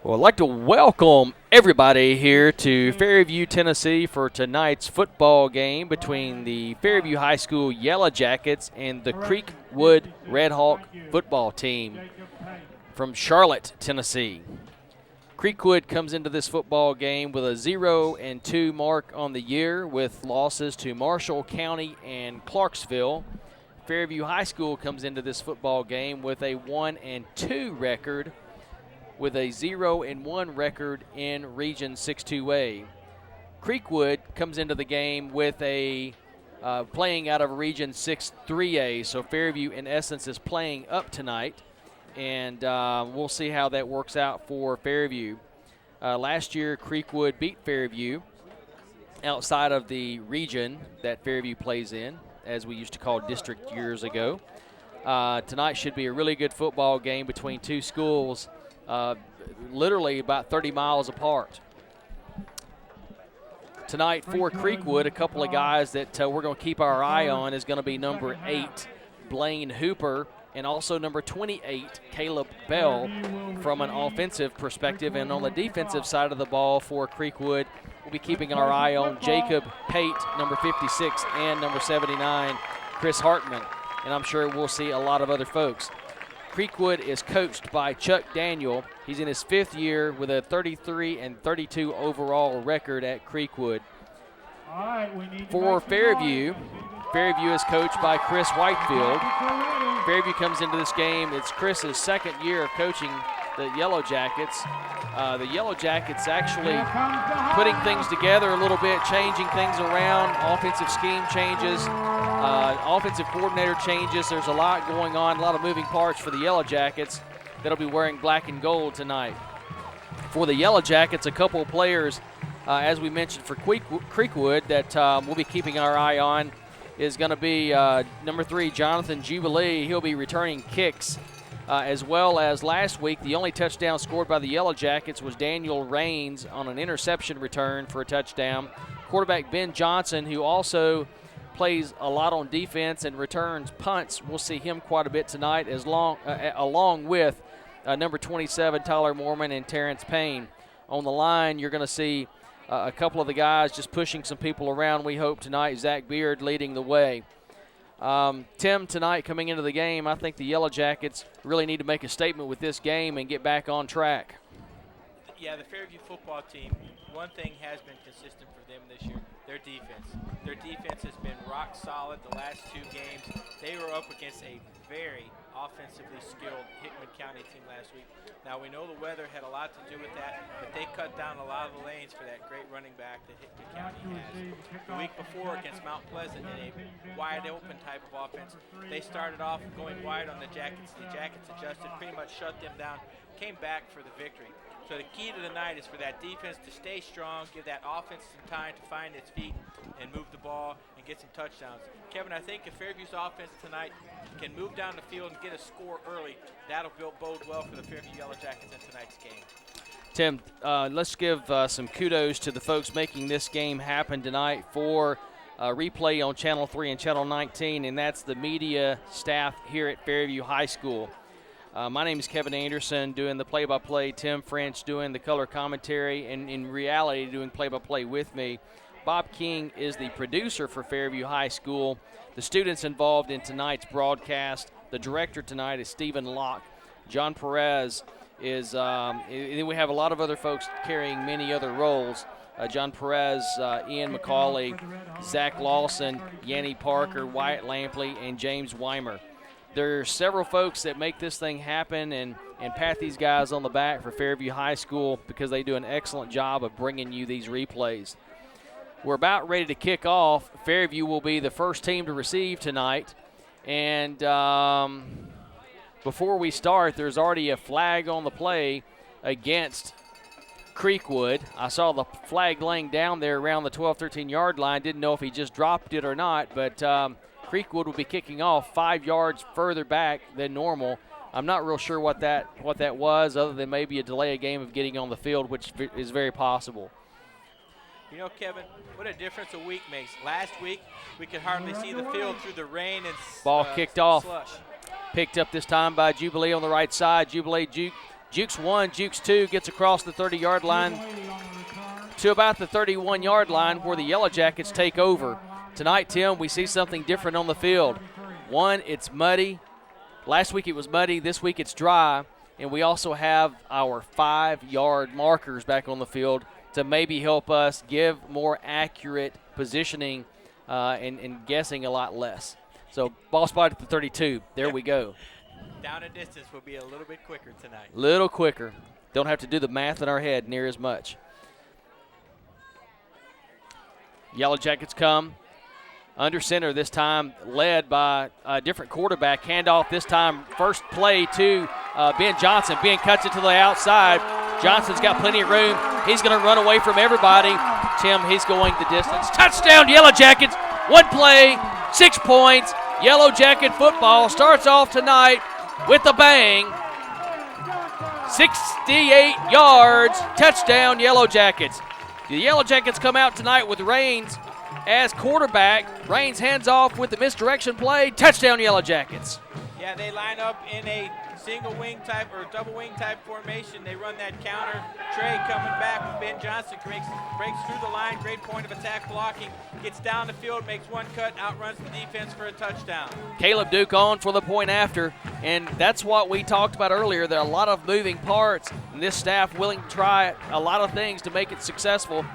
Well, I'd like to welcome everybody here to Fairview, Tennessee for tonight's football game between the Fairview High School Yellow Jackets and the CreekWood Red Hawk football team from Charlotte, Tennessee. CreekWood comes into this football game with a 0-2 mark on the year with losses to Marshall County and Clarksville. Fairview High School comes into this football game with a 1-2 record with a 0-1 record in Region 6-2A. CreekWood comes into the game with a playing out of Region 6-3A, so Fairview in essence is playing up tonight, and we'll see how that works out for Fairview. Last year, CreekWood beat Fairview outside of the region that Fairview plays in, as we used to call district years ago. Tonight should be a really good football game between two schools literally about 30 miles apart. Tonight for CreekWood, a couple of guys that we're going to keep our eye on is going to be number 8, Blaine Hooper, and also number 28, Caleb Bell, from an offensive perspective. And on the defensive side of the ball for CreekWood, we'll be keeping our eye on Jacob Pate, number 56, and number 79, Chris Hartman. And I'm sure we'll see a lot of other folks. CreekWood is coached by Chuck Daniel. He's in his 5th year with a 33-32 overall record at CreekWood. For Fairview, Fairview is coached by Chris Whitefield. Fairview comes into this game. It's Chris's 2nd year of coaching the Yellow Jackets. The Yellow Jackets actually putting things together a little bit, changing things around, offensive scheme changes, offensive coordinator changes. There's a lot going on, a lot of moving parts for the Yellow Jackets that'll be wearing black and gold tonight. For the Yellow Jackets, a couple of players, as we mentioned for CreekWood, that we'll be keeping our eye on is going to be number 3, Jonathan Jubilee. He'll be returning kicks. As well as last week, the only touchdown scored by the Yellow Jackets was Daniel Raines on an interception return for a touchdown. Quarterback Ben Johnson, who also plays a lot on defense and returns punts, we'll see him quite a bit tonight, along with number 27, Tyler Mormon, and Terrence Payne. On the line, you're going to see a couple of the guys just pushing some people around, we hope, tonight. Zach Beard leading the way. Tim, tonight coming into the game, I think the Yellow Jackets really need to make a statement with this game and get back on track. Yeah, the Fairview football team, one thing has been consistent for them this year, their defense. Their defense has been rock solid the last 2 games. They were up against a very offensively skilled Hickman County team last week. Now, we know the weather had a lot to do with that, but they cut down a lot of the lanes for that great running back that Hickman County has. The week before against Mount Pleasant in a wide-open type of offense, they started off going wide on the Jackets. The Jackets adjusted, pretty much shut them down, came back for the victory. So the key to the night is for that defense to stay strong, give that offense some time to find its feet and move the ball and get some touchdowns. Kevin, I think if Fairview's offense tonight can move down the field and get a score early, that'll bode well for the Fairview Yellow Jackets in tonight's game. Tim, let's give some kudos to the folks making this game happen tonight for replay on Channel 3 and Channel 19, and that's the media staff here at Fairview High School. My name is Kevin Anderson, doing the play-by-play. Tim French doing the color commentary, and in reality doing play-by-play with me. Bob King is the producer for Fairview High School. The students involved in tonight's broadcast, the director tonight is Stephen Locke. John Perez is, and we have a lot of other folks carrying many other roles. John Perez, Ian McCauley, Zach Lawson, Yanni Parker, Wyatt Lampley, and James Weimer. There are several folks that make this thing happen and pat these guys on the back for Fairview High School because they do an excellent job of bringing you these replays. We're about ready to kick off. Fairview will be the first team to receive tonight. And before we start, there's already a flag on the play against CreekWood. I saw the flag laying down there around the 12, 13-yard line. Didn't know if he just dropped it or not, but CreekWood will be kicking off 5 yards further back than normal. I'm not real sure what that was, other than maybe a delay of game of getting on the field, which is very possible. You know, Kevin, what a difference a week makes. Last week, we could hardly see the field through the rain and ball kicked off. Slush. Picked up this time by Jubilee on the right side. Jubilee Jukes 1, Jukes 2 gets across the 30-yard line to about the 31-yard line where the Yellow Jackets take over. Tonight, Tim, we see something different on the field. One, it's muddy. Last week it was muddy. This week it's dry. And we also have our 5-yard markers back on the field to maybe help us give more accurate positioning and guessing a lot less. So ball spot at the 32. There we go. Down and distance will be a little bit quicker tonight. Little quicker. Don't have to do the math in our head near as much. Yellow Jackets come under center this time, led by a different quarterback. Handoff this time, first play to Ben Johnson. Ben cuts it to the outside. Johnson's got plenty of room. He's going to run away from everybody. Tim, he's going the distance. Touchdown, Yellow Jackets. One play, 6 points. Yellow Jacket football starts off tonight with a bang. 68 yards, touchdown, Yellow Jackets. The Yellow Jackets come out tonight with Raines as quarterback. Raines hands off with the misdirection play. Touchdown, Yellow Jackets. Yeah, they line up in a single wing type or double wing type formation. They run that counter. Trey coming back with Ben Johnson breaks through the line. Great point of attack blocking. Gets down the field, makes one cut, outruns the defense for a touchdown. Caleb Duke on for the point after, and that's what we talked about earlier. There are a lot of moving parts, and this staff willing to try a lot of things to make it successful.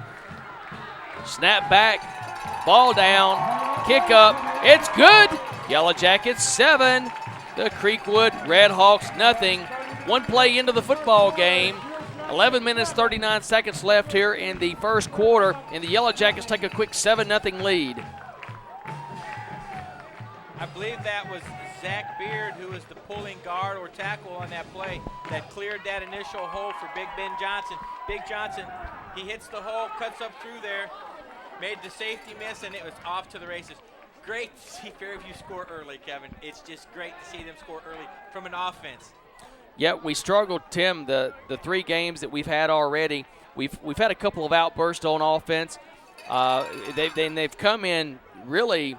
Snap back, ball down, kick up. It's good. Yellow Jackets 7. The Creekwood Red Hawks nothing. One play into the football game. 11 minutes, 39 seconds left here in the first quarter, and the Yellow Jackets take a quick 7-0 lead. I believe that was Zach Beard, who was the pulling guard or tackle on that play, that cleared that initial hole for Big Ben Johnson. Big Johnson, he hits the hole, cuts up through there, made the safety miss, and it was off to the races. Great to see Fairview score early, Kevin. It's just great to see them score early from an offense. Yeah, we struggled, Tim, the 3 games that we've had already. We've had a couple of outbursts on offense. They've come in really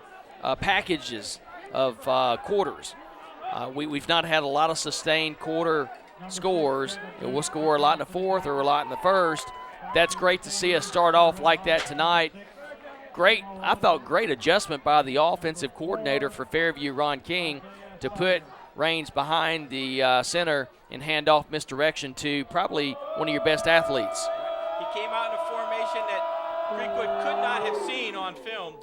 packages of quarters. We've not had a lot of sustained quarter scores. We'll score a lot in the fourth or a lot in the first. That's great to see us start off like that tonight. I felt great adjustment by the offensive coordinator for Fairview, Ron King, to put Raines behind the center and hand off misdirection to probably one of your best athletes. He came out in a formation that Creekwood could not have seen on film.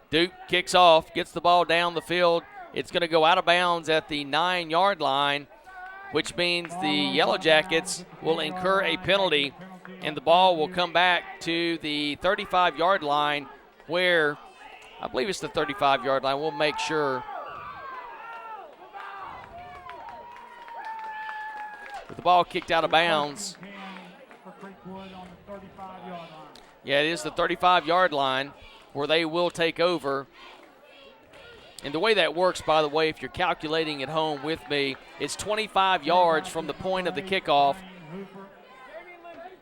Duke kicks off, gets the ball down the field. It's going to go out of bounds at the 9-yard line, which means the Yellow Jackets will incur a penalty, and the ball will come back to the 35-yard line where, I believe it's the 35-yard line. We'll make sure. With the ball kicked out of bounds. Yeah, it is the 35-yard line where they will take over. And the way that works, by the way, if you're calculating at home with me, it's 25 yards from the point of the kickoff.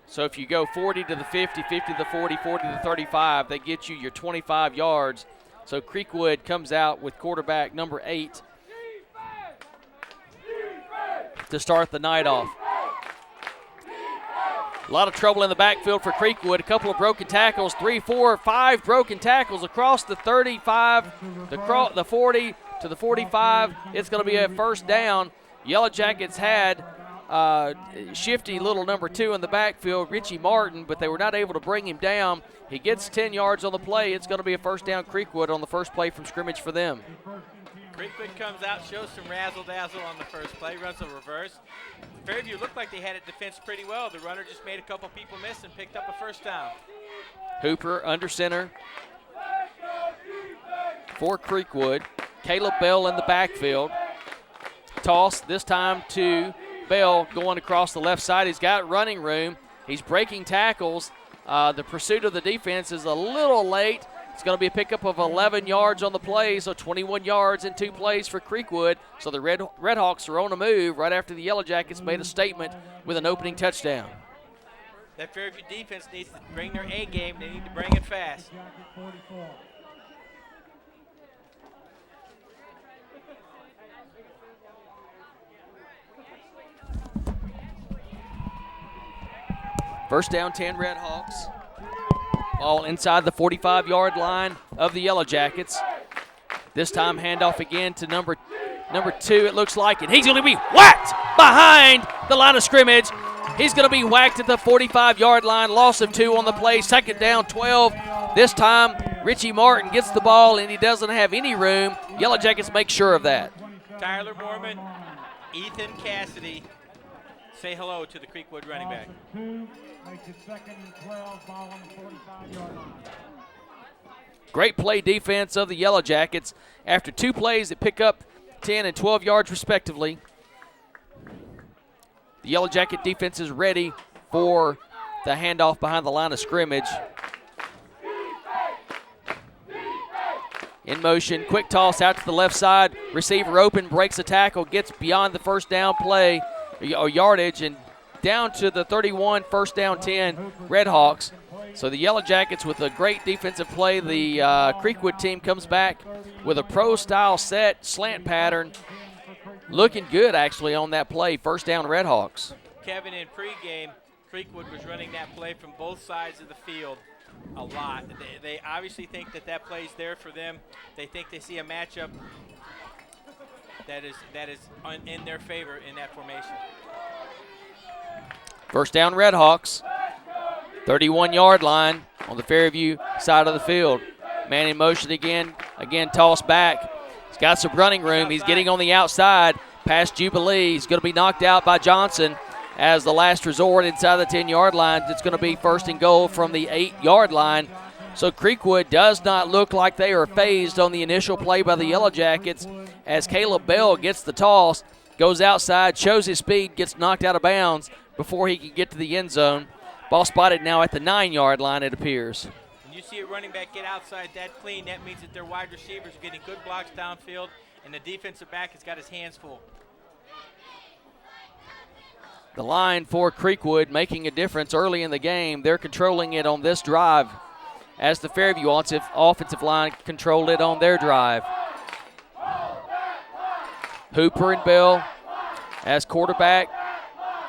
So if you go 40 to the 50, 50 to the 40, 40 to the 35, that gets you your 25 yards. So Creekwood comes out with quarterback number 8 to start the night off. A lot of trouble in the backfield for Creekwood. A couple of broken tackles, 3, 4, 5 broken tackles across the 35, the 40 to the 45. It's going to be a first down. Yellow Jackets had shifty little number 2 in the backfield, Richie Martin, but they were not able to bring him down. He gets 10 yards on the play. It's going to be a first down Creekwood on the first play from scrimmage for them. Creekwood comes out, shows some razzle-dazzle on the first play, runs a reverse. Fairview looked like they had it defensed pretty well. The runner just made a couple people miss and picked up a first down. Hooper under center for Creekwood. Caleb Bell in the backfield. Toss this time to Bell going across the left side. He's got running room. He's breaking tackles. The pursuit of the defense is a little late. It's going to be a pickup of 11 yards on the play, so 21 yards in 2 plays for Creekwood. So the Red Hawks are on a move right after the Yellow Jackets made a statement with an opening touchdown. That Fairview defense needs to bring their A game. They need to bring it fast. First down 10 Red Hawks. Ball inside the 45-yard line of the Yellow Jackets. This time handoff again to number 2, it looks like, and he's going to be whacked behind the line of scrimmage. He's going to be whacked at the 45-yard line. Loss of 2 on the play. Second down 12. This time Richie Martin gets the ball, and he doesn't have any room. Yellow Jackets make sure of that. Tyler Mormon, Ethan Cassidy, say hello to the CreekWood running back. Makes it second and 12, ball on the 45-yard line. Great play defense of the Yellow Jackets after 2 plays that pick up 10 and 12 yards respectively. The Yellow Jacket defense is ready for the handoff behind the line of scrimmage. In motion, quick toss out to the left side. Receiver open, breaks a tackle, gets beyond the first down play or yardage, and down to the 31, first down 10, Red Hawks. So the Yellow Jackets with a great defensive play. The CreekWood team comes back with a pro-style set, slant pattern. Looking good, actually, on that play. First down, Red Hawks. Kevin, in pregame, CreekWood was running that play from both sides of the field a lot. They obviously think that play's there for them. They think they see a matchup that is in their favor in that formation. First down, Red Hawks. 31-yard line on the Fairview side of the field. Man in motion again tossed back. He's got some running room. He's getting on the outside past Jubilee. He's going to be knocked out by Johnson as the last resort inside the 10-yard line. It's going to be first and goal from the 8-yard line. So CreekWood does not look like they are phased on the initial play by the Yellow Jackets as Caleb Bell gets the toss, goes outside, shows his speed, gets knocked out of bounds before he can get to the end zone. Ball spotted now at the 9-yard line, it appears. When you see a running back get outside that clean, that means that their wide receivers are getting good blocks downfield, and the defensive back has got his hands full. The line for CreekWood making a difference early in the game. They're controlling it on this drive as the Fairview offensive line controlled it on their drive. Hooper and Bell as quarterback,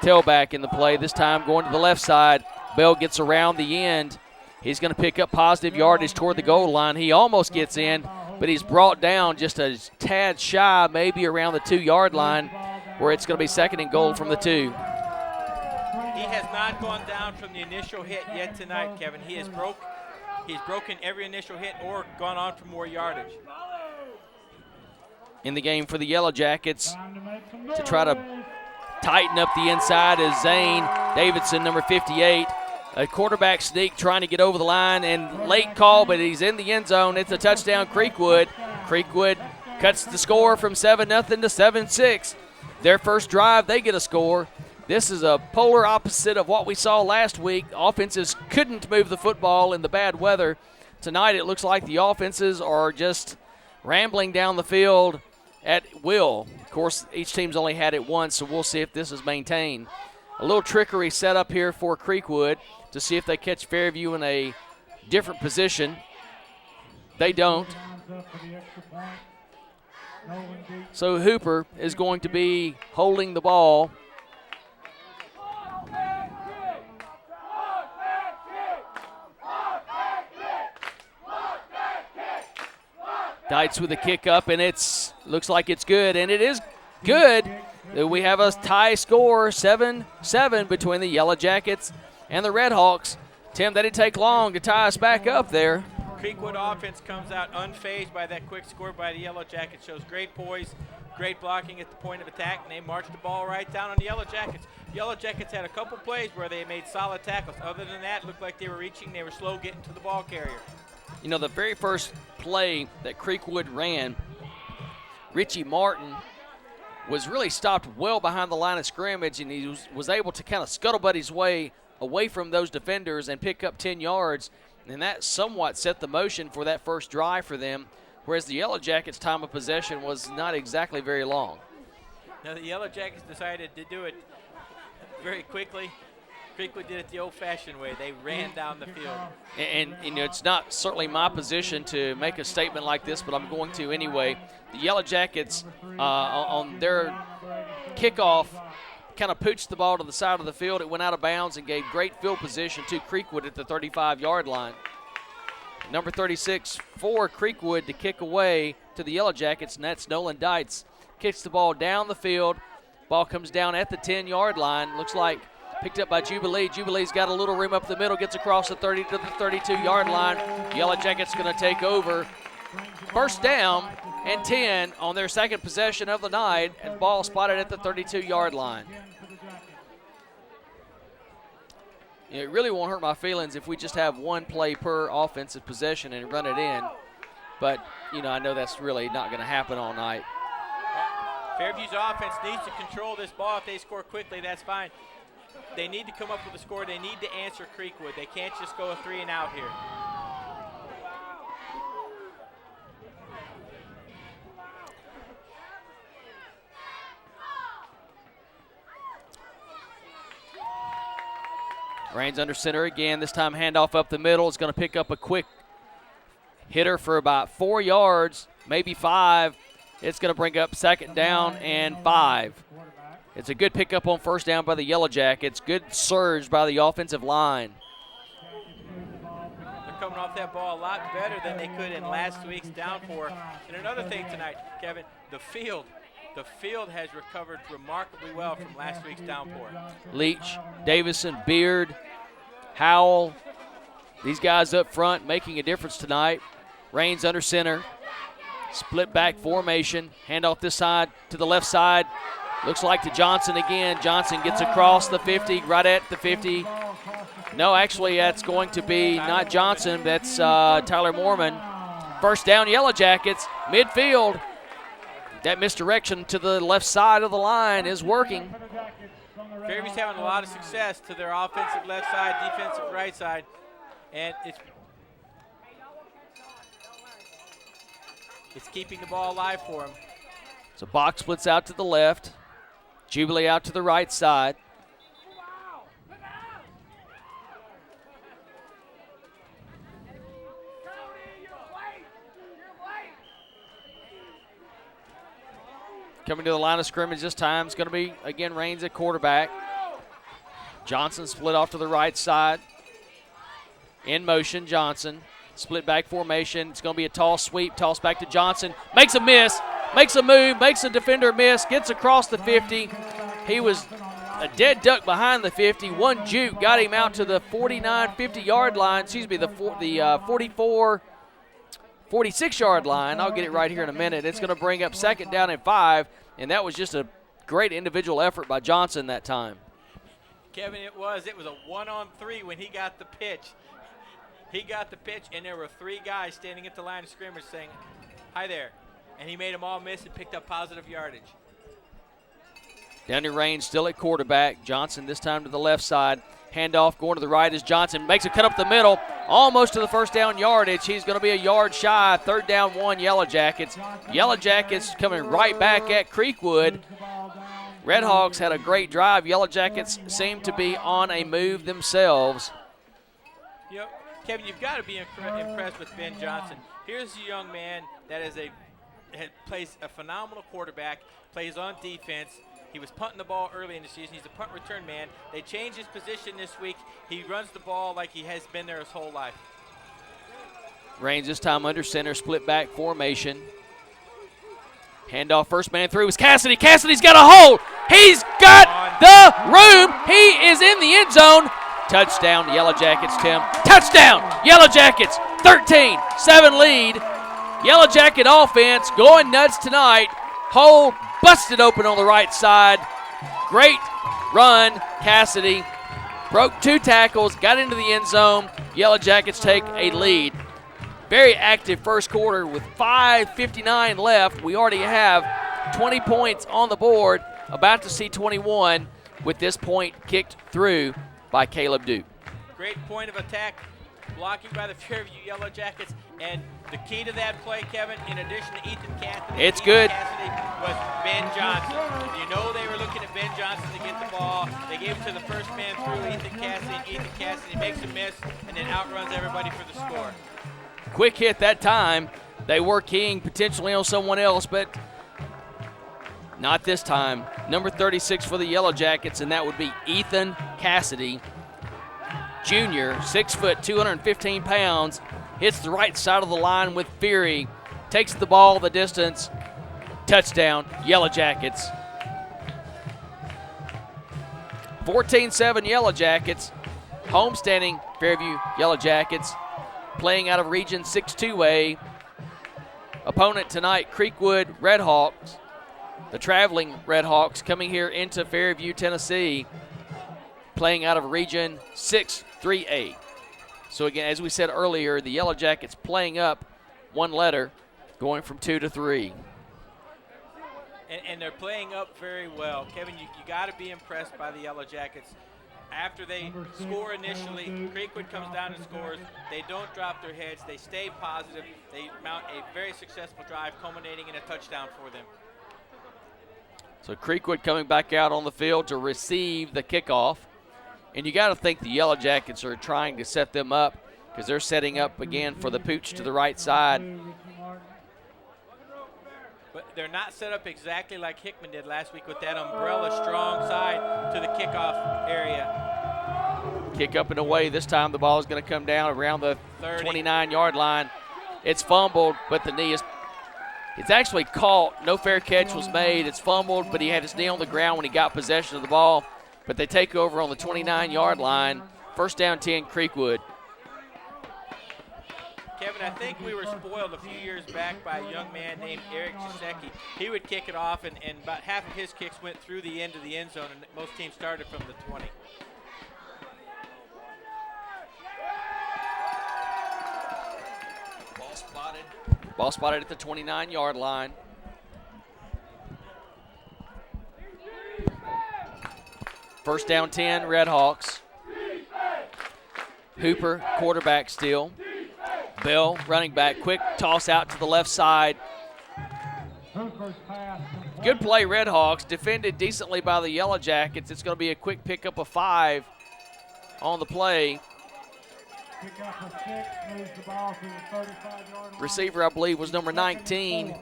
tailback in the play, this time going to the left side. Bell gets around the end. He's going to pick up positive yardage toward the goal line. He almost gets in, but he's brought down just a tad shy, maybe around the 2-yard line, where it's going to be second and goal from the 2. He has not gone down from the initial hit yet tonight, Kevin. He's broken every initial hit or gone on for more yardage. In the game for the Yellow Jackets to try to tighten up the inside is Zane Davidson, number 58. A quarterback sneak trying to get over the line, and late call, but he's in the end zone. It's a touchdown, CreekWood. CreekWood cuts the score from 7-0 to 7-6. Their first drive, they get a score. This is a polar opposite of what we saw last week. Offenses couldn't move the football in the bad weather. Tonight it looks like the offenses are just rambling down the field at will. Of course, each team's only had it once, so we'll see if this is maintained. A little trickery set up here for CreekWood to see if they catch Fairview in a different position. They don't. So Hooper is going to be holding the ball. Dites with a kick up, and looks like it's good, and it is good. We have a tie score, 7-7 between the Yellow Jackets and the Red Hawks. Tim, that didn't take long to tie us back up there. CreekWood offense comes out unfazed by that quick score by the Yellow Jackets. Shows great poise, great blocking at the point of attack, and they marched the ball right down on the Yellow Jackets. Yellow Jackets had a couple plays where they made solid tackles. Other than that, it looked like they were reaching. They were slow getting to the ball carrier. You know, the very first play that CreekWood ran, Richie Martin was really stopped well behind the line of scrimmage, and he was able to kind of scuttlebutt his way away from those defenders and pick up 10 yards, and that somewhat set the motion for that first drive for them, whereas the Yellow Jackets' time of possession was not exactly very long. Now the Yellow Jackets decided to do it very quickly. CreekWood did it the old-fashioned way. They ran down the field. And you know, it's not certainly my position to make a statement like this, but I'm going to anyway. The Yellow Jackets, on their kickoff kind of pooched the ball to the side of the field. It went out of bounds and gave great field position to CreekWood at the 35-yard line. Number 36 for CreekWood to kick away to the Yellow Jackets, and that's Nolan Dietz. Kicks the ball down the field. Ball comes down at the 10-yard line. Looks like picked up by Jubilee. Jubilee's got a little room up the middle, gets across the 30 to the 32-yard line. Yellow Jackets going to take over. First down and 10 on their second possession of the night, and ball spotted at the 32-yard line. It really won't hurt my feelings if we just have one play per offensive possession and run it in. But, I know that's really not going to happen all night. Fairview's offense needs to control this ball. If they score quickly, that's fine. They need to come up with a score. They need to answer CreekWood. They can't just go a 3 and out here. Rains under center again. This time handoff up the middle. It's going to pick up a quick hitter for about 4 yards, maybe 5. It's going to bring up second down and 5. It's a good pickup on first down by the Yellow Jackets. Good surge by the offensive line. They're coming off that ball a lot better than they could in last week's downpour. And another thing tonight, Kevin, the field has recovered remarkably well from last week's downpour. Leach, Davison, Beard, Howell, these guys up front making a difference tonight. Rains under center. Split back formation. Handoff this side to the left side. Looks like to Johnson again. Johnson gets across the 50, right at the 50. No, actually, that's going to be not Johnson. That's Tyler Mormon. First down, Yellow Jackets, midfield. That misdirection to the left side of the line is working. Fairview's having a lot of success to their offensive left side, defensive right side, and it's keeping the ball alive for them. So box splits out to the left. Jubilee out to the right side. Coming to the line of scrimmage this time is going to be, again, Rains at quarterback. Johnson split off to the right side. In motion, Johnson. Split back formation. It's going to be a toss sweep. Toss back to Johnson. Makes a miss. Makes a move. Makes a defender miss. Gets across the 50. He was a dead duck behind the 50. One juke got him out to the 49, 50-yard line. Excuse me, the 44, 46-yard line. I'll get it right here in a minute. It's going to bring up second down and 5, and that was just a great individual effort by Johnson that time. Kevin, it was a 1-on-3 when he got the pitch. He got the pitch, and there were 3 guys standing at the line of scrimmage saying, "Hi there," and he made them all miss and picked up positive yardage. Down to Rains, still at quarterback. Johnson this time to the left side. Handoff going to the right as Johnson makes a cut up the middle, almost to the first down yardage. He's going to be a yard shy. Third down 1, Yellow Jackets. Yellow Jackets coming right back at CreekWood. Red Hawks had a great drive. Yellow Jackets seem to be on a move themselves. Yep. Kevin, you've got to be impressed with Ben Johnson. Here's a young man that plays a phenomenal quarterback, plays on defense. He was punting the ball early in the season. He's a punt return man. They changed his position this week. He runs the ball like he has been there his whole life. Rains this time under center, split back formation. Handoff, first man through is Cassidy. Cassidy's got a hole. He's got the room. He is in the end zone. Touchdown, Yellow Jackets, Tim. Touchdown, Yellow Jackets, 13-7 lead. Yellow Jacket offense going nuts tonight. Hole busted open on the right side. Great run, Cassidy. Broke 2 tackles, got into the end zone. Yellow Jackets take a lead. Very active first quarter with 5:59 left. We already have 20 points on the board. About to see 21 with this point kicked through by Caleb Duke. Great point of attack, blocking by the Fairview Yellow Jackets. And the key to that play, Kevin, in addition to Ethan Cassidy, was Ben Johnson. You know they were looking at Ben Johnson to get the ball. They gave it to the first man through, Ethan Cassidy. And Ethan Cassidy makes a miss and then outruns everybody for the score. Quick hit that time. They were keying potentially on someone else, but Not this time. Number 36 for the Yellow Jackets, and that would be Ethan Cassidy, junior, 6 foot, 215 pounds, hits the right side of the line with fury, takes the ball the distance, touchdown, Yellow Jackets. 14-7 Yellow Jackets, homestanding Fairview Yellow Jackets, playing out of Region 6-2A. Opponent tonight, CreekWood Redhawks, the traveling Redhawks coming here into Fairview, Tennessee, playing out of Region 6-3A. So again, as we said earlier, the Yellow Jackets playing up one letter, going from 2 to 3. And they're playing up very well. Kevin, you got to be impressed by the Yellow Jackets. After they score initially, CreekWood comes down and scores. They don't drop their heads. They stay positive. They mount a very successful drive, culminating in a touchdown for them. So CreekWood coming back out on the field to receive the kickoff. And you got to think the Yellow Jackets are trying to set them up because they're setting up again for the pooch to the right side. But they're not set up exactly like Hickman did last week with that umbrella strong side to the kickoff area. Kick up and away. This time the ball is going to come down around the 29-yard line. It's fumbled, but the knee is – it's actually caught. No fair catch was made. It's fumbled, but he had his knee on the ground when he got possession of the ball. But they take over on the 29-yard line. First down 10, CreekWood. Kevin, I think we were spoiled a few years back by a young man named Eric Jasecki. He would kick it off, and about half of his kicks went through the end of the end zone, and most teams started from the 20. Ball spotted at the 29-yard line. First down 10, Redhawks. Hooper, quarterback still. Bell, running back, quick toss out to the left side. Good play, Redhawks. Defended decently by the Yellow Jackets. It's going to be a quick pickup of 5 on the play. Receiver, I believe, was number 19,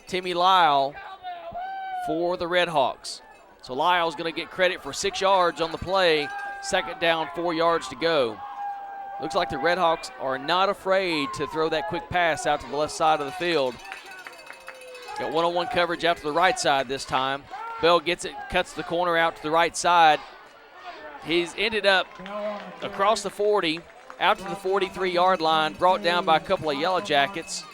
Timmy Lyle, for the Redhawks. So Lyle's going to get credit for 6 yards on the play. Second down, 4 yards to go. Looks like the Redhawks are not afraid to throw that quick pass out to the left side of the field. Got one-on-one coverage out to the right side this time. Bell gets it, cuts the corner out to the right side. He's ended up across the 40, out to the 43-yard line, brought down by a couple of Yellow Jackets.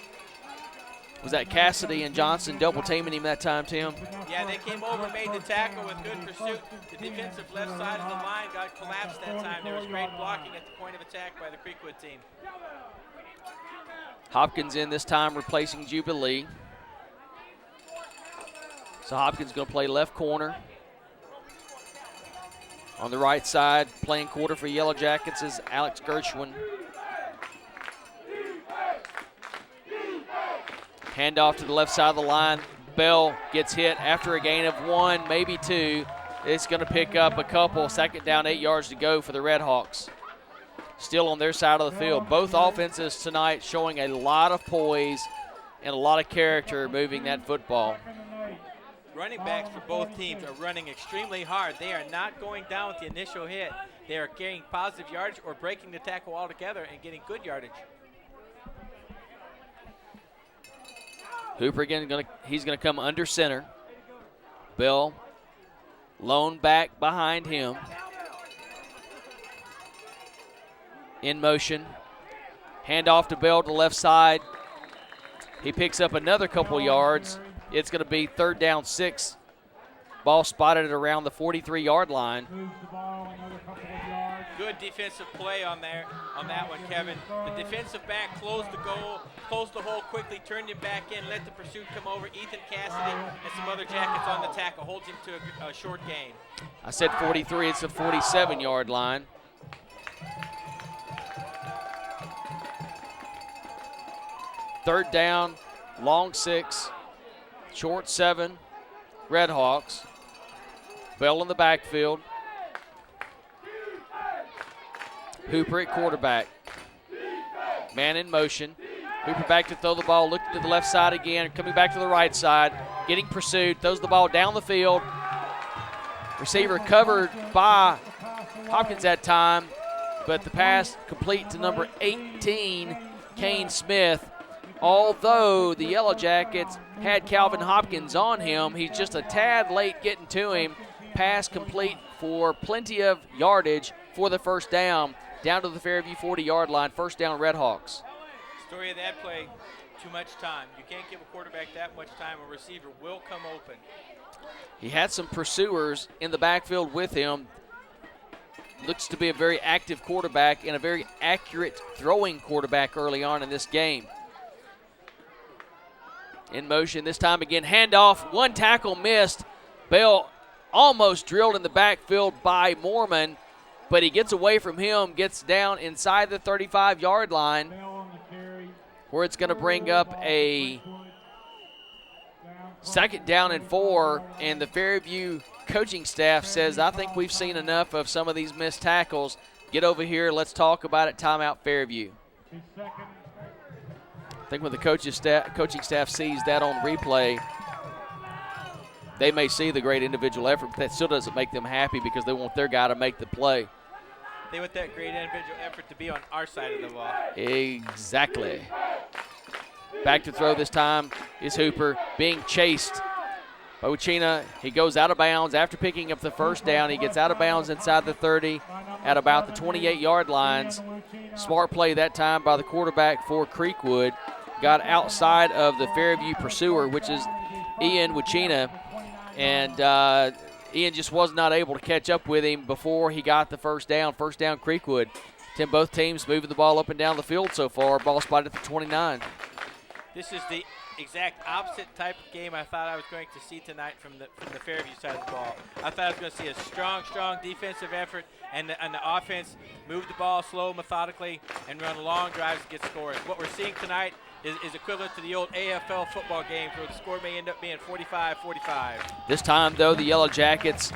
Was that Cassidy and Johnson double teaming him that time, Tim? Yeah, they came over, made the tackle with good pursuit. The defensive left side of the line got collapsed that time. There was great blocking at the point of attack by the CreekWood team. Hopkins in this time replacing Jubilee. So Hopkins going to play left corner. On the right side, playing quarter for Yellow Jackets is Alex Gershwin. Handoff to the left side of the line. Bell gets hit after a gain of 1, maybe 2. It's going to pick up a couple. Second down, 8 yards to go for the Redhawks. Still on their side of the field. Both offenses tonight showing a lot of poise and a lot of character moving that football. Running backs for both teams are running extremely hard. They are not going down with the initial hit. They are getting positive yardage or breaking the tackle altogether and getting good yardage. Hooper again, he's going to come under center. Bell, lone back behind him. In motion. Handoff to Bell to left side. He picks up another couple yards. It's going to be third down 6. Ball spotted at around the 43-yard line. Good defensive play on that one, Kevin. The defensive back closed the goal, closed the hole quickly, turned him back in, let the pursuit come over. Ethan Cassidy and some other Jackets on the tackle, holds him to a short gain. I said 43, it's a 47-yard line. Third down, long 6, short 7, Redhawks. Bell in the backfield. Hooper at quarterback. Man in motion. Hooper back to throw the ball, looking to the left side again, coming back to the right side, getting pursued, throws the ball down the field. Receiver covered by Hopkins that time, but the pass complete to number 18, Kane Smith. Although the Yellow Jackets had Calvin Hopkins on him, he's just a tad late getting to him. Pass complete for plenty of yardage for the first down to the Fairview 40-yard line. First down, Redhawks. Story of that play, too much time. You can't give a quarterback that much time. A receiver will come open. He had some pursuers in the backfield with him. Looks to be a very active quarterback and a very accurate throwing quarterback early on in this game. In motion this time again, handoff, one tackle missed. Bell almost drilled in the backfield by Mormon, but he gets away from him, gets down inside the 35-yard line, where it's going to bring up a second down and 4, and the Fairview coaching staff says, I think we've seen enough of some of these missed tackles. Get over here, let's talk about it. Timeout, Fairview. I think when the coaching staff sees that on replay, they may see the great individual effort, but that still doesn't make them happy because they want their guy to make the play. They want that great individual effort to be on our side of the ball. Exactly. Back to throw this time is Hooper, being chased by Uchina. He goes out of bounds after picking up the first down. He gets out of bounds inside the 30 at about the 28-yard lines. Smart play that time by the quarterback for Creekwood. Got outside of the Fairview pursuer, which is Ian Uchina, and Ian just was not able to catch up with him before he got the first down. First down, Creekwood. Both teams moving the ball up and down the field so far. Ball spotted at the 29. This is the exact opposite type of game I thought I was going to see tonight from the Fairview side of the ball. I thought I was going to see a strong defensive effort, and the offense move the ball slow, methodically, and run long drives to get scores. What we're seeing tonight is equivalent to the old AFL football games where the score may end up being 45-45. This time, though, the Yellow Jackets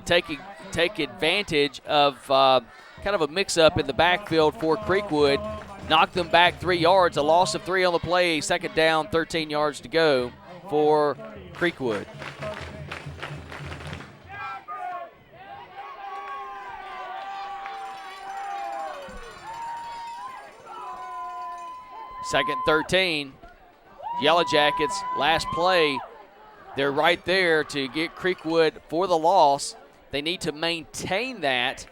take advantage of kind of a mix-up in the backfield for Creekwood. Knock them back 3 yards, a loss of 3 on the play, second down, 13 yards to go for Creekwood. Second 13, Yellow Jackets, last play. They're right there to get Creekwood for the loss. They need to maintain that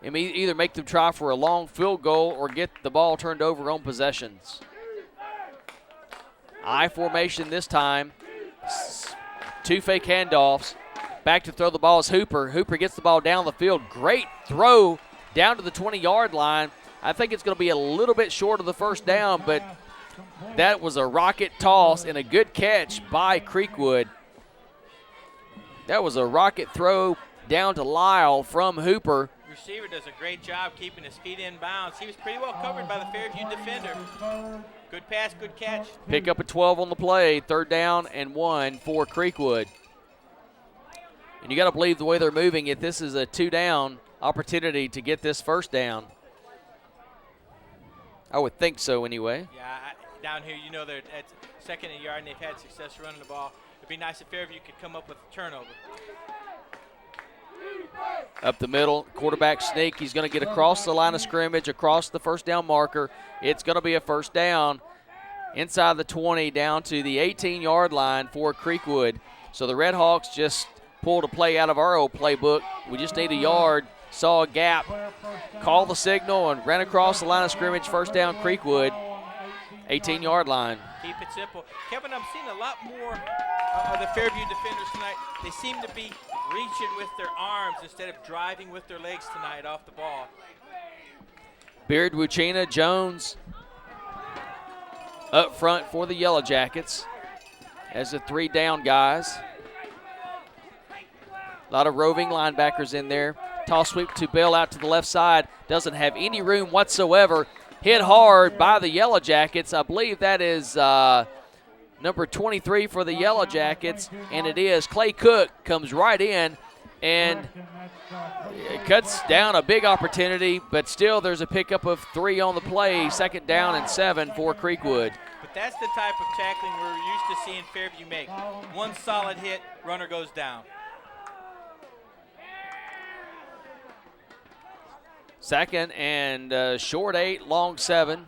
and either make them try for a long field goal or get the ball turned over on possessions. I formation this time. 2 fake handoffs. Back to throw the ball is Hooper. Hooper gets the ball down the field. Great throw down to the 20-yard line. I think it's going to be a little bit short of the first down, but that was a rocket toss and a good catch by Creekwood. That was a rocket throw down to Lyle from Hooper. Receiver does a great job keeping his feet in bounds. He was pretty well covered by the Fairview defender. Good pass, good catch. Pick up a 12 on the play. Third down and 1 for Creekwood. And you got to believe the way they're moving it, this is a 2-down opportunity to get this first down. I would think so anyway. Yeah, down here, you know they're at second and yard and they've had success running the ball. It'd be nice if Fairview could come up with a turnover. Up the middle, quarterback sneak. He's going to get across the line of scrimmage, across the first down marker. It's going to be a first down inside the 20 down to the 18-yard line for Creekwood. So the Redhawks just pulled a play out of our old playbook. We just need a yard. Saw a gap, called the signal, and ran across the line of scrimmage. First down, Creekwood, 18-yard line. Keep it simple. Kevin, I'm seeing a lot more of the Fairview defenders tonight. They seem to be reaching with their arms instead of driving with their legs tonight off the ball. Beard, Wuchina, Jones up front for the Yellow Jackets as the 3 down guys. A lot of roving linebackers in there. Toss sweep to Bell out to the left side. Doesn't have any room whatsoever. Hit hard by the Yellow Jackets. I believe that is number 23 for the Yellow Jackets, and it is. Clay Cook comes right in, and it cuts down a big opportunity, but still there's a pickup of 3 on the play, 2nd down and 7 for CreekWood. But that's the type of tackling we're used to seeing Fairview make. One solid hit, runner goes down. 2nd and short 8, long 7.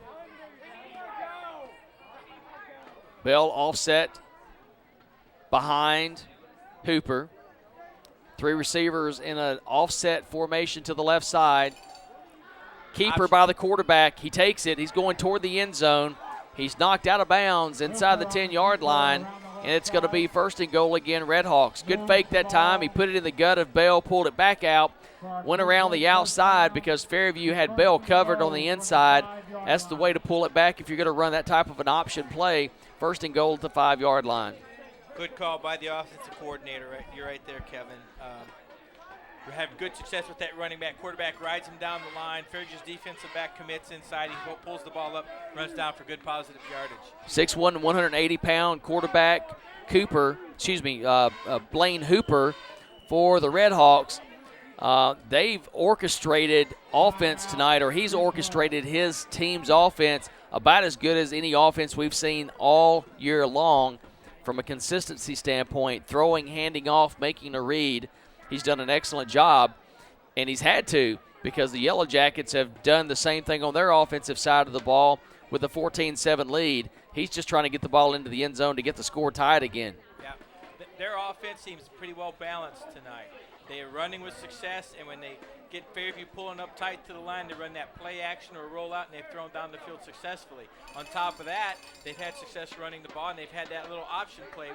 Bell offset behind Hooper. 3 receivers in an offset formation to the left side. Keeper by the quarterback. He takes it. He's going toward the end zone. He's knocked out of bounds inside the 10-yard line, and it's going to be 1st and goal again, Redhawks. Good fake that time. He put it in the gut of Bell, pulled it back out, went around the outside because Fairview had Bell covered on the inside. That's the way to pull it back if you're going to run that type of an option play. 1st and goal at the 5-yard line. Good call by the offensive coordinator. You're right there, Kevin. We have good success with that running back. Quarterback rides him down the line. Fairview's defensive back commits inside. He pulls the ball up, runs down for good positive yardage. 6'1", 180-pound quarterback Blaine Hooper for the Redhawks. They've orchestrated offense tonight, or he's orchestrated his team's offense about as good as any offense we've seen all year long from a consistency standpoint, throwing, handing off, making a read. He's done an excellent job, and he's had to because the Yellow Jackets have done the same thing on their offensive side of the ball with a 14-7 lead. He's just trying to get the ball into the end zone to get the score tied again. Yeah, their offense seems pretty well balanced tonight. They are running with success, and when they get Fairview pulling up tight to the line, they run that play action or roll out, and they've thrown down the field successfully. On top of that, they've had success running the ball, and they've had that little option play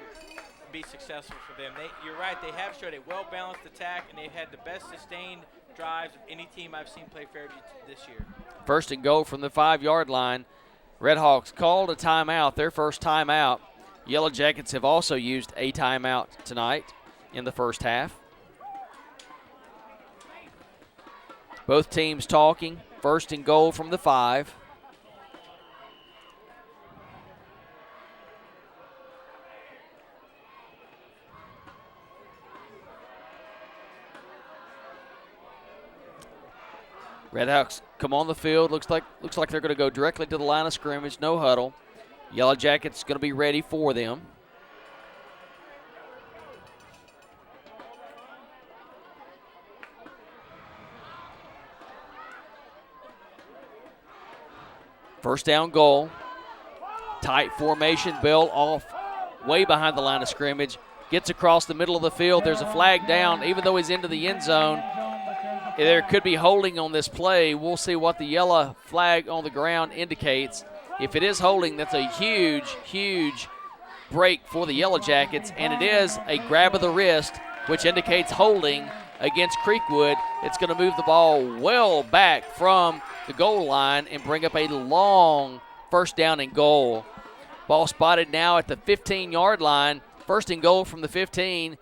be successful for them. You're right, they have showed a well-balanced attack, and they've had the best sustained drives of any team I've seen play Fairview this year. 1st and goal from the 5-yard line. Redhawks called a timeout, their first timeout. Yellow Jackets have also used a timeout tonight in the first half. Both teams talking. 1st and goal from the 5. Redhawks come on the field. Looks like they're going to go directly to the line of scrimmage. No huddle. Yellow Jackets going to be ready for them. First down goal. Tight formation. Bell off way behind the line of scrimmage. Gets across the middle of the field. There's a flag down. Even though he's into the end zone, there could be holding on this play. We'll see what the yellow flag on the ground indicates. If it is holding, that's a huge, huge break for the Yellow Jackets, and it is a grab of the wrist, which indicates holding against CreekWood. It's going to move the ball well back from the goal line and bring up a long 1st down and goal. Ball spotted now at the 15-yard line. 1st and goal from the 15.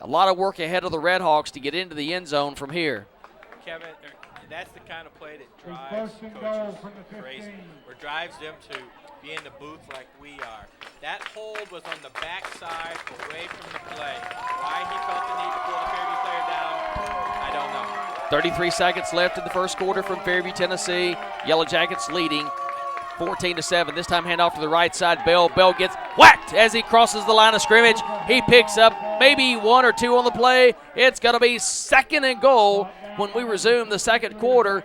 A lot of work ahead of the Redhawks to get into the end zone from here. Kevin, that's the kind of play that drives coaches crazy, or drives them to be in the booth like we are. That hold was on the backside, away from the play. Why he felt the need to pull the Fairview player down, I don't know. 33 seconds left in the first quarter from Fairview, Tennessee. Yellow Jackets leading 14-7. This time handoff to the right side. Bell gets whacked as he crosses the line of scrimmage. He picks up maybe 1 or 2 on the play. It's going to be 2nd and goal when we resume the 2nd quarter.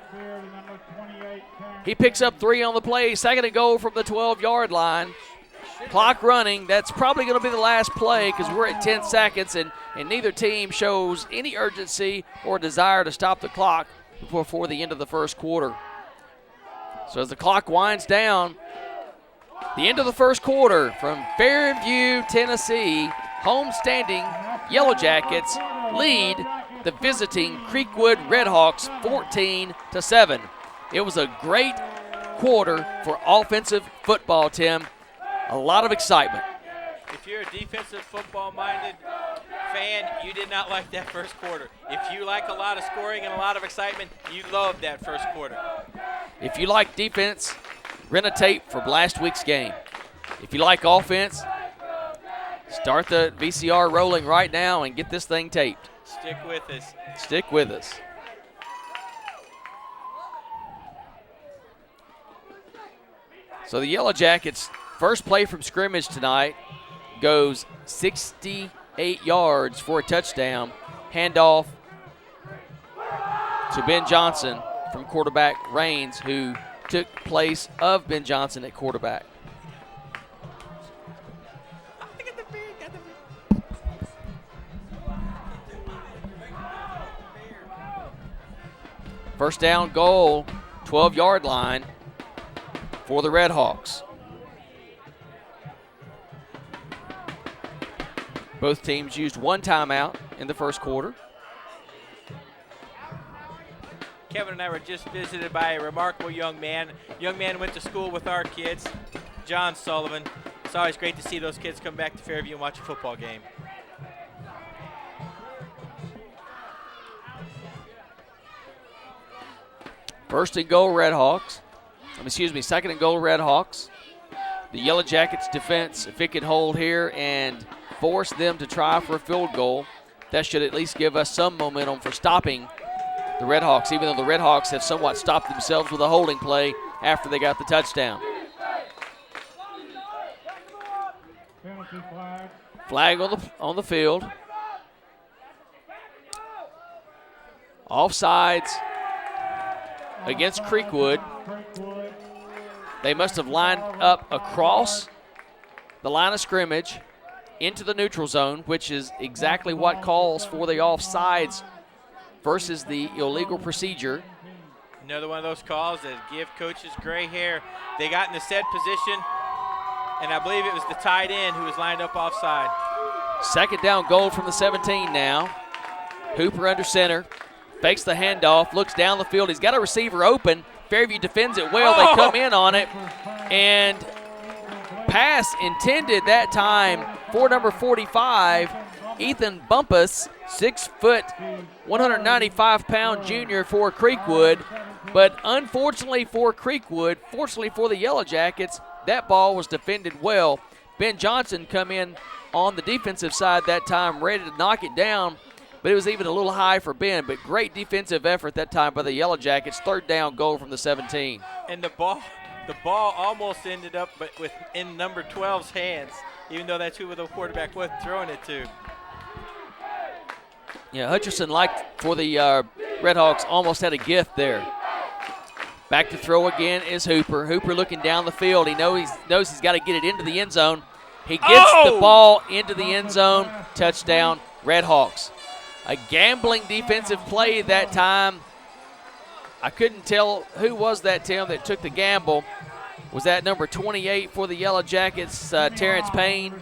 He picks up 3 on the play. 2nd and goal from the 12-yard line. Clock running. That's probably going to be the last play because we're at 10 seconds, and neither team shows any urgency or desire to stop the clock before the end of the first quarter. So as the clock winds down, the end of the first quarter from Fairview, Tennessee, homestanding Yellow Jackets lead the visiting CreekWood Redhawks 14-7. It was a great quarter for offensive football, Tim. A lot of excitement. If you're a defensive football-minded fan, you did not like that first quarter. If you like a lot of scoring and a lot of excitement, you loved that first quarter. If you like defense, rent a tape for last week's game. If you like offense, Start the VCR rolling right now and get this thing taped. Stick with us. Stick with us. So the Yellow Jackets' first play from scrimmage tonight goes 68 yards for a touchdown. Handoff to Ben Johnson from quarterback Raines, who took place of Ben Johnson at quarterback. First down goal, 12-yard line for the Red Hawks. Both teams used one timeout in the first quarter. Kevin and I were just visited by a remarkable young man. Young man went to school with our kids, John Sullivan. It's always great to see those kids come back to Fairview and watch a football game. First and goal, Red Hawks. Second and goal, Red Hawks. The Yellow Jackets defense, if it could hold here and force them to try for a field goal, that should at least give us some momentum for stopping the Red Hawks, even though the Red Hawks have somewhat stopped themselves with a holding play after they got the touchdown. Flag on the field. Offsides against CreekWood. They must have lined up across the line of scrimmage into the neutral zone, which is exactly what calls for the offsides versus the illegal procedure. Another one of those calls that give coaches gray hair. They got in the set position, and I believe it was the tight end who was lined up offside. Second down goal from the 17 now. Hooper under center. Fakes the handoff, looks down the field. He's got a receiver open. Fairview defends it well. They come in on it. And pass intended that time for number 45, Ethan Bumpus, 6 foot, 195-pound junior for CreekWood. But unfortunately for CreekWood, fortunately for the Yellow Jackets, that ball was defended well. Ben Johnson come in on the defensive side that time, ready to knock it down. But it was even a little high for Ben, but great defensive effort that time by the Yellow Jackets. Third down goal from the 17. And the ball almost ended up in number 12's hands, even though that's who the quarterback was throwing it to. Yeah, Hutcherson, like for the Red Hawks, almost had a gift there. Back to throw again is Hooper. Hooper looking down the field. He knows he's got to get it into the end zone. He gets the ball into the end zone. Touchdown, Red Hawks. A gambling defensive play that time. I couldn't tell who was that, Tim, that took the gamble. Was that number 28 for the Yellow Jackets, Terrence Payne?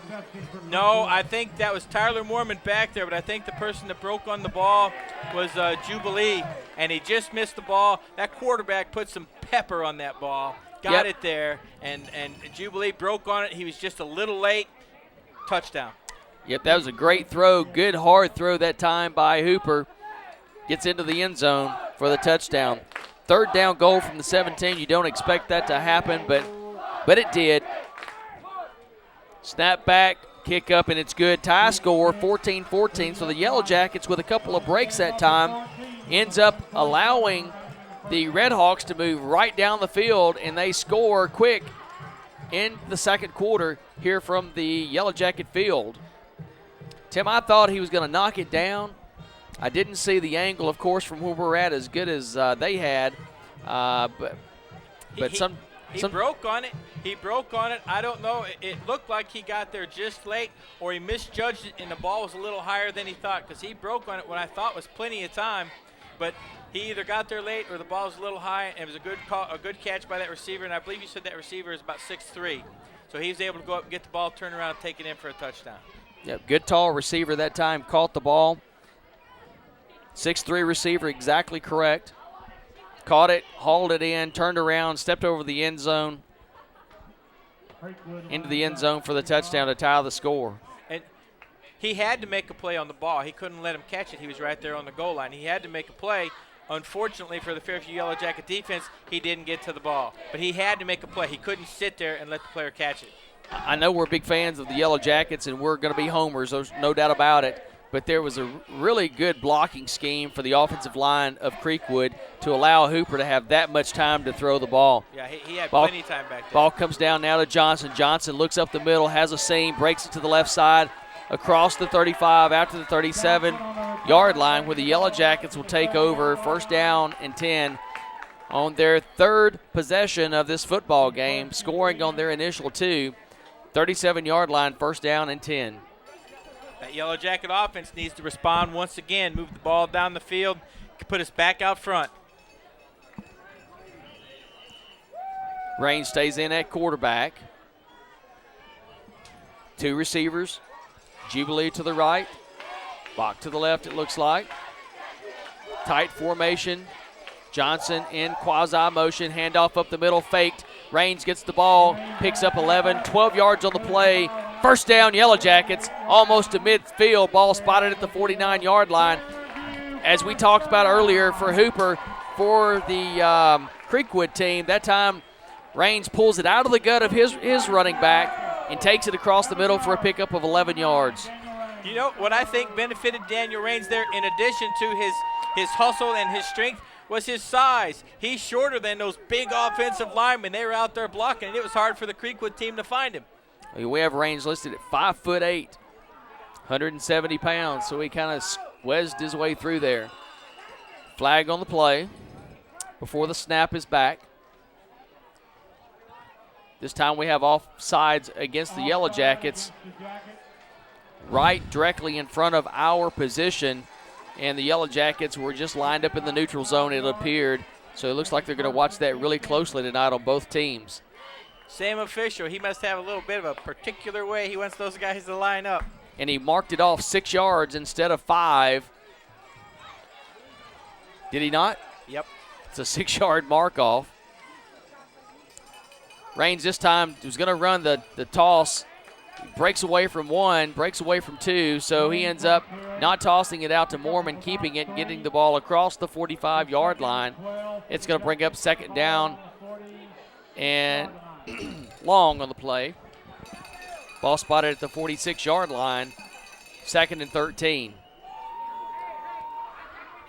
No, I think that was Tyler Mormon back there, but I think the person that broke on the ball was Jubilee, and he just missed the ball. That quarterback put some pepper on that ball, got it there, and Jubilee broke on it. He was just a little late. Touchdown. Yep, that was a great throw. Good hard throw that time by Hooper. Gets into the end zone for the touchdown. Third down goal from the 17. You don't expect that to happen, but it did. Snap back, kick up, and it's good. Tie score, 14-14. So the Yellow Jackets, with a couple of breaks that time, ends up allowing the Red Hawks to move right down the field, and they score quick in the second quarter here from the Yellow Jacket field. Tim, I thought he was going to knock it down. I didn't see the angle, of course, from where we're at as good as they had. But he broke on it. He broke on it. I don't know. It looked like he got there just late, or he misjudged it, and the ball was a little higher than he thought, because he broke on it when I thought was plenty of time. But he either got there late or the ball was a little high, and it was a good catch by that receiver. And I believe you said that receiver is about 6'3". So he was able to go up and get the ball, turn around, and take it in for a touchdown. Yep, good tall receiver that time, caught the ball. 6'3" receiver, exactly correct. Caught it, hauled it in, turned around, stepped over the end zone, into the end zone for the touchdown to tie the score. And he had to make a play on the ball. He couldn't let him catch it. He was right there on the goal line. He had to make a play. Unfortunately for the Fairview Yellow Jacket defense, he didn't get to the ball. But he had to make a play. He couldn't sit there and let the player catch it. I know we're big fans of the Yellow Jackets, and we're going to be homers. There's no doubt about it. But there was a really good blocking scheme for the offensive line of CreekWood to allow Hooper to have that much time to throw the ball. Yeah, he had plenty of time back there. Ball comes down now to Johnson. Johnson looks up the middle, has a seam, breaks it to the left side, across the 35, out to the 37-yard line, where the Yellow Jackets will take over. First down and 10 on their third possession of this football game, scoring on their initial 2. 37-yard line, first down and 10. That Yellow Jacket offense needs to respond once again, move the ball down the field, put us back out front. Rain stays in at quarterback. 2 receivers. Jubilee to the right. Bach to the left, it looks like. Tight formation. Johnson in quasi-motion. Handoff up the middle, faked. Rains gets the ball, picks up 11, 12 yards on the play. First down, Yellow Jackets, almost to midfield. Ball spotted at the 49-yard line. As we talked about earlier for Hooper, for the CreekWood team, that time Rains pulls it out of the gut of his running back and takes it across the middle for a pickup of 11 yards. You know what I think benefited Daniel Rains there, in addition to his hustle and his strength, was his size. He's shorter than those big offensive linemen. They were out there blocking, and it was hard for the CreekWood team to find him. We have Rains listed at 5'8", 170 pounds, so he kind of squeezed his way through there. Flag on the play before the snap is back. This time we have offsides against the Yellow Jackets, right directly in front of our position, and the Yellow Jackets were just lined up in the neutral zone, it appeared. So it looks like they're going to watch that really closely tonight on both teams. Same official. He must have a little bit of a particular way he wants those guys to line up. And he marked it off 6 yards instead of 5. Did he not? Yep. It's a 6-yard mark off. Rains this time was going to run the toss. Breaks away from 1, breaks away from 2, so he ends up not tossing it out to Mormon, keeping it and getting the ball across the 45-yard line. It's going to bring up second down and long on the play. Ball spotted at the 46-yard line, second and 13.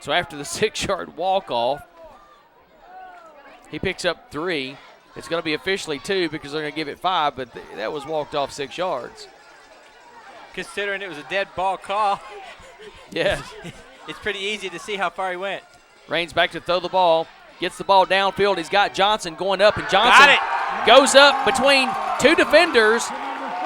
So after the 6-yard walk-off, he picks up 3. It's going to be officially 2 because they're going to give it 5, but that was walked off 6 yards. Considering it was a dead ball call, yeah, it's pretty easy to see how far he went. Rains back to throw the ball, gets the ball downfield. He's got Johnson going up, and Johnson goes up between 2 defenders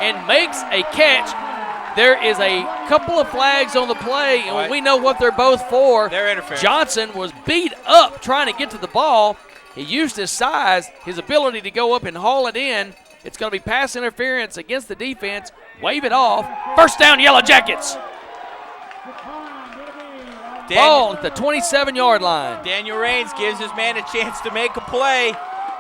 and makes a catch. There is a couple of flags on the play, and we know what they're both for. They're interference. Johnson was beat up trying to get to the ball. He used his size, his ability to go up and haul it in. It's going to be pass interference against the defense. Wave it off. First down, Yellow Jackets. Ball at the 27-yard line. Daniel Rains gives his man a chance to make a play.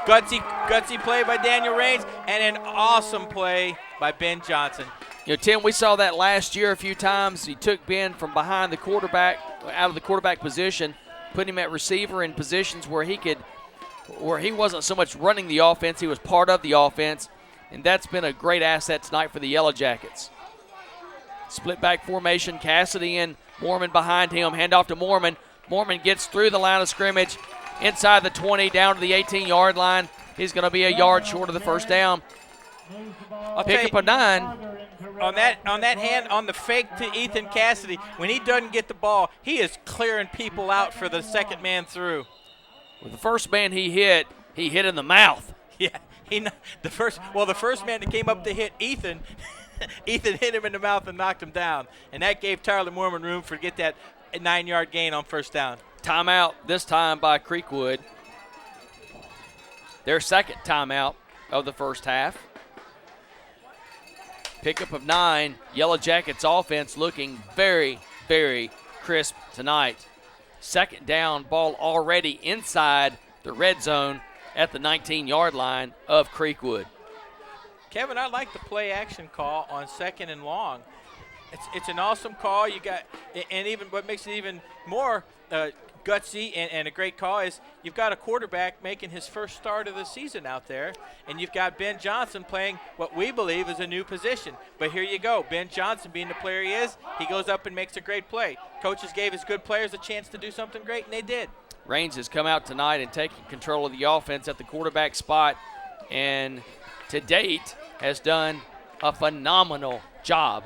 Gutsy play by Daniel Rains, and an awesome play by Ben Johnson. You know, Tim, we saw that last year a few times. He took Ben from behind the quarterback, out of the quarterback position, put him at receiver in positions where he wasn't so much running the offense, he was part of the offense, and that's been a great asset tonight for the Yellow Jackets. Split back formation, Cassidy and Mormon behind him, handoff to Mormon. Mormon gets through the line of scrimmage, inside the 20, down to the 18-yard line. He's going to be a yard short of the first down. Pick up a 9. On that hand, on the fake to Ethan Cassidy, when he doesn't get the ball, he is clearing people out for the second man through. Well, the first man he hit in the mouth. Yeah, the first man that came up to hit Ethan, Ethan hit him in the mouth and knocked him down, and that gave Tyler Mormon room to get that 9-yard gain on first down. Timeout this time by CreekWood. Their second timeout of the first half. Pickup of 9. Yellow Jackets offense looking very, very crisp tonight. Second down, ball already inside the red zone at the 19-yard line of CreekWood. Kevin, I like the play action call on second and long. It's an awesome call. You got, and even what makes it even more gutsy and a great call is you've got a quarterback making his first start of the season out there, and you've got Ben Johnson playing what we believe is a new position. But here you go. Ben Johnson, being the player he is, he goes up and makes a great play. Coaches gave his good players a chance to do something great, and they did. Raines has come out tonight and taken control of the offense at the quarterback spot, and to date has done a phenomenal job.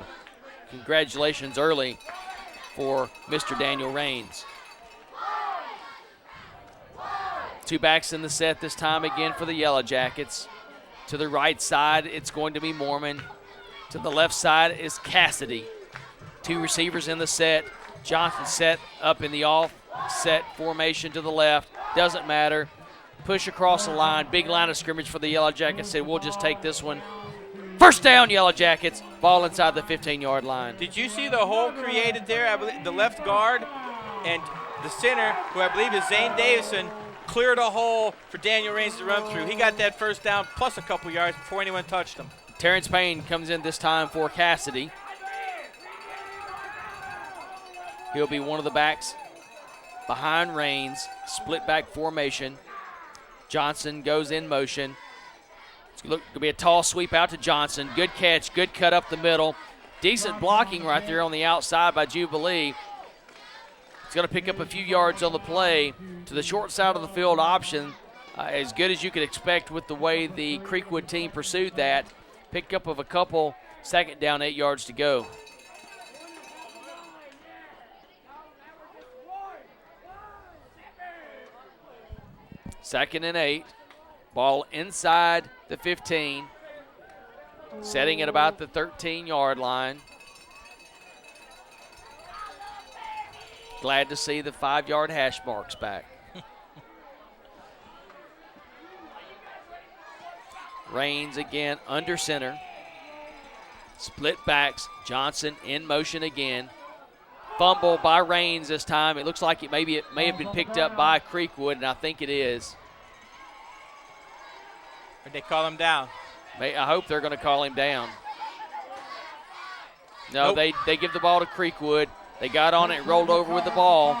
Congratulations early for Mr. Daniel Raines. 2 backs in the set this time again for the Yellow Jackets. To the right side, it's going to be Mormon. To the left side is Cassidy. 2 receivers in the set. Johnson set up in the offset formation to the left. Doesn't matter. Push across the line. Big line of scrimmage for the Yellow Jackets. Said, we'll just take this one. First down, Yellow Jackets. Ball inside the 15-yard line. Did you see the hole created there? I believe the left guard and the center, who I believe is Zane Davison, cleared a hole for Daniel Raines to run through. He got that first down plus a couple yards before anyone touched him. Terrence Payne comes in this time for Cassidy. He'll be one of the backs behind Raines. Split back formation. Johnson goes in motion. It's going to be a tall sweep out to Johnson. Good catch, good cut up the middle. Decent blocking right there on the outside by Jubilee. It's going to pick up a few yards on the play to the short side of the field option. As good as you could expect with the way the CreekWood team pursued that. Pick up of a couple, second down, 8 yards to go. Second and 8. Ball inside the 15. Setting at about the 13-yard line. Glad to see the 5-yard hash marks back. Raines again under center. Split backs. Johnson in motion again. Fumble by Raines this time. It looks like it may have been picked up by CreekWood, and I think it is. Or they call him down. I hope they're going to call him down. No, Nope. they give the ball to CreekWood. They got on it and rolled over with the ball.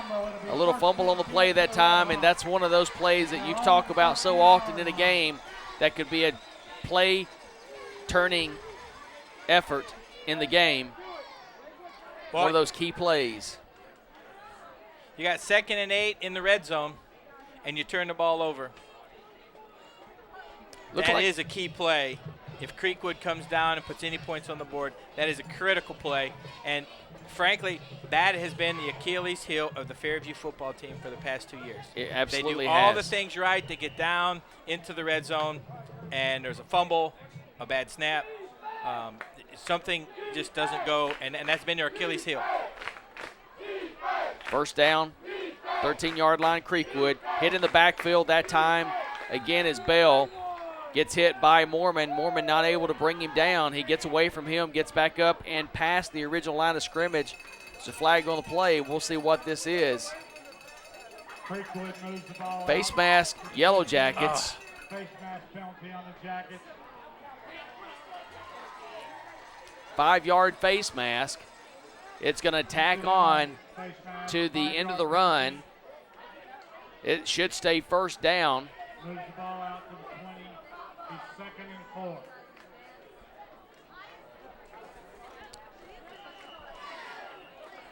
A little fumble on the play that time, and that's one of those plays that you talk about so often in a game that could be a play-turning effort in the game. Well, One of those key plays. you got 2nd and 8 in the red zone, and you turn the ball over. That is a key play. If CreekWood comes down and puts any points on the board, that is a critical play. And frankly, that has been the Achilles heel of the Fairview football team for the past 2 years. It absolutely They do all has. the things right. They get down into the red zone, and there's a fumble, a bad snap. Something just doesn't go, and that's been their Achilles heel. First down, 13-yard line, CreekWood. Hit in the backfield that time. Again is Bell. Gets hit by Mormon. Mormon not able to bring him down. He gets away from him, gets back up and past the original line of scrimmage. There's a flag on the play. We'll see what this is. Face mask, Yellow Jackets. Face mask penalty on the Jackets. 5-yard face mask. It's going to tack on to the end of the run. It should stay first down. Moves the ball out to the 20. He's 2nd and 4.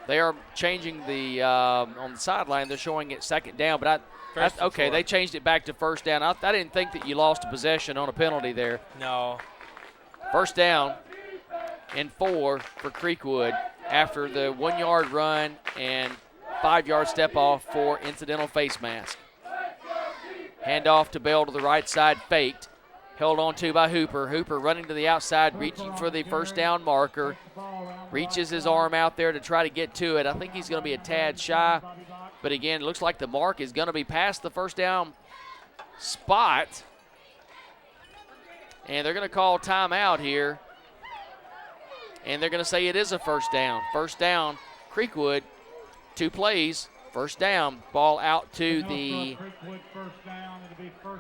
They are changing the on the sideline. They're showing it second down, but okay, they changed it back to first down. I didn't think that you lost a possession on a penalty there. No. First down and 4 for CreekWood after the 1-yard run and 5-yard step off for incidental face mask. Handoff to Bell to the right side, faked. Held on to by Hooper. Hooper running to the outside, reaching for the first down marker. Reaches his arm out there to try to get to it. I think he's going to be a tad shy. But again, it looks like the mark is going to be past the first down spot. And they're going to call timeout here. And they're going to say it is a first down. First down, CreekWood. 2 plays. First down. Ball out to the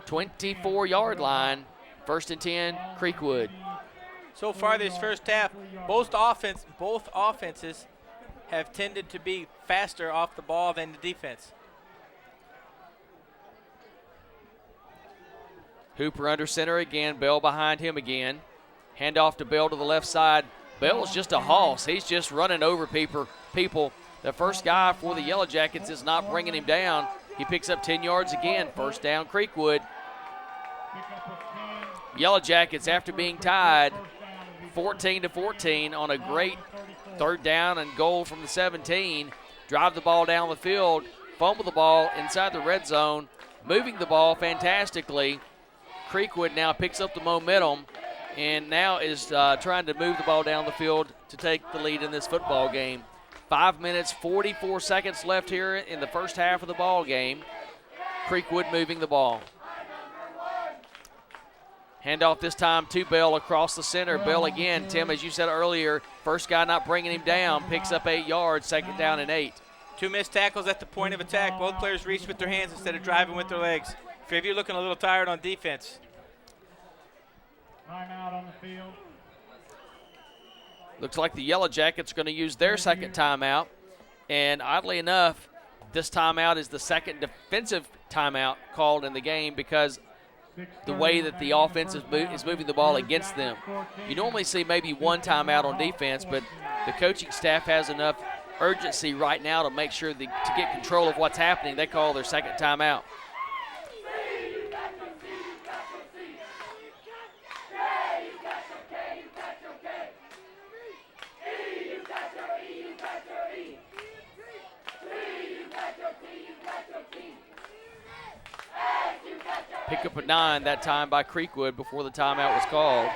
24-yard line. First and 10, CreekWood. So far this first half, both offenses have tended to be faster off the ball than the defense. Hooper under center again. Bell behind him again. Handoff to Bell to the left side. Bell's just a hoss. He's just running over people. The first guy for the Yellow Jackets is not bringing him down. He picks up 10 yards again. First down, CreekWood. Yellow Jackets, after being tied 14-14 on a great third down and goal from the 17, drive the ball down the field, fumble the ball inside the red zone, moving the ball fantastically. CreekWood now picks up the momentum and now is trying to move the ball down the field to take the lead in this football game. 5 minutes, 44 seconds left here in the first half of the ball game. CreekWood moving the ball. Handoff this time to Bell across the center. Bell again, Tim, as you said earlier, first guy not bringing him down, picks up 8 yards, second down and 8. 2 missed tackles at the point of attack. Both players reached with their hands instead of driving with their legs. Fairview looking a little tired on defense. Timeout on the field. Looks like the Yellow Jackets are going to use their second timeout. And oddly enough, this timeout is the second defensive timeout called in the game because the way that the offense is moving the ball against them. You normally see maybe one timeout on defense, but the coaching staff has enough urgency right now to make sure to get control of what's happening. They call their second timeout. Pick up a 9 that time by CreekWood before the timeout was called.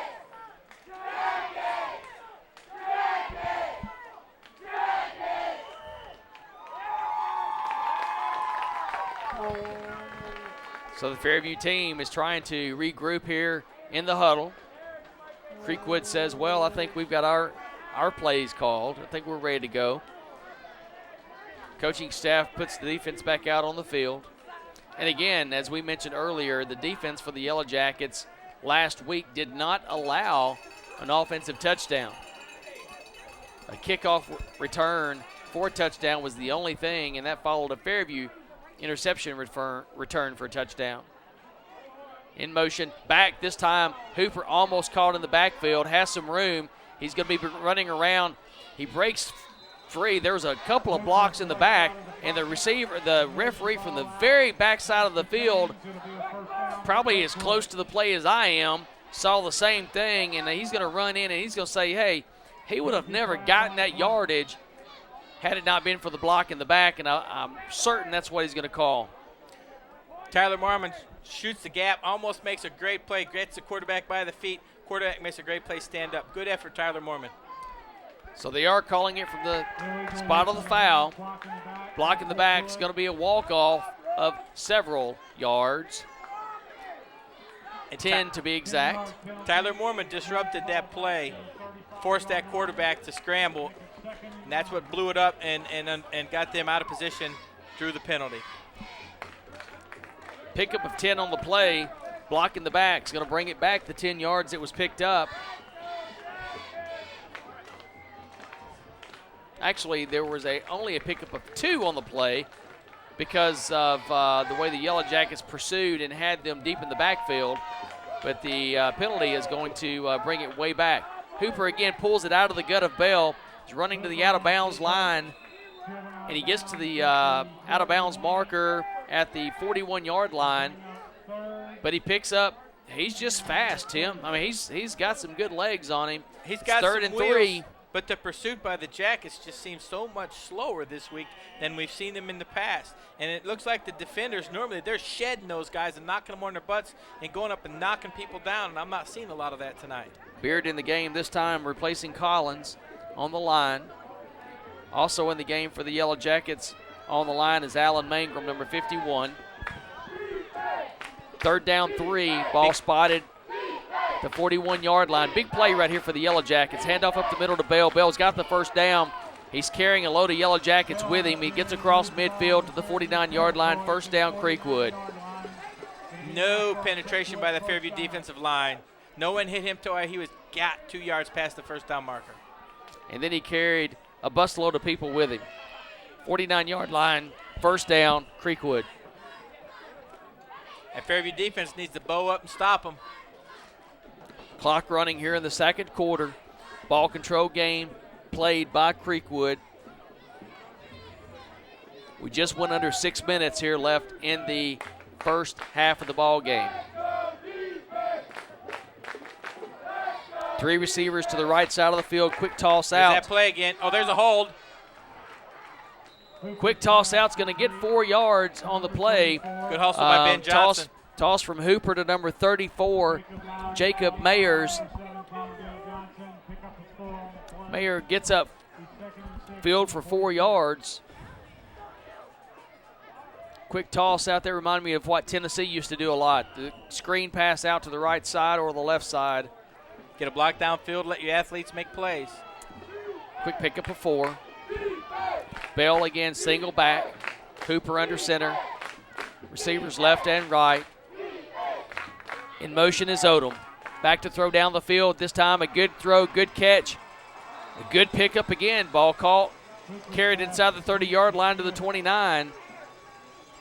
So the Fairview team is trying to regroup here in the huddle. CreekWood says, well, I think we've got our plays called. I think we're ready to go. Coaching staff puts the defense back out on the field. And again, as we mentioned earlier, the defense for the Yellow Jackets last week did not allow an offensive touchdown. A kickoff return for a touchdown was the only thing, and that followed a Fairview interception return for a touchdown. In motion, back this time. Hooper almost caught in the backfield, has some room. He's going to be running around. He breaks free. There was a couple of blocks in the back, and the referee from the very back side of the field, probably as close to the play as I am, saw the same thing, and he's going to run in and he's going to say, hey, he would have never gotten that yardage had it not been for the block in the back, and I'm certain that's what he's going to call. Tyler Marmon shoots the gap, almost makes a great play, gets the quarterback by the feet. Quarterback makes a great play, stand up. Good effort, Tyler Marmon. So they are calling it from the spot of the foul. Block in the back is going to be a walk-off of several yards. 10 to be exact. Tyler Mormon disrupted that play, forced that quarterback to scramble, and that's what blew it up and got them out of position, drew the penalty. Pickup of 10 on the play. Block in the back is going to bring it back the 10 yards it was picked up. Actually, there was only a pickup of 2 on the play because of the way the Yellow Jackets pursued and had them deep in the backfield. But the penalty is going to bring it way back. Hooper again pulls it out of the gut of Bell. He's running to the out-of-bounds line, and he gets to the out-of-bounds marker at the 41-yard line. But he picks up. He's just fast, Tim. I mean, he's got some good legs on him. He's got third some and wheels. 3. But the pursuit by the Jackets just seems so much slower this week than we've seen them in the past. And it looks like the defenders, normally they're shedding those guys and knocking them on their butts and going up and knocking people down, and I'm not seeing a lot of that tonight. Beard in the game this time, replacing Collins on the line. Also in the game for the Yellow Jackets on the line is Alan Mangrum, number 51. Third down 3, ball spotted. The 41-yard line. Big play right here for the Yellow Jackets. Handoff up the middle to Bell. Bell's got the first down. He's carrying a load of Yellow Jackets with him. He gets across midfield to the 49-yard line. First down, CreekWood. No penetration by the Fairview defensive line. No one hit him till he got 2 yards past the first down marker. And then he carried a busload of people with him. 49-yard line, first down, CreekWood. And Fairview defense needs to bow up and stop them. Clock running here in the second quarter. Ball control game played by CreekWood. We just went under 6 minutes here left in the first half of the ball game. 3 receivers to the right side of the field. Quick toss out. There's that play again. Oh, there's a hold. Quick toss out's going to get 4 yards on the play. Good hustle by Ben Johnson. Toss from Hooper to number 34, Jacob Mayers. Mayer gets up field for 4 yards. Quick toss out there reminded me of what Tennessee used to do a lot. The screen pass out to the right side or the left side. Get a block downfield, let your athletes make plays. Quick pickup of 4. Bell again, single back. Hooper under center. Receivers left and right. In motion is Odom. Back to throw down the field. This time a good throw, good catch. A good pickup again. Ball caught. Carried inside the 30-yard line to the 29.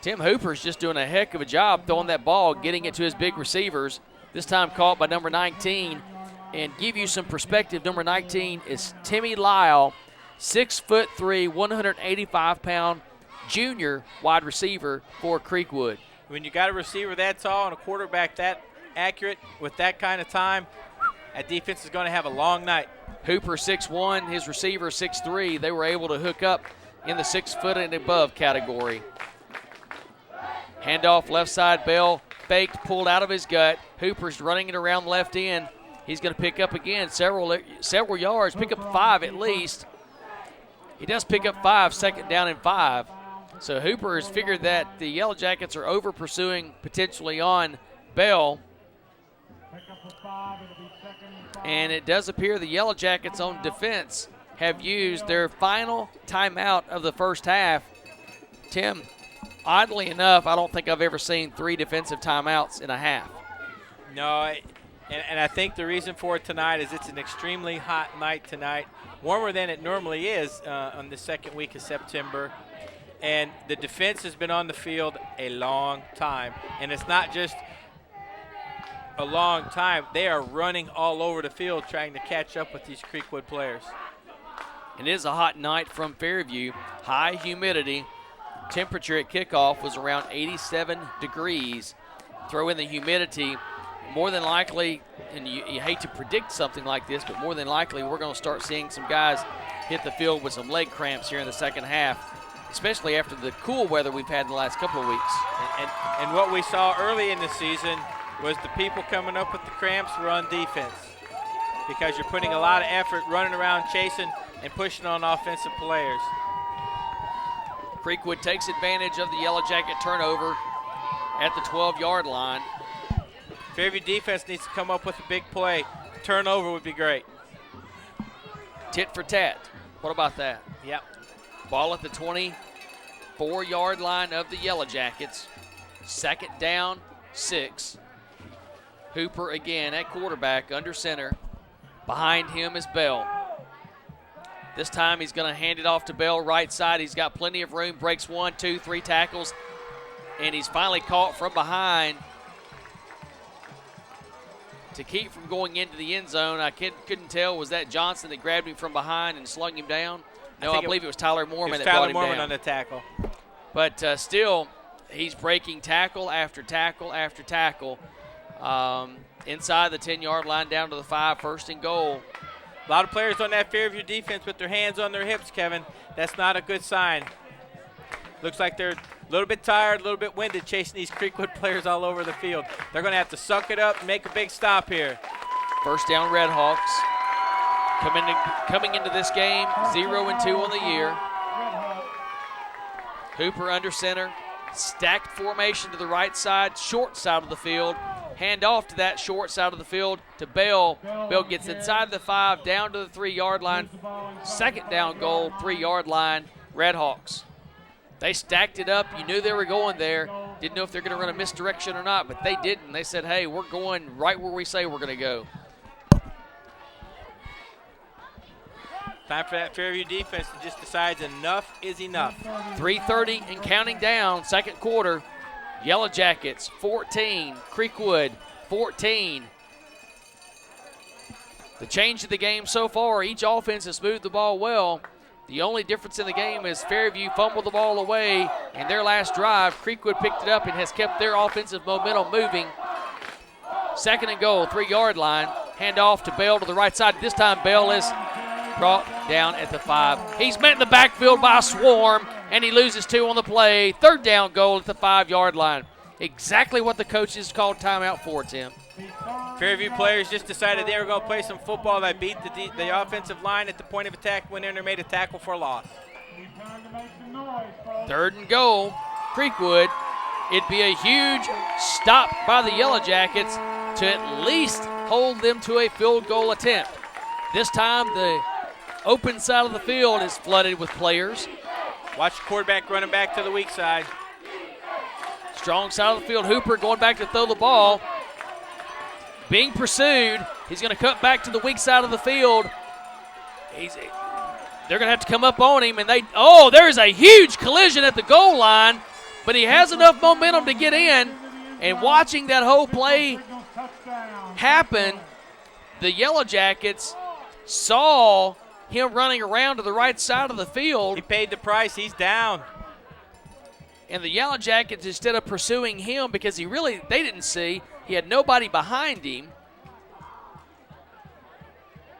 Tim Hooper's just doing a heck of a job throwing that ball, getting it to his big receivers. This time caught by number 19. And give you some perspective, number 19 is Timmy Lyle, 6'3", 185-pound junior wide receiver for CreekWood. When you got a receiver that tall and a quarterback that accurate with that kind of time, that defense is going to have a long night. Hooper 6'1", his receiver 6'3". They were able to hook up in the 6 foot and above category. Handoff left side, Bell faked, pulled out of his gut. Hooper's running it around the left end. He's going to pick up again several yards, pick up 5 at least. He does pick up 5, second down and 5. So Hooper has figured that the Yellow Jackets are over pursuing potentially on Bell. And it does appear the Yellow Jackets on defense have used their final timeout of the first half. Tim, oddly enough, I don't think I've ever seen 3 defensive timeouts in a half. No, and I think the reason for it tonight is it's an extremely hot night tonight, warmer than it normally is on the second week of September. And the defense has been on the field a long time. And it's not just a long time. They are running all over the field trying to catch up with these CreekWood players. It is a hot night from Fairview. High humidity. Temperature at kickoff was around 87 degrees. Throw in the humidity. More than likely, and you hate to predict something like this, but more than likely we're going to start seeing some guys hit the field with some leg cramps here in the second half, especially after the cool weather we've had in the last couple of weeks. And what we saw early in the season was the people coming up with the cramps were on defense because you're putting a lot of effort running around, chasing, and pushing on offensive players. CreekWood takes advantage of the Yellow Jacket turnover at the 12-yard line. Fairview defense needs to come up with a big play. Turnover would be great. Tit for tat. What about that? Yep. Ball at the 24-yard line of the Yellow Jackets. Second down, 6. Hooper again at quarterback, under center. Behind him is Bell. This time he's going to hand it off to Bell, right side. He's got plenty of room, breaks 1, 2, 3 tackles, and he's finally caught from behind. To keep from going into the end zone, I couldn't tell, was that Johnson that grabbed him from behind and slung him down? No, I believe it was Tyler Moorman that brought him down. Tyler Moorman on the tackle. But still, he's breaking tackle after tackle after tackle. Inside the 10-yard line down to the 5, first and goal. A lot of players on that Fairview defense with their hands on their hips, Kevin. That's not a good sign. Looks like they're a little bit tired, a little bit winded chasing these CreekWood players all over the field. They're going to have to suck it up and make a big stop here. First down, Redhawks. Coming into this game, 0-2 on the year. Hooper under center. Stacked formation to the right side, short side of the field. Hand off to that short side of the field to Bell. Bell gets inside the 5, down to the 3-yard line. Second down goal, 3-yard line, Redhawks. They stacked it up. You knew they were going there. Didn't know if they're going to run a misdirection or not, but they didn't. They said, hey, we're going right where we say we're going to go. Time for that Fairview defense to just decide enough is enough. 3:30 and counting down, second quarter. Yellow Jackets 14, CreekWood 14. The change of the game so far, each offense has moved the ball well. The only difference in the game is Fairview fumbled the ball away, and their last drive, CreekWood picked it up and has kept their offensive momentum moving. Second and goal, 3-yard line. Hand off to Bell to the right side. This time Bell is brought down at the 5. He's met in the backfield by a swarm, and he loses 2 on the play. Third down goal at the 5-yard line. Exactly what the coaches called timeout for, Tim. Fairview players just decided they were going to play some football. They beat the offensive line at the point of attack, went in and made a tackle for a loss. Third and goal, CreekWood. It'd be a huge stop by the Yellow Jackets to at least hold them to a field goal attempt. This time the open side of the field is flooded with players. Watch the quarterback running back to the weak side. Strong side of the field, Hooper going back to throw the ball. Being pursued, he's going to cut back to the weak side of the field. They're going to have to come up on him, and there's a huge collision at the goal line, but he has enough momentum to get in. And watching that whole play happen, the Yellow Jackets saw him running around to the right side of the field. He paid the price. He's down. And the Yellow Jackets, instead of pursuing him, because they didn't see, he had nobody behind him.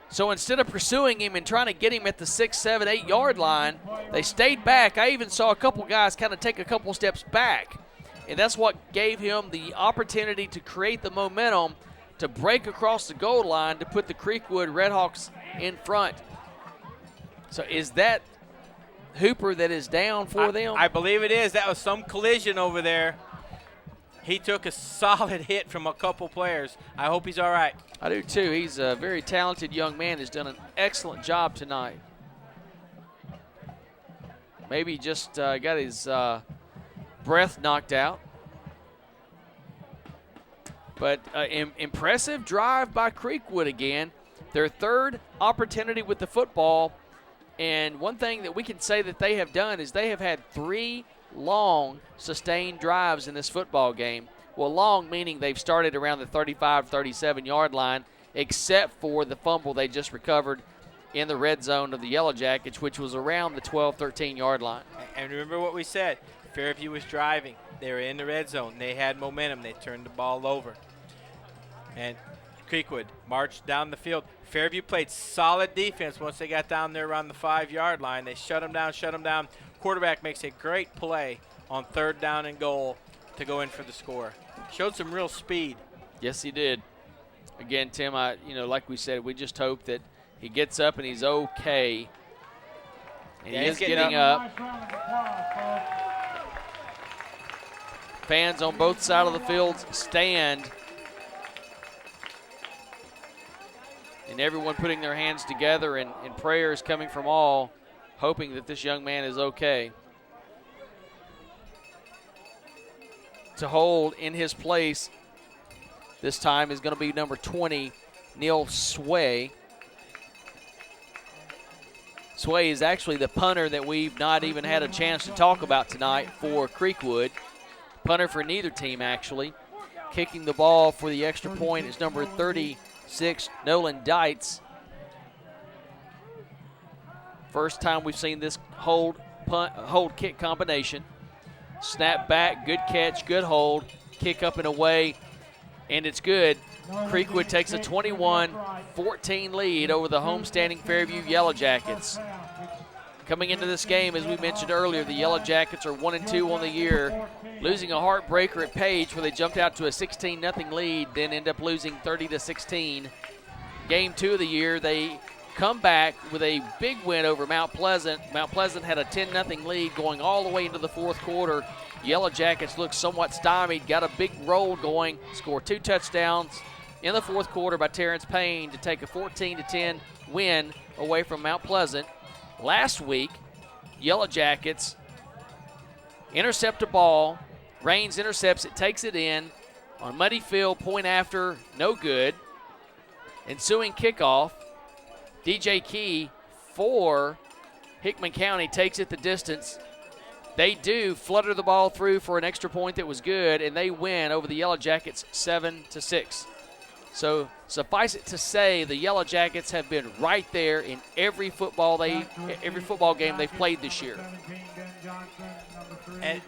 So instead of pursuing him and trying to get him at the 6, 7, 8-yard line, they stayed back. I even saw a couple guys kind of take a couple steps back. And that's what gave him the opportunity to create the momentum to break across the goal line to put the CreekWood Redhawks in front. So is that Hooper that is down for them? I believe it is. That was some collision over there. He took a solid hit from a couple players. I hope he's all right. I do too. He's a very talented young man. Has done an excellent job tonight. Maybe just got his breath knocked out. But impressive drive by CreekWood again. Their third opportunity with the football. And one thing that we can say that they have done is they have had 3 long, sustained drives in this football game. Well, long meaning they've started around the 35, 37-yard line, except for the fumble they just recovered in the red zone of the Yellow Jackets, which was around the 12, 13-yard line. And remember what we said. Fairview was driving. They were in the red zone. They had momentum. They turned the ball over. And CreekWood marched down the field. Fairview played solid defense once they got down there around the 5-yard line. They shut them down. Quarterback makes a great play on third down and goal to go in for the score. Showed some real speed. Yes, he did. Again, Tim, like we said, we just hope that he gets up and he's okay. And he is getting up. Fans on both sides of the field stand. And everyone putting their hands together and prayers coming from all, hoping that this young man is okay. To hold in his place this time is going to be number 20, Neil Sway. Sway is actually the punter that we've not even had a chance to talk about tonight for CreekWood. Punter for neither team, actually. Kicking the ball for the extra point is number 36, Nolan Dietz. First time we've seen this hold kick combination. Snap back, good catch, good hold, kick up and away, and it's good. CreekWood takes a 21-14 lead over the homestanding Fairview Yellow Jackets. Coming into this game, as we mentioned earlier, the Yellow Jackets are 1-2 on the year, losing a heartbreaker at Page where they jumped out to a 16-0 lead, then end up losing 30-16. Game 2 of the year, they come back with a big win over Mount Pleasant. Mount Pleasant had a 10-0 lead going all the way into the fourth quarter. Yellow Jackets looked somewhat stymied, got a big roll going, scored 2 touchdowns in the fourth quarter by Terrence Payne to take a 14-10 win away from Mount Pleasant. Last week, Yellow Jackets intercept a ball Raines intercepts it, takes it in. On muddy field, point after, no good. Ensuing kickoff, DJ Key for Hickman County takes it the distance. They do flutter the ball through for an extra point that was good, and they win over the Yellow Jackets 7-6. So suffice it to say, the Yellow Jackets have been right there in every football game they've played this year. And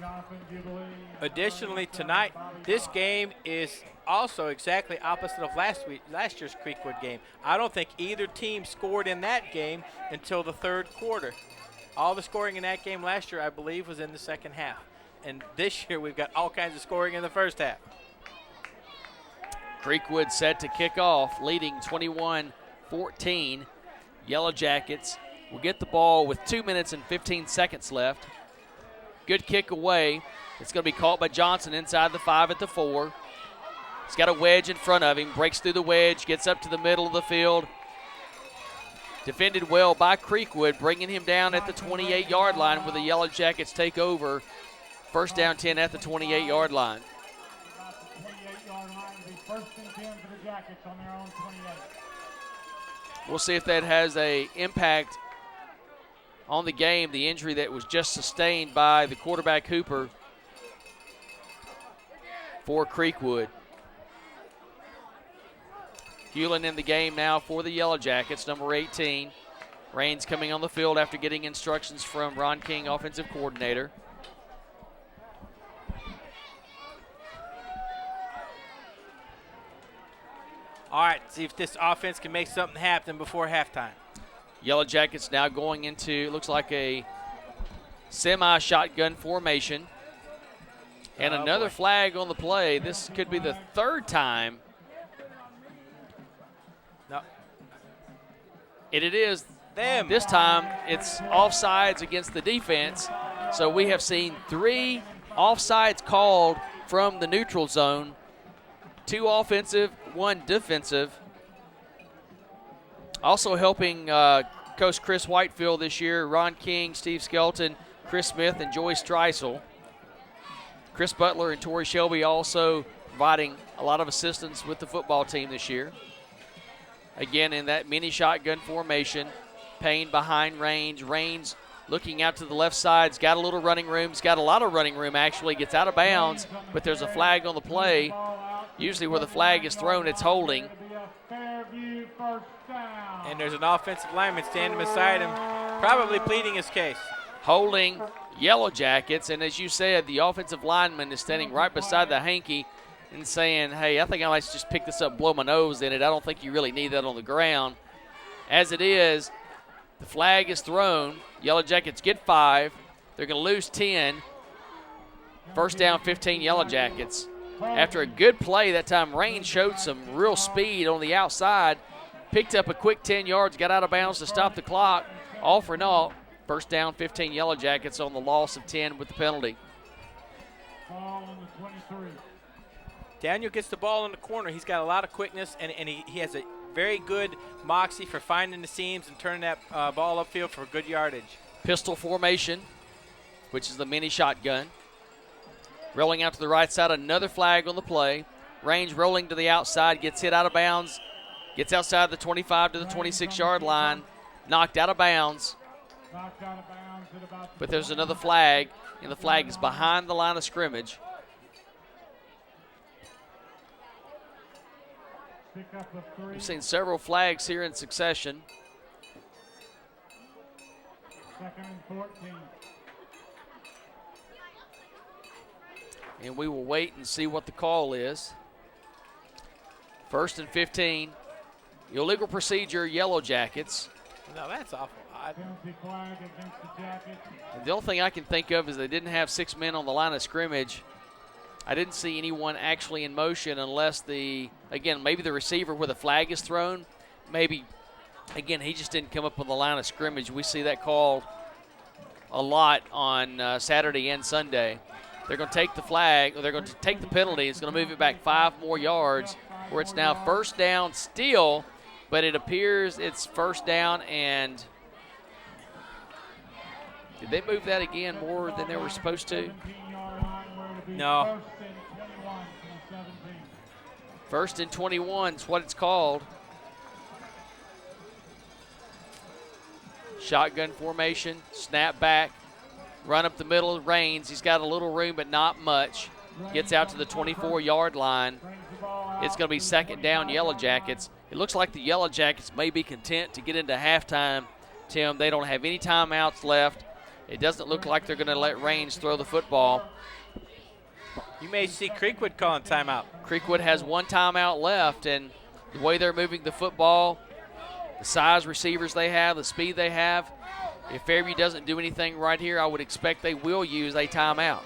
additionally, tonight, this game is also exactly opposite of last year's CreekWood game. I don't think either team scored in that game until the third quarter. All the scoring in that game last year, I believe, was in the second half. And this year, we've got all kinds of scoring in the first half. CreekWood set to kick off, leading 21-14. Yellow Jackets will get the ball with 2 minutes and 15 seconds left. Good kick away. It's going to be caught by Johnson inside the 5 at the 4. He's got a wedge in front of him, breaks through the wedge, gets up to the middle of the field. Defended well by CreekWood, bringing him down at the 28-yard line where the Yellow Jackets take over. First down 10 at the 28-yard line. We'll see if that has an impact on the game, the injury that was just sustained by the quarterback Hooper for CreekWood. Hewlin in the game now for the Yellow Jackets, number 18. Raines coming on the field after getting instructions from Ron King, offensive coordinator. All right, see if this offense can make something happen before halftime. Yellow Jackets now going into, looks like a semi-shotgun formation. And another flag on the play. This could be the third time. No. It is. Them. This time it's offsides against the defense. So we have seen 3 offsides called from the neutral zone. 2 offensive, 1 defensive. Also helping Coach Chris Whitefield this year, Ron King, Steve Skelton, Chris Smith, and Joy Streisel. Chris Butler and Tori Shelby also providing a lot of assistance with the football team this year. Again, in that mini shotgun formation, Payne behind Raines. Raines looking out to the left side. He's got a little running room. He's got a lot of running room, actually. Gets out of bounds, but there's a flag on the play. Usually where the flag is thrown, it's holding. And there's an offensive lineman standing beside him, probably pleading his case. Holding Yellow Jackets, and as you said, the offensive lineman is standing right beside the hanky and saying, hey, I think I might just pick this up and blow my nose in it. I don't think you really need that on the ground. As it is, the flag is thrown. Yellow Jackets get 5. They're going to lose 10. First down, 15 Yellow Jackets. After a good play that time, Raines showed some real speed on the outside, picked up a quick 10 yards, got out of bounds to stop the clock. All for naught. First down, 15 Yellow Jackets on the loss of 10 with the penalty. Daniel gets the ball in the corner. He's got a lot of quickness, and he has a very good moxie for finding the seams and turning that ball upfield for good yardage. Pistol formation, which is the mini shotgun. Rolling out to the right side, another flag on the play. Raines rolling to the outside, gets hit out of bounds, gets outside the 25 to the 26-yard line, knocked out of bounds. But there's another flag, and the flag is behind the line of scrimmage. We've seen several flags here in succession. Second and 14. And we will wait and see what the call is. First and 15. Illegal procedure, Yellow Jackets. No, that's awful odd. Penalty flag against the Jackets. And the only thing I can think of is they didn't have 6 men on the line of scrimmage. I didn't see anyone actually in motion unless again, maybe the receiver where the flag is thrown. Maybe, again, he just didn't come up on the line of scrimmage. We see that called a lot on Saturday and Sunday. They're going to take the flag, or they're going to take the penalty. It's going to move it back 5 more yards, where it's now first down still, but it appears it's first down. And did they move that again more than they were supposed to? No. First and 21 from the 17. 1st and 21 is what it's called. Shotgun formation, snap back, run up the middle of Rains. He's got a little room, but not much. Gets out to the 24-yard line. It's going to be 2nd down, Yellow Jackets. It looks like the Yellow Jackets may be content to get into halftime, Tim. They don't have any timeouts left. It doesn't look like they're going to let Rains throw the football. You may see Creekwood calling timeout. Creekwood has 1 timeout left, and the way they're moving the football, the size receivers they have, the speed they have, if Fairview doesn't do anything right here, I would expect they will use a timeout.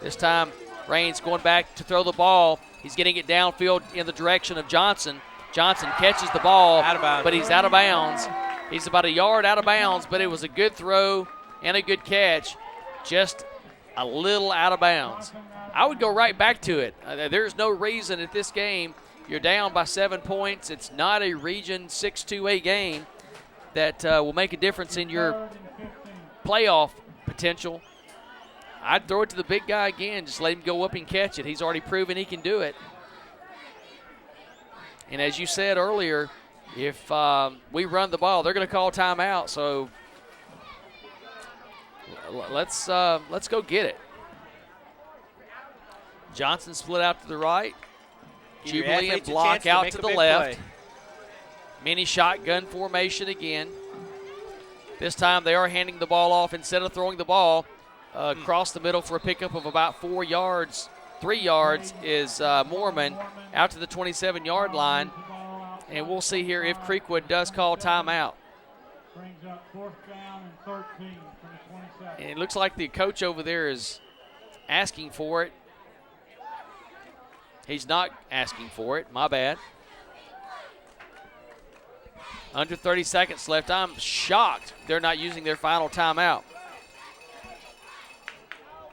This time, Rains going back to throw the ball. He's getting it downfield in the direction of Johnson. Johnson catches the ball, but he's out of bounds. He's about a yard out of bounds, but it was a good throw and a good catch. Just a little out of bounds. I would go right back to it. There's no reason at this game. You're down by 7 points. It's not a Region 6-2A game that will make a difference in your playoff potential. I'd throw it to the big guy again. Just let him go up and catch it. He's already proven he can do it. And as you said earlier, if we run the ball, they're going to call timeout. So let's go get it. Johnson split out to the right. Jubilee and block out to the left. Mini shotgun formation again. This time they are handing the ball off instead of throwing the ball across the middle for a pickup of about 4 yards. 3 yards is Mormon out to the 27-yard line. And we'll see here if Creekwood does call timeout. Brings up 4th down and 13 from the 27. And it looks like the coach over there is asking for it. He's not asking for it. My bad. Under 30 seconds left. I'm shocked they're not using their final timeout.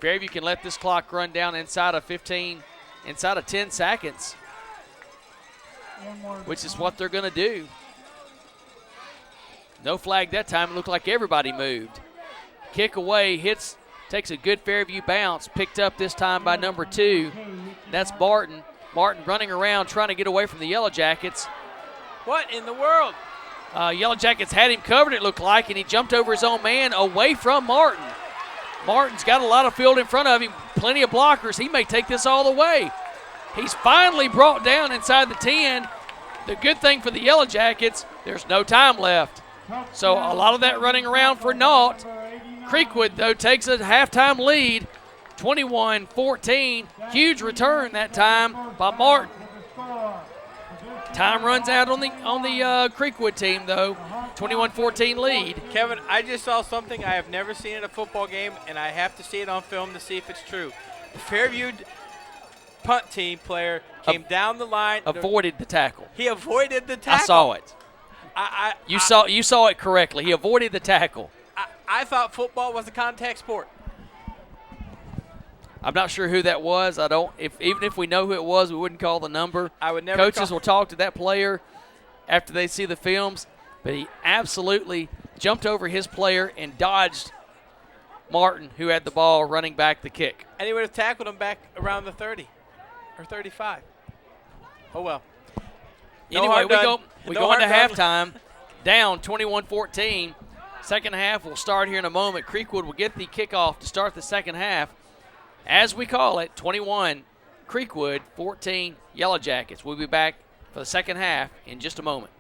Fairview can let this clock run down inside of 10 seconds, which is what they're going to do. No flag that time. It looked like everybody moved. Kick away, takes a good Fairview bounce, picked up this time by number 2. That's Barton. Martin running around trying to get away from the Yellow Jackets. What in the world? Yellow Jackets had him covered, it looked like, and he jumped over his own man away from Martin. Martin's got a lot of field in front of him, plenty of blockers. He may take this all the way. He's finally brought down inside the 10. The good thing for the Yellow Jackets, there's no time left. So a lot of that running around for naught. Creekwood, though, takes a halftime lead, 21-14. Huge return that time by Martin. Time runs out on the Creekwood team, though. 21-14 lead. Kevin, I just saw something I have never seen in a football game, and I have to see it on film to see if it's true. The Fairview punt team player came down the line. Avoided the tackle. He avoided the tackle. I saw it. You saw it correctly. He avoided the tackle. I thought football was a contact sport. I'm not sure who that was. Even if we know who it was, we wouldn't call the number. I would never. Coaches will talk to that player after they see the films, but he absolutely jumped over his player and dodged Martin, who had the ball running back the kick. And he would have tackled him back around the 30 or 35. Oh well. Anyway, we go into halftime, down 21-14. Second half will start here in a moment. Creekwood will get the kickoff to start the second half. As we call it, 21 Creekwood, 14 Yellow Jackets. We'll be back for the second half in just a moment.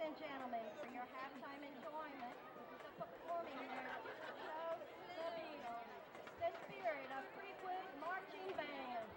and gentlemen, for your halftime enjoyment, the performing there show the spirit of CreekWood Marching Band.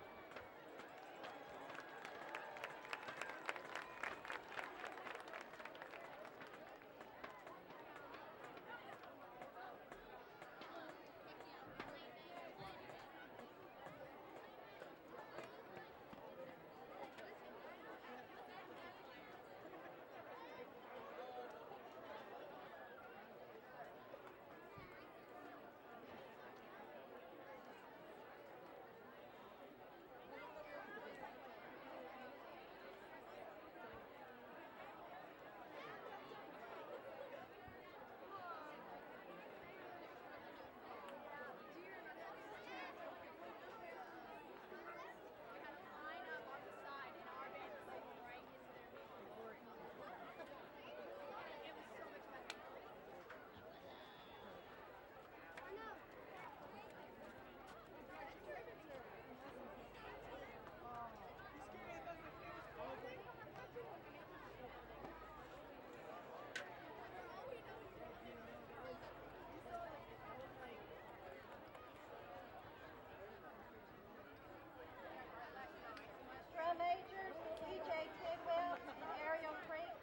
Drum majors, DJ Tidwell and Ariel Creek.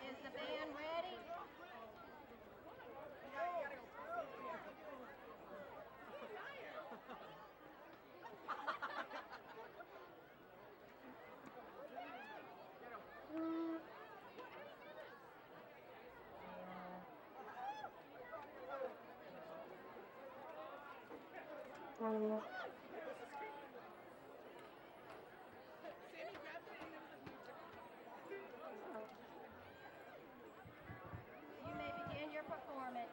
Is the band ready? You may begin your performance.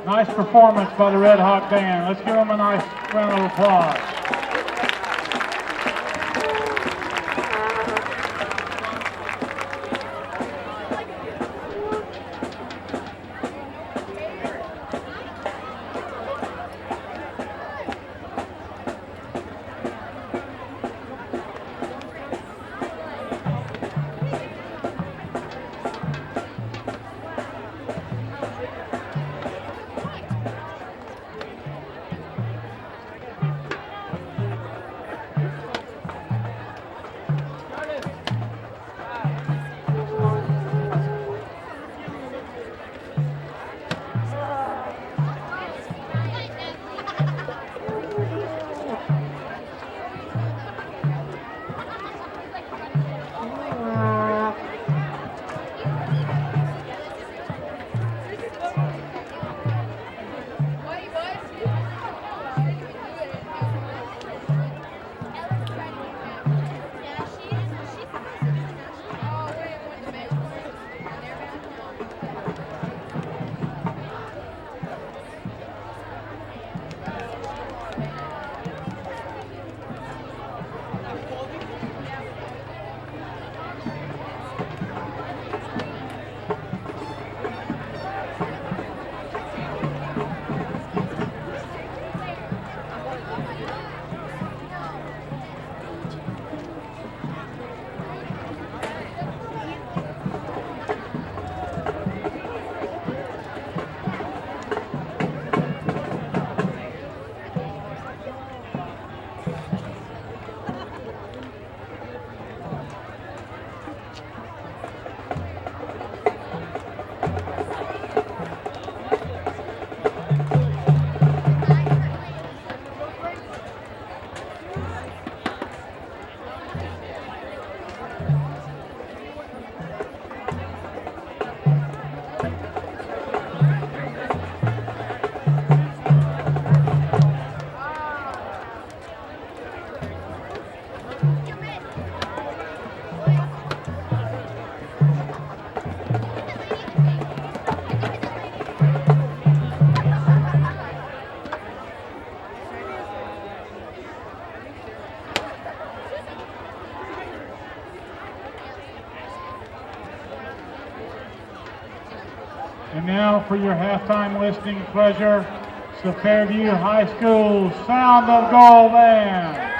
Nice performance by the Red Hawk Band. Let's give them a nice round of applause. now for your halftime listening pleasure, it's the Fairview High School Sound of Goal Band.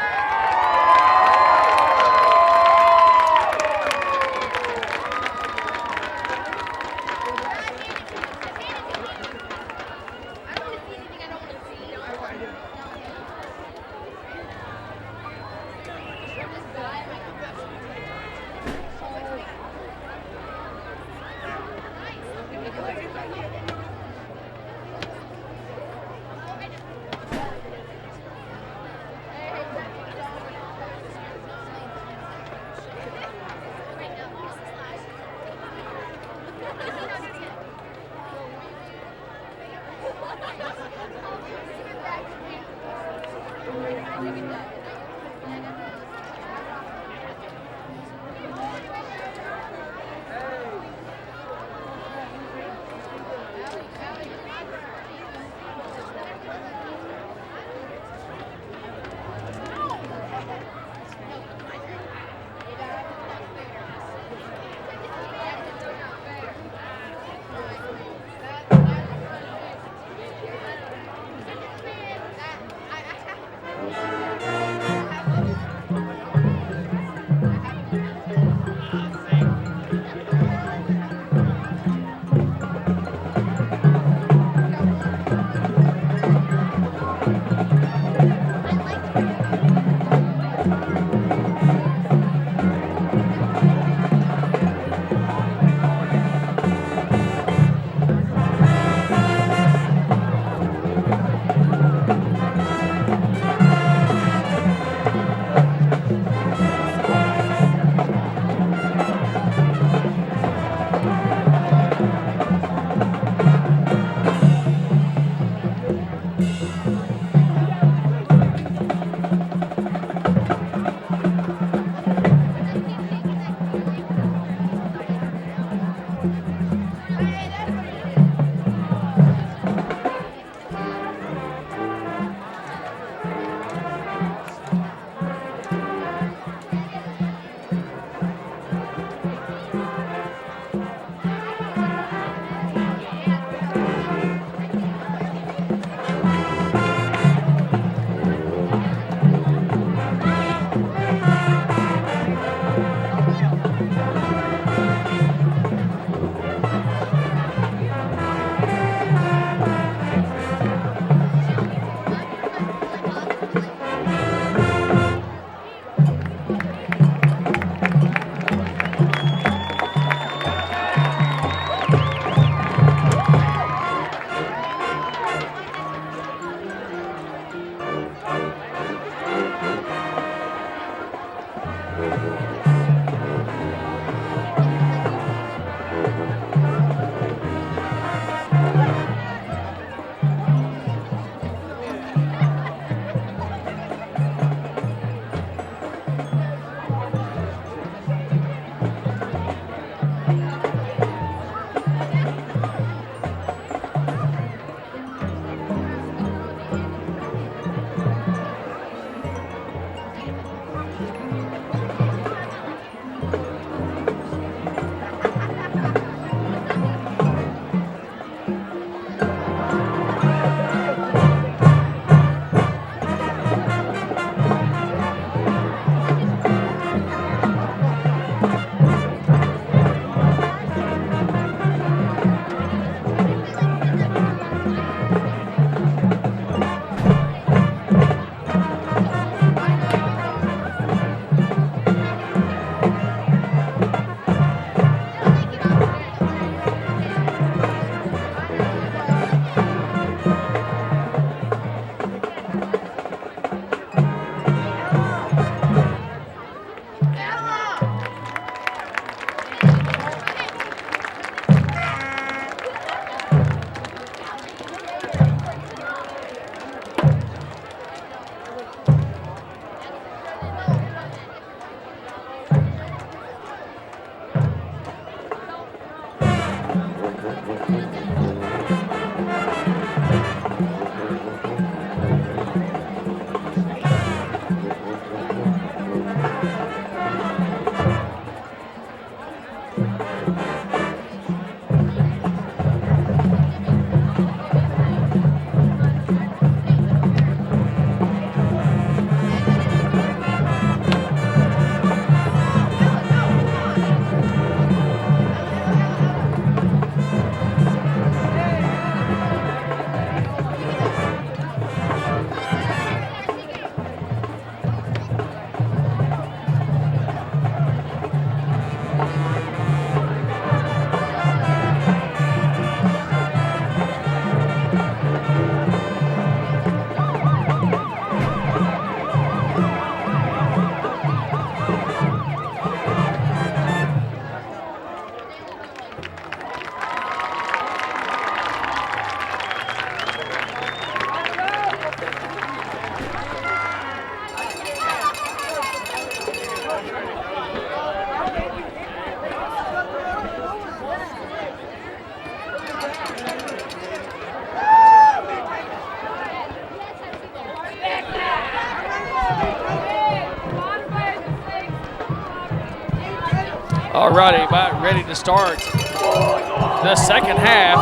All righty, about ready to start the second half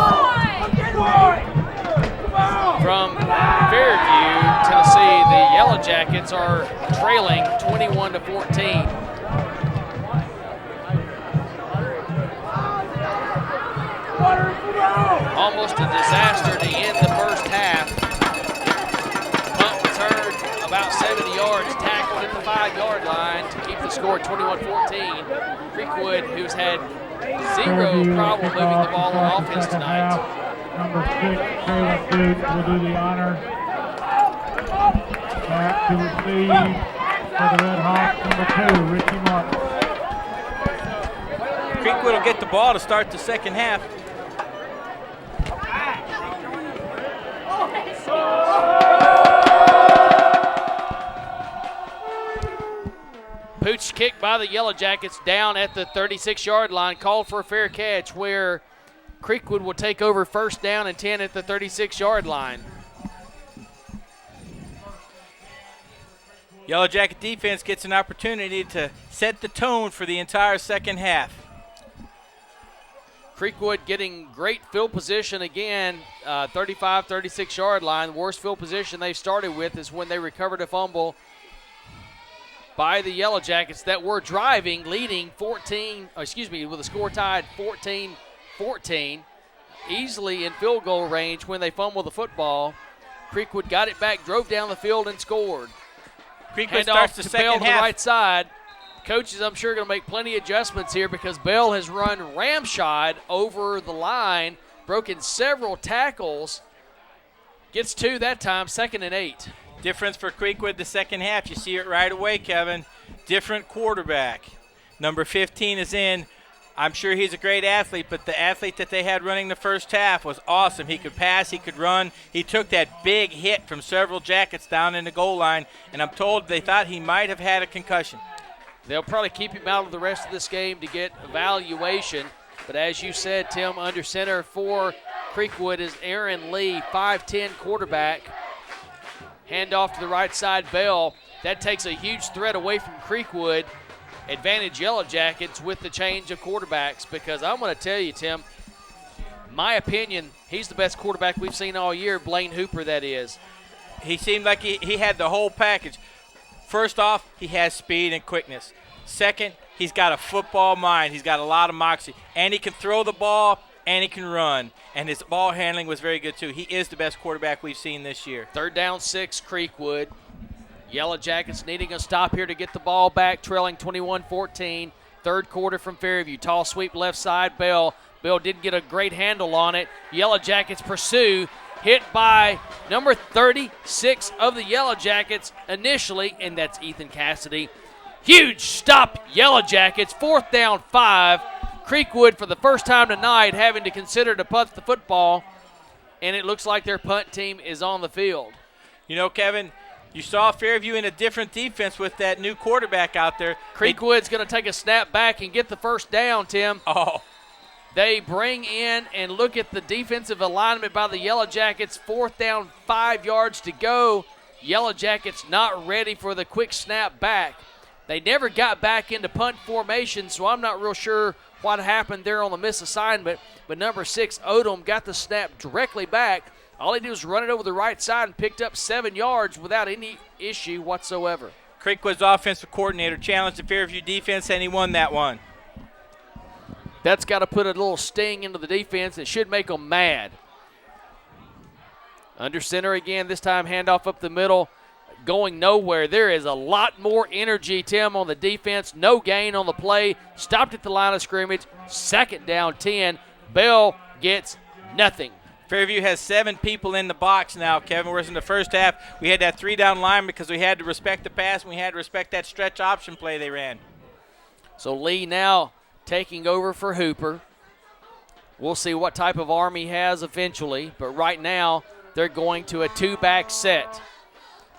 from Fairview, Tennessee. The Yellow Jackets are trailing 21-14. Almost a disaster to end the first half. Punt return about 70 yards, tackled at the 5-yard line to keep the score at 21-14. CreekWood, who's had zero problem moving the ball on offense tonight. Number 6, Caleb Duke will do the honor. Back to receive for the Red Hawks, number 2, Richie Martin. CreekWood will get the ball to start the second half. Pooch kick by the Yellow Jackets down at the 36-yard line, called for a fair catch where CreekWood will take over first down and 10 at the 36-yard line. Yellow Jacket defense gets an opportunity to set the tone for the entire second half. CreekWood getting great field position again, 35, 36-yard line. The worst field position they've started with is when they recovered a fumble by the Yellow Jackets that were driving, leading with a score tied 14-14, easily in field goal range when they fumbled the football. CreekWood got it back, drove down the field, and scored. CreekWood starts the second half. To the right side. Coaches, I'm sure, going to make plenty of adjustments here because Bell has run ramshot over the line, broken several tackles. Gets 2 that time, 2nd and 8. Difference for CreekWood the second half. You see it right away, Kevin. Different quarterback. Number 15 is in. I'm sure he's a great athlete, but the athlete that they had running the first half was awesome. He could pass, he could run. He took that big hit from several Jackets down in the goal line, and I'm told they thought he might have had a concussion. They'll probably keep him out of the rest of this game to get evaluation. But as you said, Tim, under center for CreekWood is Aaron Lee, 5'10 quarterback. Handoff to the right side, Bell. That takes a huge threat away from CreekWood. Advantage Yellow Jackets with the change of quarterbacks because I'm going to tell you, Tim, my opinion, he's the best quarterback we've seen all year, Blaine Hooper, that is. He seemed like he had the whole package. First off, he has speed and quickness. Second, he's got a football mind. He's got a lot of moxie. And he can throw the ball, and he can run. And his ball handling was very good, too. He is the best quarterback we've seen this year. 3rd down, 6, CreekWood. Yellow Jackets needing a stop here to get the ball back, trailing 21-14. 3rd quarter from Fairview. Tall sweep left side, Bell. Bell didn't get a great handle on it. Yellow Jackets pursue. Hit by number 36 of the Yellow Jackets initially, and that's Ethan Cassidy. Huge stop, Yellow Jackets. 4th down, 5. CreekWood for the first time tonight having to consider to punt the football, and it looks like their punt team is on the field. You know, Kevin, you saw Fairview in a different defense with that new quarterback out there. CreekWood's going to take a snap back and get the first down, Tim. Oh. They bring in and look at the defensive alignment by the Yellow Jackets. 4th down, 5 yards to go. Yellow Jackets not ready for the quick snap back. They never got back into punt formation, so I'm not real sure what happened there on the misassignment. But number 6, Odom, got the snap directly back. All he did was run it over the right side and picked up 7 yards without any issue whatsoever. CreekWood's offensive coordinator challenged the Fairview defense, and he won that one. That's got to put a little sting into the defense. It should make them mad. Under center again, this time handoff up the middle, going nowhere. There is a lot more energy, Tim, on the defense. No gain on the play. Stopped at the line of scrimmage. 2nd down, 10. Bell gets nothing. Fairview has 7 people in the box now, Kevin, whereas in the first half we had that 3-down line because we had to respect the pass and we had to respect that stretch option play they ran. So Lee now taking over for Hooper. We'll see what type of arm he has eventually, but right now they're going to a 2-back set.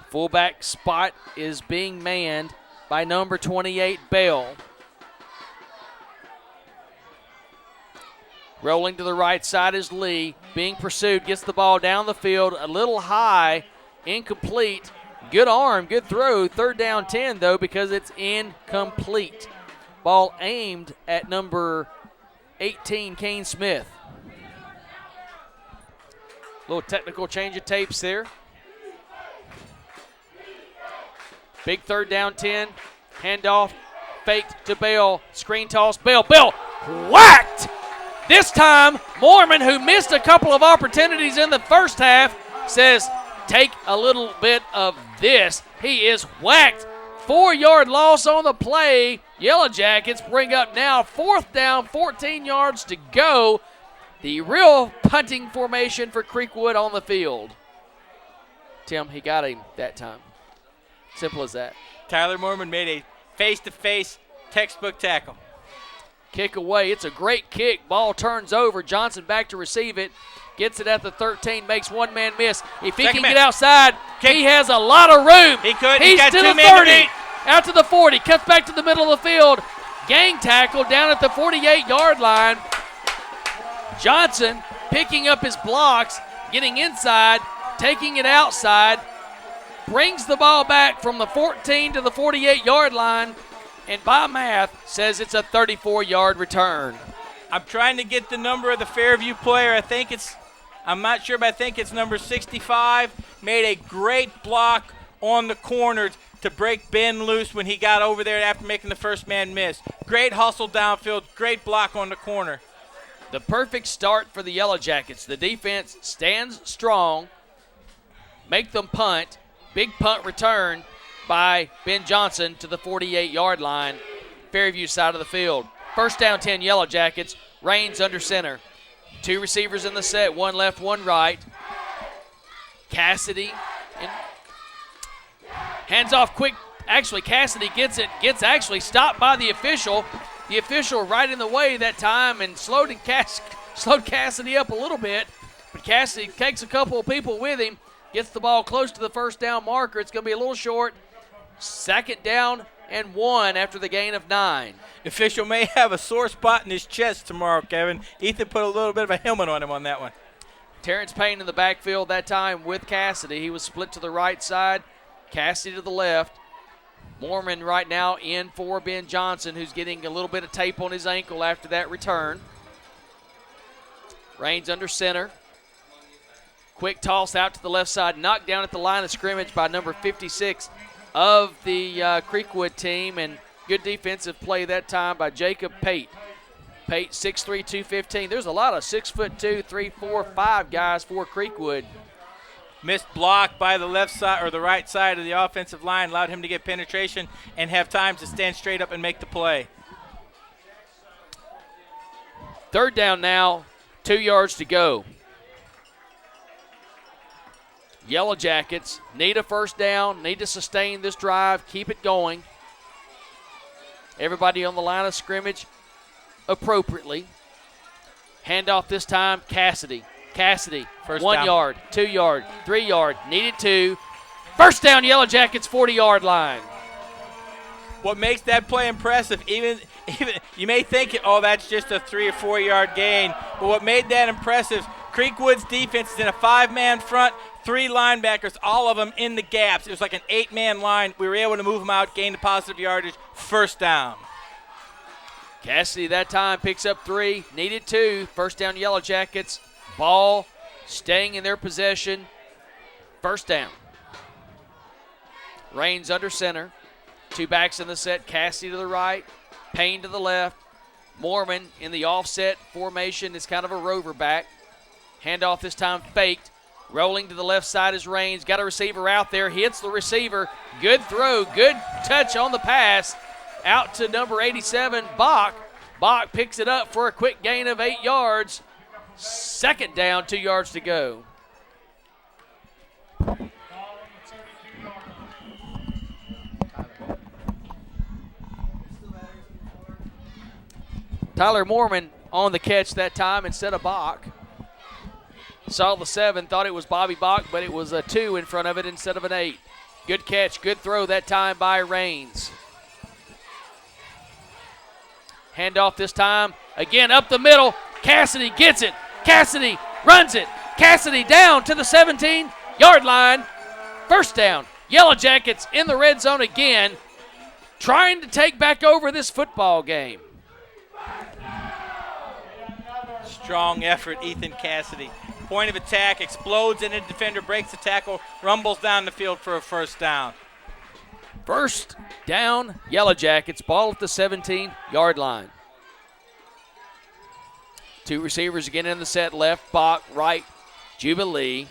Fullback spot is being manned by number 28, Bell. Rolling to the right side is Lee. Being pursued, gets the ball down the field, a little high, incomplete. Good arm, good throw. 3rd down, 10, though, because it's incomplete. Ball aimed at number 18, Kane Smith. Little technical change of tapes there. Big 3rd down 10. Handoff, faked to Bell. Screen toss, Bell. Bell whacked! This time, Mormon, who missed a couple of opportunities in the first half, says, take a little bit of this. He is whacked. 4-yard loss on the play. Yellow Jackets bring up now 4th down, 14 yards to go. The real punting formation for CreekWood on the field. Tim, he got him that time. Simple as that. Tyler Mormon made a face-to-face textbook tackle. Kick away. It's a great kick. Ball turns over. Johnson back to receive it. Gets it at the 13. Makes one man miss. If he can get outside, he has a lot of room. He could. He's got to two the men 30. to beat. Out to the 40. Cuts back to the middle of the field. Gang tackle down at the 48-yard line. Johnson picking up his blocks, getting inside, taking it outside, brings the ball back from the 14 to the 48-yard line, and by math says it's a 34-yard return. I'm trying to get the number of the Fairview player. I'm not sure, but I think it's number 65. Made a great block on the corner to break Ben loose when he got over there after making the first man miss. Great hustle downfield, great block on the corner. The perfect start for the Yellow Jackets. The defense stands strong, make them punt. Big punt return by Ben Johnson to the 48-yard line, Fairview side of the field. 1st down 10 Yellow Jackets. Raines under center. 2 receivers in the set, 1 left, 1 right. Cassidy hands off quick. Actually, Cassidy gets it. Gets actually stopped by the official. The official right in the way that time and slowed Cassidy up a little bit. But Cassidy takes a couple of people with him. Gets the ball close to the 1st down marker. It's going to be a little short. 2nd down and 1 after the gain of 9. Official may have a sore spot in his chest tomorrow, Kevin. Ethan put a little bit of a helmet on him on that one. Terrence Payne in the backfield that time with Cassidy. He was split to the right side. Cassidy to the left. Mormon right now in for Ben Johnson, who's getting a little bit of tape on his ankle after that return. Raines under center. Quick toss out to the left side, knocked down at the line of scrimmage by number 56 of the CreekWood team, and good defensive play that time by Jacob Pate. Pate 6'3", 215. There's a lot of 6'2", 3, 4, 5 guys for CreekWood. Missed block by the left side or the right side of the offensive line, allowed him to get penetration and have time to stand straight up and make the play. 3rd down now, 2 yards to go. Yellow Jackets need a 1st down, need to sustain this drive, keep it going. Everybody on the line of scrimmage appropriately. Handoff this time, Cassidy. Cassidy, 1 yard, 2 yard, 3 yard, needed 2. 1st down, Yellow Jackets, 40-yard line. What makes that play impressive, even you may think, oh, that's just a 3 or 4 yard gain, but what made that impressive, CreekWood's defense is in a 5-man front, 3 linebackers, all of them in the gaps. It was like an 8-man line. We were able to move them out, gain the positive yardage, 1st down. Cassidy that time picks up 3, needed 2. 1st down, Yellow Jackets. Ball staying in their possession. 1st down. Raines under center. 2 backs in the set. Cassidy to the right. Payne to the left. Mormon in the offset formation is kind of a rover back. Handoff this time faked. Rolling to the left side is Raines. Got a receiver out there. Hits the receiver. Good throw. Good touch on the pass. Out to number 87, Bach. Bach picks it up for a quick gain of 8 yards. 2nd down, 2 yards to go. Tyler Mormon on the catch that time instead of Bach. Saw the 7, thought it was Bobby Bach, but it was a 2 in front of it instead of an 8. Good catch, good throw that time by Raines. Handoff this time, again up the middle. Cassidy gets it. Cassidy runs it. Cassidy down to the 17-yard line. 1st down. Yellow Jackets in the red zone again. trying to take back over this football game. Strong effort, Ethan Cassidy. Point of attack, explodes in a defender, breaks the tackle, rumbles down the field for a first down. First down, Yellow Jackets, ball at the 17-yard line. Two receivers again in the set, left, Bach, right, Jubilee.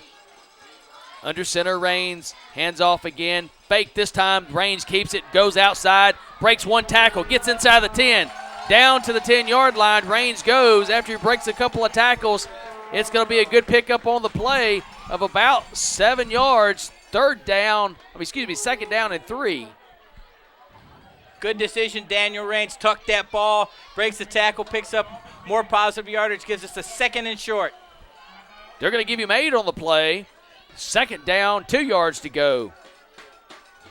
Under center, Rains, hands off again, fake this time, Rains keeps it, goes outside, breaks one tackle, gets inside the 10. Down to the 10-yard line, Rains goes after he breaks a couple of tackles. It's going to be a good pickup on the play of about 7 yards. Second down and 3. Good decision, Daniel Rains tucked that ball, breaks the tackle, picks up more positive yardage, gives us a 2nd and short. They're going to give him 8 on the play. 2nd down, 2 yards to go.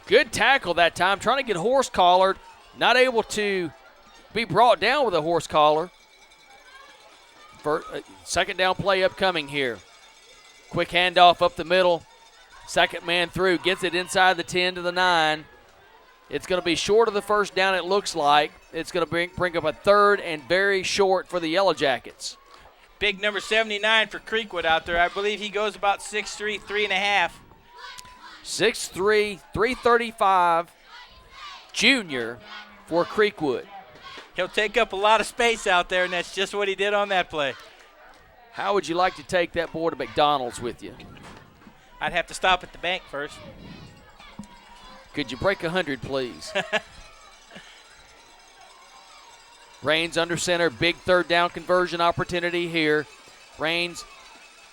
Good tackle that time, trying to get horse collared, not able to be brought down with a horse collar. Second down play upcoming here. Quick handoff up the middle. Second man through, gets it inside the 10 to the 9. It's going to be short of the first down, it looks like. It's going to bring up a 3rd and very short for the Yellow Jackets. Big number 79 for CreekWood out there. I believe he goes about 6'3", 3.5. 6'3", 335, junior for CreekWood. He'll take up a lot of space out there, and that's just what he did on that play. How would you like to take that boy to McDonald's with you? I'd have to stop at the bank first. Could you break 100, please? Rains under center, big 3rd down conversion opportunity here. Rains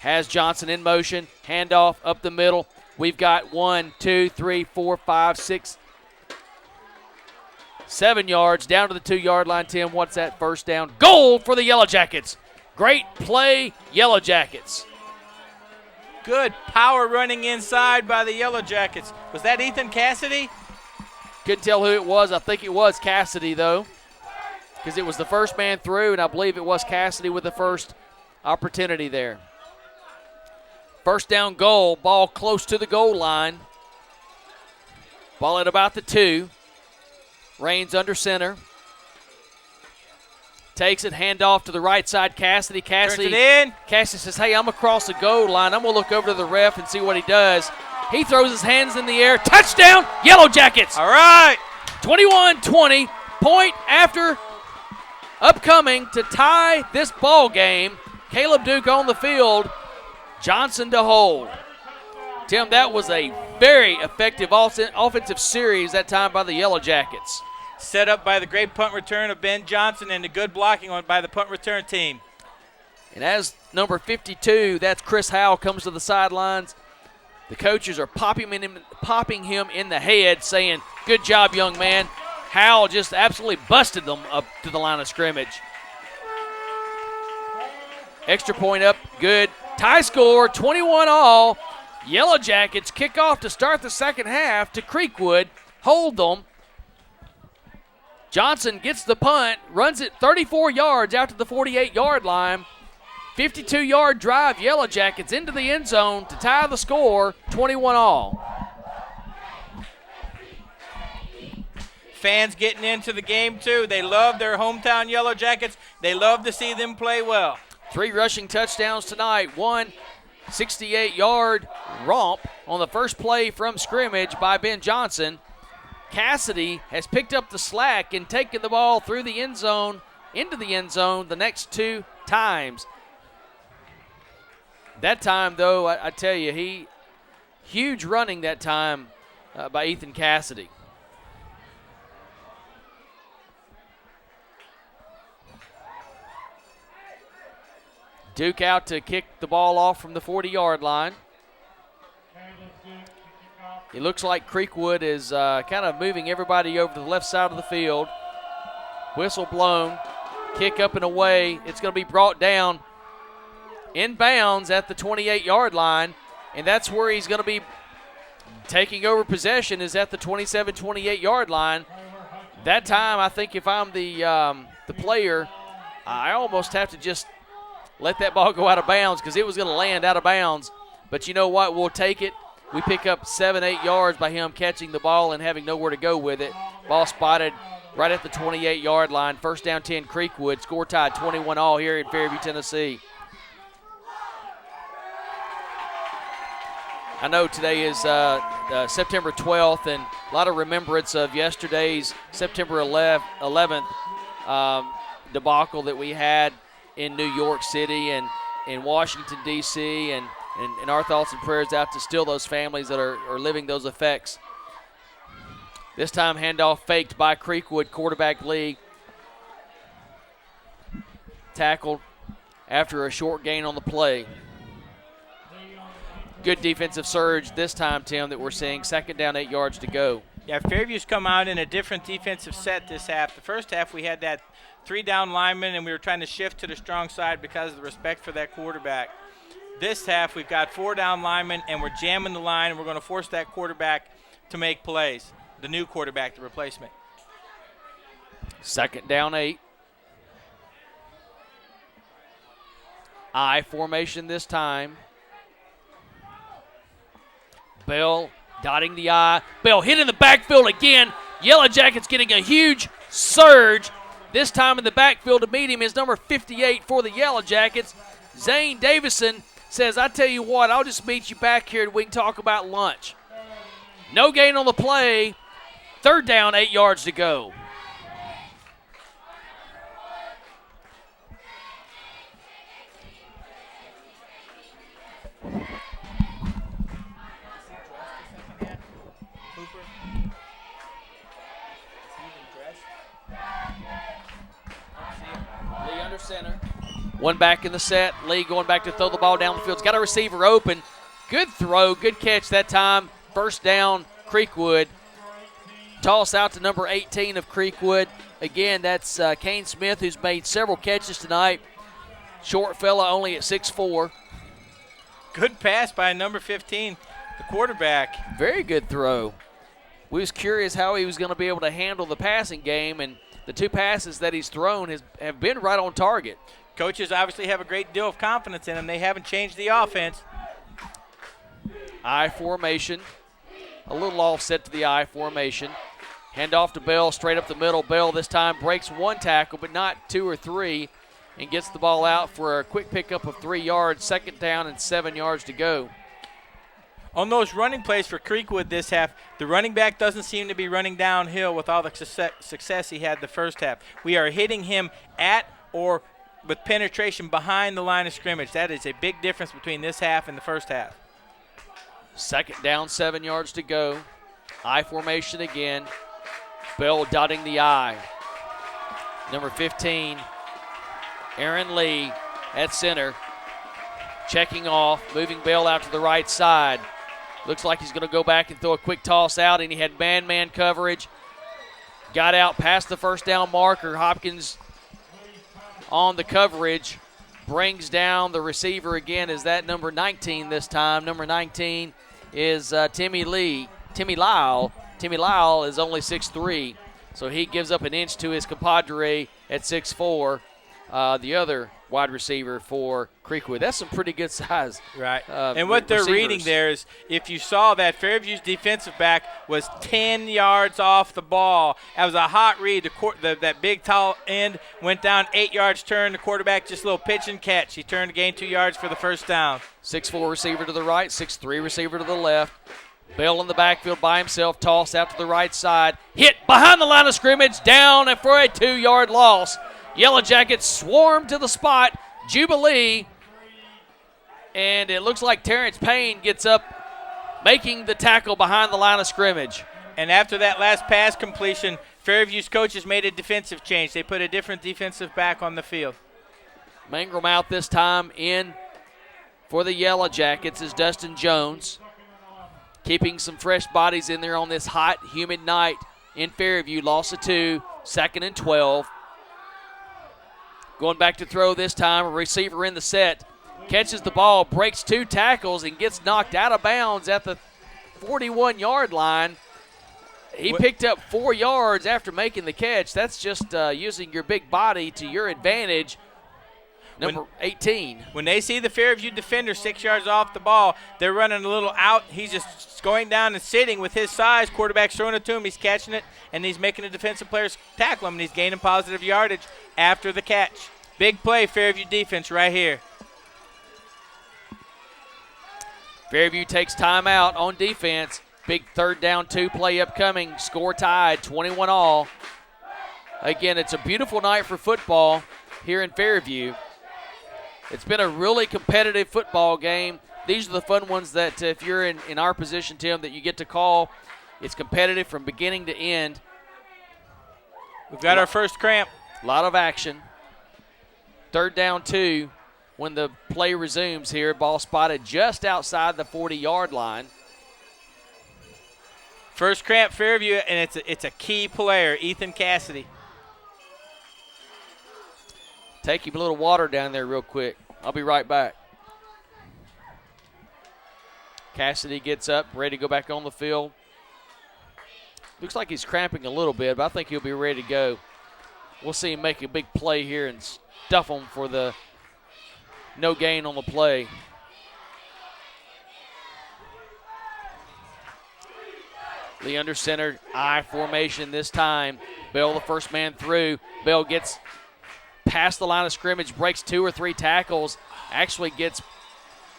has Johnson in motion, handoff up the middle. We've got 1, 2, 3, 4, 5, 6, 7 yards down to the 2-yard line. Tim, what's that? First down. Goal for the Yellow Jackets. Great play, Yellow Jackets. Good power running inside by the Yellow Jackets. Was that Ethan Cassidy? Couldn't tell who it was. I think it was Cassidy, though, because it was the first man through, and I believe it was Cassidy with the first opportunity there. First down goal, ball close to the goal line. Ball at about the 2. Rains under center. Takes it, handoff to the right side. Cassidy. Turns it in. Cassidy says, hey, I'm across the goal line. I'm going to look over to the ref and see what he does. He throws his hands in the air. Touchdown, Yellow Jackets. All right. 21-20. Point after upcoming to tie this ball game. Caleb Duke on the field. Johnson to hold. Tim, that was a very effective offensive series that time by the Yellow Jackets. Set up by the great punt return of Ben Johnson and the good blocking by the punt return team. And as number 52, that's Chris Howell, comes to the sidelines, the coaches are popping him in the head, saying, good job, young man. Howell just absolutely busted them up to the line of scrimmage. Extra point up, good. Tie score, 21-all. Yellow Jackets kick off to start the second half to CreekWood. Hold them. Johnson gets the punt, runs it 34 yards out to the 48-yard line. 52-yard drive, Yellow Jackets into the end zone to tie the score, 21-all. Fans getting into the game, too. They love their hometown Yellow Jackets. They love to see them play well. 3 rushing touchdowns tonight. 1 68-yard romp on the first play from scrimmage by Ben Johnson. Cassidy has picked up the slack and taken the ball through the end zone, into the end zone the next 2 times. That time, though, I tell you, huge running that time by Ethan Cassidy. Duke out to kick the ball off from the 40-yard line. It looks like CreekWood is kind of moving everybody over to the left side of the field. Whistle blown. Kick up and away. It's going to be brought down in bounds at the 28-yard line, and that's where he's going to be taking over possession, is at the 27, 28-yard line. That time, I think if I'm the player, I almost have to just let that ball go out of bounds because it was going to land out of bounds. But you know what? We'll take it. We pick up 7, 8 yards by him catching the ball and having nowhere to go with it. Ball spotted right at the 28-yard line. First down 10, Creekwood. Score tied 21-all here in Fairview, Tennessee. I know today is September 12th, and a lot of remembrance of yesterday's September 11th debacle that we had in New York City and in Washington, D.C., and our thoughts and prayers out to still those families that are living those effects. This time, handoff faked by Creekwood, quarterback Lee. Tackled after a short gain on the play. Good defensive surge this time, Tim, that we're seeing. Second down, 8 yards to go. Yeah, Fairview's come out in a different defensive set this half. The first half we had that 3-down lineman, and we were trying to shift to the strong side because of the respect for that quarterback. This half we've got 4-down linemen, and we're jamming the line, and we're going to force that quarterback to make plays, the new quarterback, the replacement. Second down, 8. I formation this time. Bell dotting the I. Bell hit in the backfield again. Yellow Jackets getting a huge surge. This time in the backfield to meet him is number 58 for the Yellow Jackets. Zane Davison says, I tell you what, I'll just meet you back here and we can talk about lunch. No gain on the play. Third down, 8 yards to go. Lee under center. One back in the set. Lee going back to throw the ball down the field. He's got a receiver open. Good throw, good catch that time. First down, Creekwood. Toss out to number 18 of Creekwood. Again, that's Kane Smith, who's made several catches tonight. Short fella, only at 6'4". Good pass by number 15, the quarterback. Very good throw. We was curious how he was going to be able to handle the passing game, and the two passes that he's thrown have been right on target. Coaches obviously have a great deal of confidence in him. They haven't changed the offense. I formation. A little offset to the I formation. Handoff to Bell, straight up the middle. Bell this time breaks one tackle, but not 2 or 3, and gets the ball out for a quick pickup of 3 yards. Second down and 7 yards to go. On those running plays for Creekwood this half, the running back doesn't seem to be running downhill with all the success he had the first half. We are hitting him at or with penetration behind the line of scrimmage. That is a big difference between this half and the first half. Second down, 7 yards to go. I formation again. Bell dotting the I. Number 15, Aaron Lee at center. Checking off, moving Bell out to the right side. Looks like he's going to go back and throw a quick toss out, and he had man-man coverage. Got out past the first down marker. Hopkins on the coverage. Brings down the receiver again. Is that number 19 this time? Number 19 is Timmy Lyle. Timmy Lyle is only 6'3", so he gives up an inch to his compadre at 6'4", the other wide receiver for Creekwood. That's some pretty good size. Right. And what they're reading there is, if you saw that, Fairview's defensive back was 10 yards off the ball. That was a hot read. That big tall end went down 8 yards turn. The quarterback just a little pitch and catch. He turned to gain 2 yards for the first down. 6'4" receiver to the right, 6'3" receiver to the left. Bell in the backfield by himself, toss out to the right side. Hit behind the line of scrimmage, down for a 2-yard loss. Yellow Jackets swarm to the spot. Jubilee. And it looks like Terrence Payne gets up, making the tackle behind the line of scrimmage. And after that last pass completion, Fairview's coaches made a defensive change. They put a different defensive back on the field. Mangrum out this time in for the Yellow Jackets is Dustin Jones. Keeping some fresh bodies in there on this hot, humid night in Fairview. Loss of 2, 2nd and 12. Going back to throw this time, a receiver in the set. Catches the ball, breaks 2 tackles, and gets knocked out of bounds at the 41-yard line. He picked up 4 yards after making the catch. That's just using your big body to your advantage. Number 18. When they see the Fairview defender 6 yards off the ball, they're running a little out. He's just going down and sitting with his size. Quarterback's throwing it to him. He's catching it, and he's making the defensive players tackle him, and he's gaining positive yardage after the catch. Big play, Fairview defense right here. Fairview takes timeout on defense. Big 3rd down 2 play upcoming. Score tied, 21-all. Again, it's a beautiful night for football here in Fairview. It's been a really competitive football game. These are the fun ones that if you're in our position, Tim, that you get to call. It's competitive from beginning to end. We've got our first cramp. A lot of action. 3rd down 2 when the play resumes here. Ball spotted just outside the 40-yard line. First cramp, Fairview, and it's a key player, Ethan Cassidy. Take him a little water down there real quick. I'll be right back. Cassidy gets up, ready to go back on the field. Looks like he's cramping a little bit, but I think he'll be ready to go. We'll see him make a big play here and stuff him for the no gain on the play. The under center I formation this time. Bell the first man through. Bell gets past the line of scrimmage, breaks 2 or 3 tackles, actually gets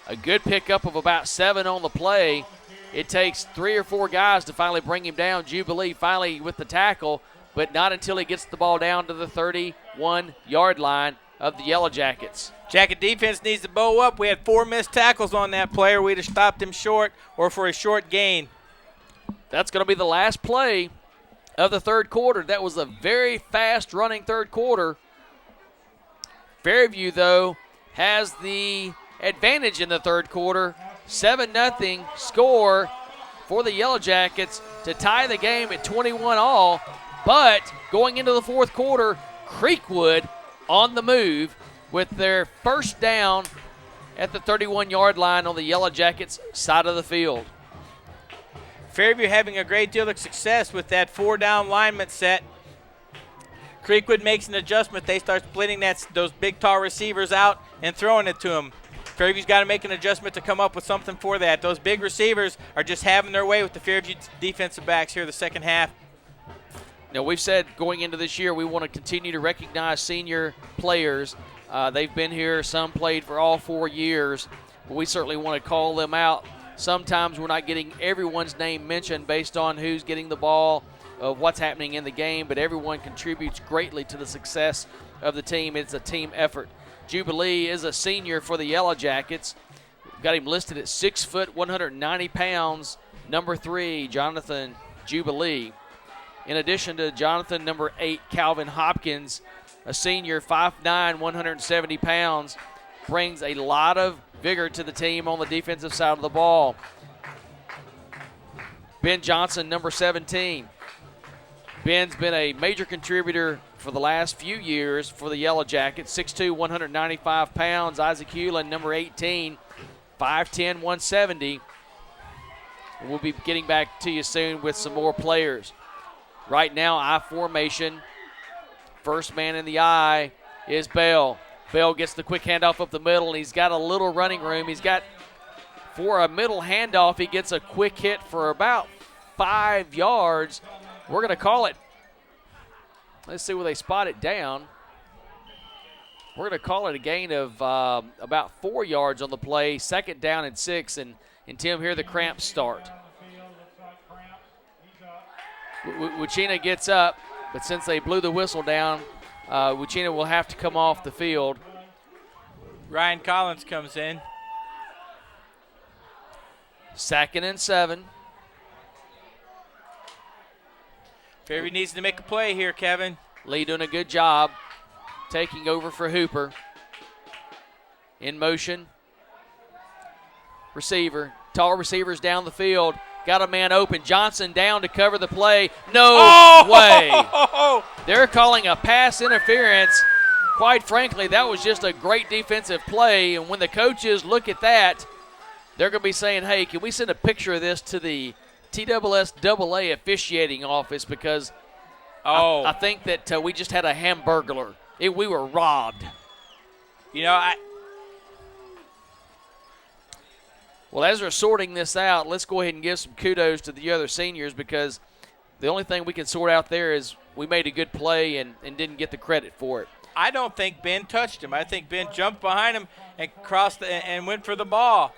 a good pickup of about 7 on the play. It takes 3 or 4 guys to finally bring him down. Jubilee finally with the tackle, but not until he gets the ball down to the 31-yard line of the Yellow Jackets. Jacket defense needs to bow up. We had 4 missed tackles on that player. We'd have stopped him short or for a short gain. That's going to be the last play of the 3rd quarter. That was a very fast-running 3rd quarter. Fairview, though, has the advantage in the 3rd quarter. 7-0 score for the Yellow Jackets to tie the game at 21-all. But going into the 4th quarter, CreekWood on the move with their first down at the 31-yard line on the Yellow Jackets side of the field. Fairview having a great deal of success with that 4-down lineman set. CreekWood makes an adjustment. They start splitting those big, tall receivers out and throwing it to them. Fairview's got to make an adjustment to come up with something for that. Those big receivers are just having their way with the Fairview defensive backs here the second half. Now, we've said going into this year we want to continue to recognize senior players. They've been here. Some played for all 4 years. But we certainly want to call them out. Sometimes we're not getting everyone's name mentioned based on who's getting the ball, of what's happening in the game, but everyone contributes greatly to the success of the team. It's a team effort. Jubilee is a senior for the Yellow Jackets. We've got him listed at 6 foot, 190 pounds, number 3, Jonathan Jubilee. In addition to Jonathan, number 8, Calvin Hopkins, a senior, 5'9", 170 pounds, brings a lot of vigor to the team on the defensive side of the ball. Ben Johnson, number 17. Ben's been a major contributor for the last few years for the Yellow Jackets. 6'2", 195 pounds. Isaac Hewlin, number 18, 5'10", 170. We'll be getting back to you soon with some more players. Right now, I formation. First man in the I is Bell. Bell gets the quick handoff up the middle, and he's got a little running room. He's got, for a middle handoff, he gets a quick hit for about 5 yards. We're going to call it. Let's see where they spot it down. We're going to call it a gain of about 4 yards on the play. 2nd down and 6, and Tim, here the cramps start. Wuchina gets up, but since they blew the whistle down, Wuchina will have to come off the field. Ryan Collins comes in. 2nd and 7. Fairview needs to make a play here, Kevin. Lee doing a good job taking over for Hooper. In motion. Receiver. Tall receivers down the field. Got a man open. Johnson down to cover the play. No way. They're calling a pass interference. Quite frankly, that was just a great defensive play. And when the coaches look at that, they're going to be saying, hey, can we send a picture of this to the TSSAA officiating office, because I think that we just had a hamburglar. We were robbed. You know, Well, as we're sorting this out, let's go ahead and give some kudos to the other seniors, because the only thing we can sort out there is we made a good play and didn't get the credit for it. I don't think Ben touched him. I think Ben jumped behind him and crossed and went for the ball.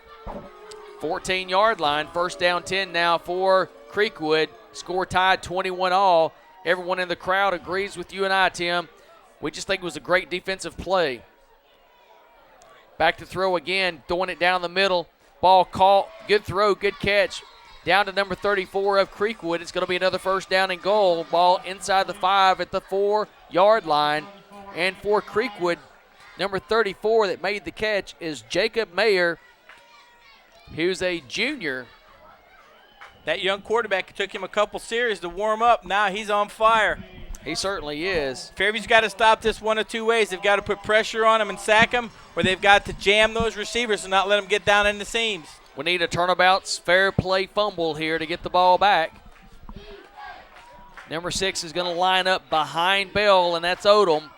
14-yard line, first down 10 now for CreekWood. Score tied 21-all. Everyone in the crowd agrees with you and I, Tim. We just think it was a great defensive play. Back to throw again, throwing it down the middle. Ball caught, good throw, good catch. Down to number 34 of CreekWood. It's going to be another first down and goal. Ball inside the 5 at the 4-yard line. And for CreekWood, number 34 that made the catch is Jacob Mayer, who's a junior. That young quarterback, it took him a couple series to warm up. Now he's on fire. He certainly is. Fairview's got to stop this one of two ways. They've got to put pressure on him and sack him, or they've got to jam those receivers and not let them get down in the seams. We need a turnabout's fair play fumble here to get the ball back. Number 6 is going to line up behind Bell, and that's Odom.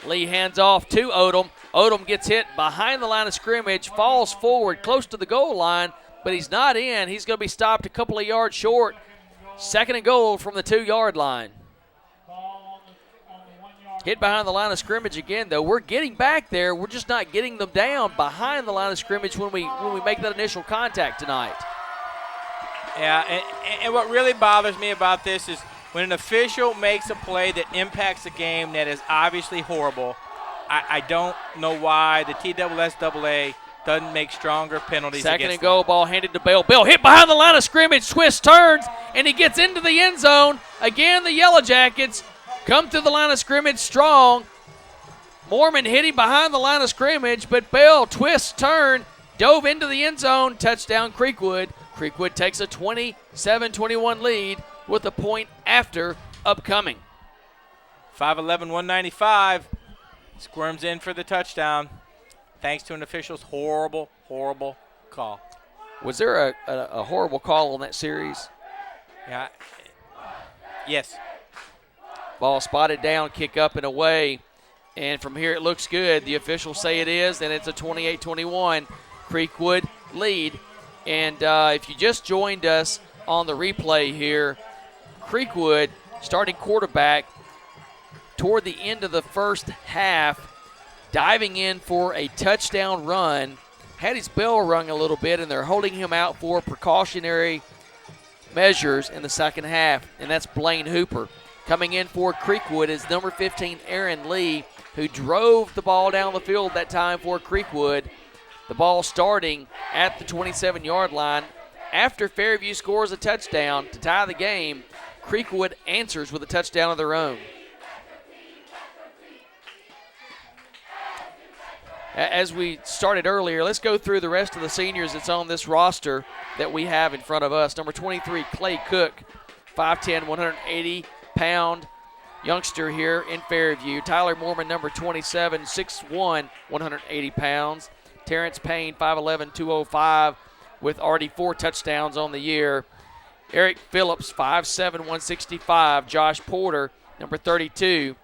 Lee hands off to Odom. Odom gets hit behind the line of scrimmage, falls forward close to the goal line, but he's not in. He's going to be stopped a couple of yards short. Second and goal from the 2-yard line. Hit behind the line of scrimmage again, though. We're getting back there. We're just not getting them down behind the line of scrimmage when we make that initial contact tonight. Yeah, and what really bothers me about this is when an official makes a play that impacts a game that is obviously horrible, I don't know why the TSSAA doesn't make stronger penalties. Second and goal, ball handed to Bell. Bell hit behind the line of scrimmage, twists, turns, and he gets into the end zone. Again, the Yellow Jackets come to the line of scrimmage strong. Mormon hit him behind the line of scrimmage, but Bell twists, turn, dove into the end zone. Touchdown, CreekWood. CreekWood takes a 27-21 lead with a point after upcoming. 5'11", 195. Squirms in for the touchdown, thanks to an official's horrible, horrible call. Was there a horrible call on that series? Yeah. Yes. Ball spotted down, kick up and away. And from here it looks good. The officials say it is, and it's a 28-21 CreekWood lead. And if you just joined us on the replay here, CreekWood, starting quarterback, toward the end of the first half, diving in for a touchdown run, had his bell rung a little bit, and they're holding him out for precautionary measures in the second half, and that's Blaine Hooper. Coming in for CreekWood is number 15, Aaron Lee, who drove the ball down the field that time for CreekWood. The ball starting at the 27-yard line. After Fairview scores a touchdown to tie the game, CreekWood answers with a touchdown of their own. As we started earlier, let's go through the rest of the seniors that's on this roster that we have in front of us. Number 23, Clay Cook, 5'10", 180-pound youngster here in Fairview. Tyler Mormon, number 27, 6'1", 180 pounds. Terrence Payne, 5'11", 205, with already 4 touchdowns on the year. Eric Phillips, 5'7", 165. Josh Porter, number 32,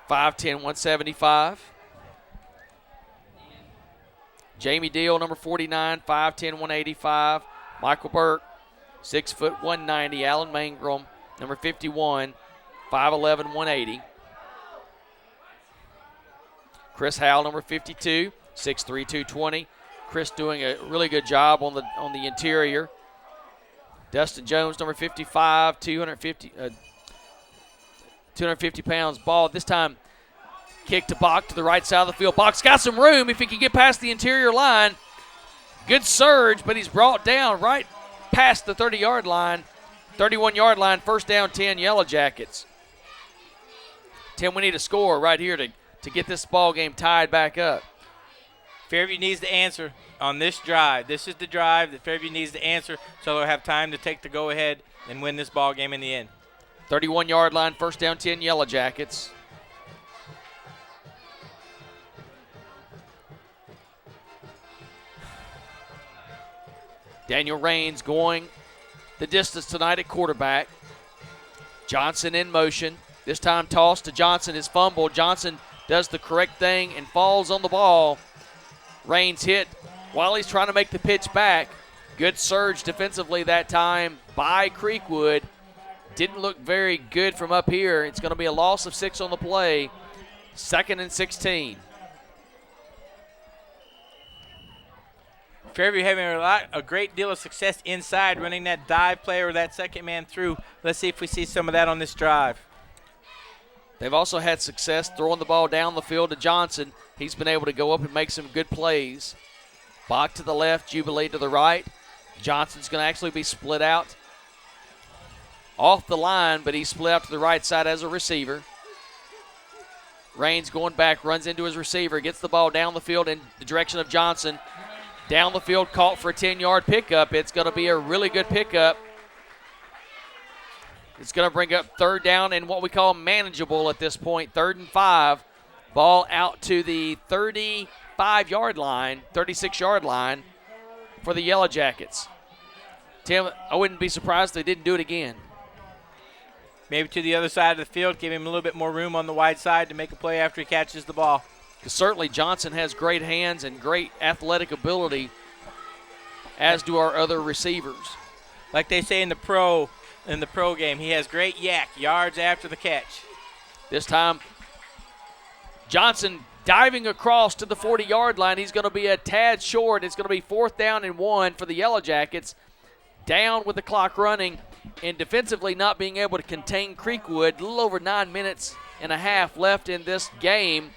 5'10", 175. Jamie Deal, number 49, 5'10", 185. Michael Burke, 6', 190. Alan Mangrum, number 51, 5'11", 180. Chris Howell, number 52, 6'3", 220. Chris doing a really good job on the interior. Dustin Jones, number 55, 250 pounds. Ball this time kick to Bach to the right side of the field. Bach's got some room if he can get past the interior line. Good surge, but he's brought down right past the 30-yard line. 31-yard line, first down 10, Yellow Jackets. Tim, we need a score right here to get this ball game tied back up. Fairview needs to answer on this drive. This is the drive that Fairview needs to answer so they'll have time to take the go-ahead and win this ball game in the end. 31-yard line, first down 10, Yellow Jackets. Daniel Raines going the distance tonight at quarterback. Johnson in motion. This time tossed to Johnson, his fumble. Johnson does the correct thing and falls on the ball. Raines hit while he's trying to make the pitch back. Good surge defensively that time by CreekWood. Didn't look very good from up here. It's going to be a loss of 6 on the play. 2nd and 16. Fairview having a great deal of success inside, running that dive play or that second man through. Let's see if we see some of that on this drive. They've also had success throwing the ball down the field to Johnson. He's been able to go up and make some good plays. Bach to the left, Jubilee to the right. Johnson's going to actually be split out off the line, but he's split out to the right side as a receiver. Raines going back, runs into his receiver, gets the ball down the field in the direction of Johnson. Down the field, caught for a 10-yard pickup. It's going to be a really good pickup. It's going to bring up 3rd down and what we call manageable at this point, 3rd and 5. Ball out to the 35-yard line, 36-yard line for the Yellow Jackets. Tim, I wouldn't be surprised if they didn't do it again. Maybe to the other side of the field, give him a little bit more room on the wide side to make a play after he catches the ball. Because certainly Johnson has great hands and great athletic ability, as do our other receivers. Like they say in the pro game, he has great yak, yards after the catch. This time, Johnson diving across to the 40-yard line. He's going to be a tad short. It's going to be 4th down and 1 for the Yellow Jackets. Down with the clock running, and defensively not being able to contain CreekWood. A little over 9 minutes and a half left in this game.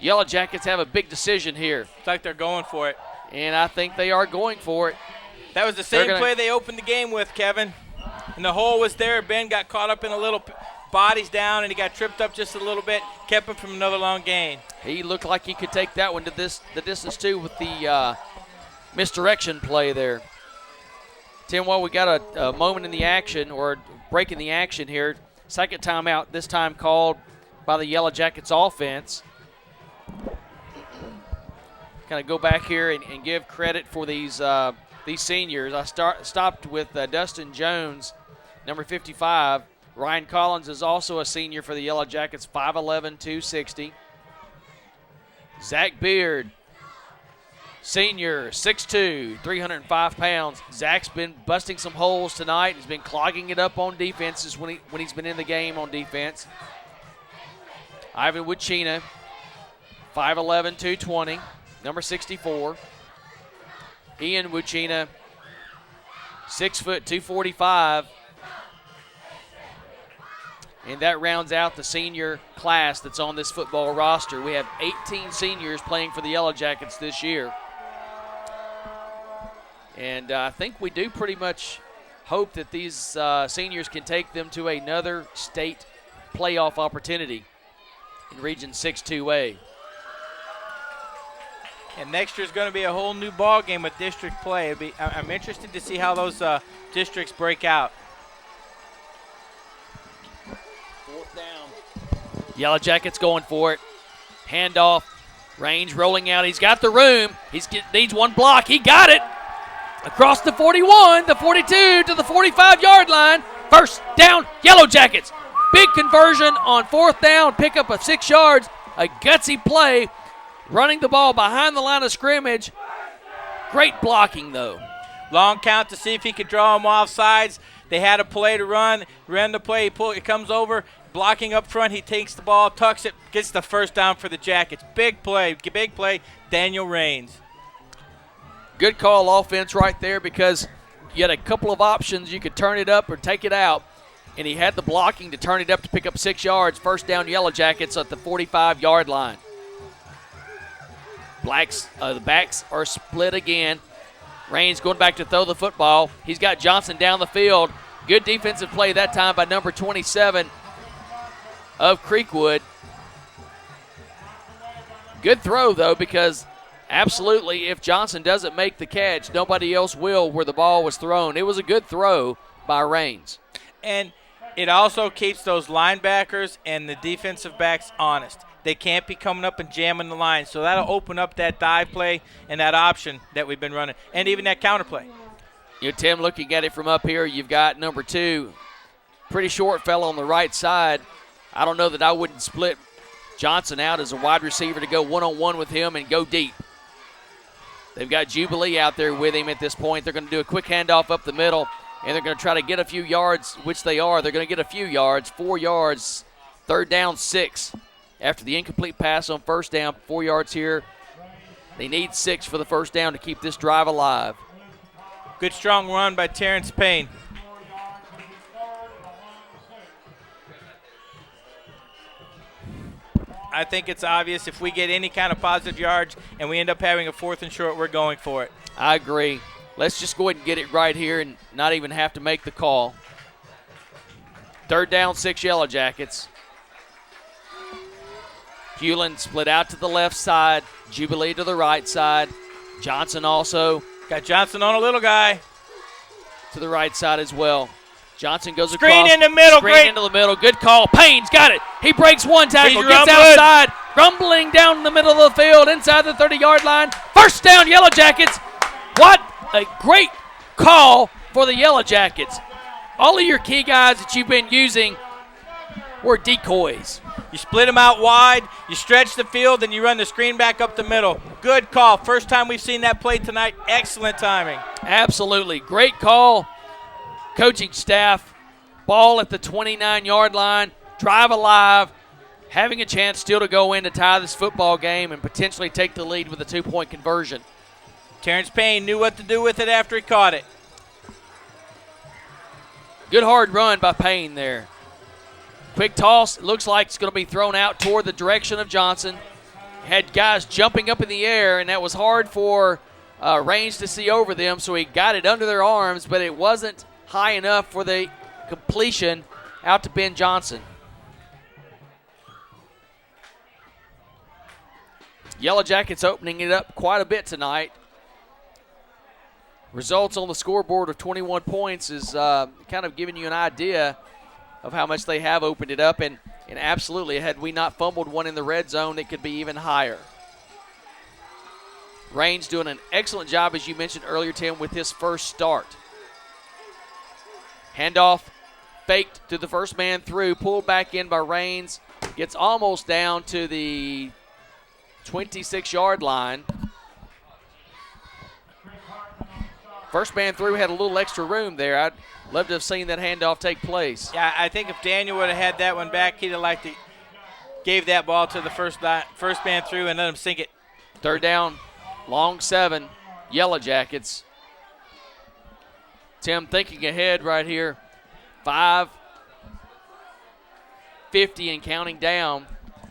Yellow Jackets have a big decision here. It's like they're going for it. And I think they are going for it. That was the same play they opened the game with, Kevin. And the hole was there. Ben got caught up in a little bodies down, and he got tripped up just a little bit, kept him from another long gain. He looked like he could take that one to the distance, too, with the misdirection play there. Tim, well, we got a moment in the action, or break in the action here. Second timeout, this time called by the Yellow Jackets offense. Kind of go back here and give credit for these seniors. I stopped with Dustin Jones, number 55. Ryan Collins is also a senior for the Yellow Jackets, 5'11", 260. Zach Beard, senior, 6'2", 305 pounds. Zach's been busting some holes tonight. He's been clogging it up on defenses when he's been in the game on defense. Ivan Woodchina, 5'11", 220, number 64. Ian Woodchina, 6 foot, 245. And that rounds out the senior class that's on this football roster. We have 18 seniors playing for the Yellow Jackets this year. And I think we do pretty much hope that these seniors can take them to another state playoff opportunity in Region 6-2A. And next year's going to be a whole new ball game with district play. I'm interested to see how those districts break out. 4th down. Yellow Jackets going for it. Handoff. Range rolling out. He's got the room. Needs one block. He got it. Across the 41, the 42 to the 45-yard line. 1st down, Yellow Jackets. Big conversion on 4th down. Pickup of 6 yards. A gutsy play. Running the ball behind the line of scrimmage. Great blocking, though. Long count to see if he could draw him off sides. They had a play to run. Ran the play. It comes over. Blocking up front. He takes the ball, tucks it, gets the 1st down for the Jackets. Big play. Daniel Raines. Good call offense right there, because you had a couple of options. You could turn it up or take it out. And he had the blocking to turn it up to pick up 6 yards. 1st down, Yellow Jackets at the 45-yard line. The backs are split again. Raines going back to throw the football. He's got Johnson down the field. Good defensive play that time by number 27 of CreekWood. Good throw, though, because absolutely if Johnson doesn't make the catch, nobody else will where the ball was thrown. It was a good throw by Raines. And it also keeps those linebackers and the defensive backs honest. They can't be coming up and jamming the line. So that'll open up that dive play and that option that we've been running, and even that counter play. Tim, looking at it from up here, you've got number 2, pretty short fellow on the right side. I don't know that I wouldn't split Johnson out as a wide receiver to go one-on-one with him and go deep. They've got Jubilee out there with him at this point. They're going to do a quick handoff up the middle, and they're going to try to get a few yards, which they are. They're going to get a few yards, 4 yards, 3rd down, 6. After the incomplete pass on first down, 4 yards here. They need 6 for the first down to keep this drive alive. Good strong run by Terrence Payne. I think it's obvious if we get any kind of positive yards and we end up having a 4th and short, we're going for it. I agree. Let's just go ahead and get it right here and not even have to make the call. 3rd down, 6 Yellow Jackets. Hewlin split out to the left side. Jubilee to the right side. Johnson also. Got Johnson on a little guy. To the right side as well. Johnson goes Screen across. in the middle. Screen Great. into the middle. Good call. Payne's got it. He breaks one tackle. He's Gets rumbling. outside. Rumbling down the middle of the field inside the 30-yard line. First down, Yellow Jackets. What a great call for the Yellow Jackets. All of your key guys that you've been using were decoys. You split them out wide, you stretch the field, and you run the screen back up the middle. Good call. First time we've seen that play tonight. Excellent timing. Absolutely. Great call. Coaching staff, ball at the 29-yard line, drive alive, having a chance still to go in to tie this football game and potentially take the lead with a 2-point conversion. Terrence Payne knew what to do with it after he caught it. Good hard run by Payne there. Quick toss. It looks like it's going to be thrown out toward the direction of Johnson. Had guys jumping up in the air, and that was hard for Range to see over them, so he got it under their arms, but it wasn't high enough for the completion out to Ben Johnson. Yellow Jackets opening it up quite a bit tonight. Results on the scoreboard of 21 points is kind of giving you an idea of how much they have opened it up, and absolutely, had we not fumbled one in the red zone, it could be even higher. Range doing an excellent job, as you mentioned earlier, Tim, with his first start. Handoff, faked to the first man through, pulled back in by Raines, gets almost down to the 26-yard line. First man through had a little extra room there. I'd love to have seen that handoff take place. Yeah, I think if Daniel would have had that one back, he'd have liked to gave that ball to the first man through and let him sink it. 3rd down, long 7, Yellow Jackets. Tim thinking ahead right here. 5:50 and counting down.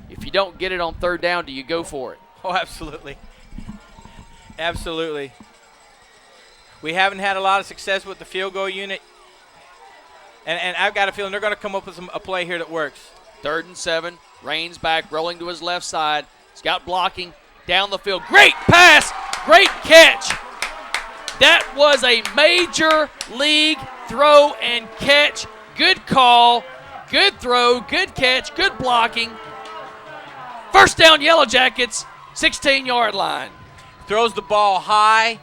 If you don't get it on 3rd down, do you go for it? Oh, absolutely. Absolutely. We haven't had a lot of success with the field goal unit. And I've got a feeling they're going to come up with a play here that works. 3rd and 7. Raines back, rolling to his left side. He's got blocking down the field. Great pass. Great catch. That was a major league throw and catch. Good call. Good throw. Good catch. Good blocking. First down, Yellow Jackets, 16-yard line. Throws the ball high.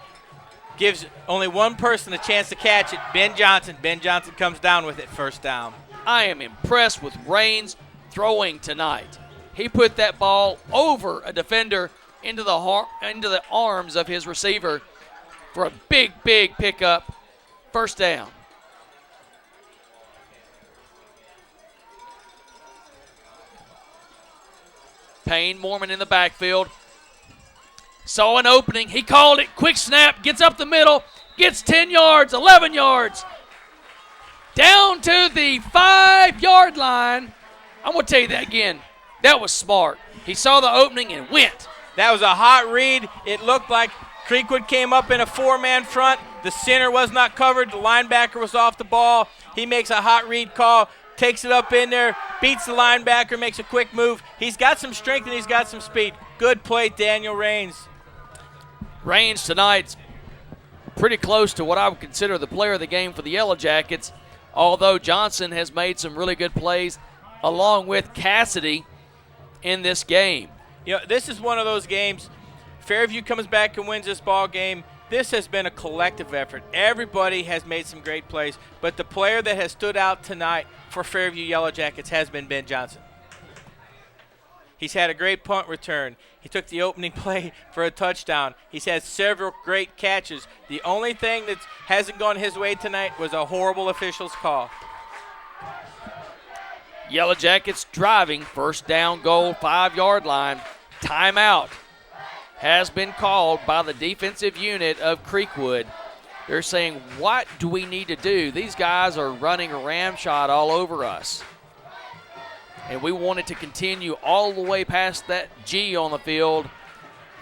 Gives only one person a chance to catch it, Ben Johnson. Ben Johnson comes down with it, first down. I am impressed with Raines throwing tonight. He put that ball over a defender into the arms of his receiver for a big, big pickup. First down. Payne Mormon in the backfield. Saw an opening. He called it. Quick snap. Gets up the middle. Gets 10 yards, 11 yards. Down to the 5-yard line. I'm going to tell you that again. That was smart. He saw the opening and went. That was a hot read. It looked like CreekWood came up in a 4-man front. The center was not covered. The linebacker was off the ball. He makes a hot read call. Takes it up in there, beats the linebacker, makes a quick move. He's got some strength and he's got some speed. Good play, Daniel Raines. Raines tonight's pretty close to what I would consider the player of the game for the Yellow Jackets, although Johnson has made some really good plays along with Cassidy in this game. You know, this is one of those games. Fairview comes back and wins this ball game. This has been a collective effort. Everybody has made some great plays, but the player that has stood out tonight for Fairview Yellow Jackets has been Ben Johnson. He's had a great punt return. He took the opening play for a touchdown. He's had several great catches. The only thing that hasn't gone his way tonight was a horrible official's call. Yellow Jackets driving, first down goal, 5-yard line. Timeout has been called by the defensive unit of CreekWood. They're saying, what do we need to do? These guys are running a ram shot all over us. And we want it to continue all the way past that G on the field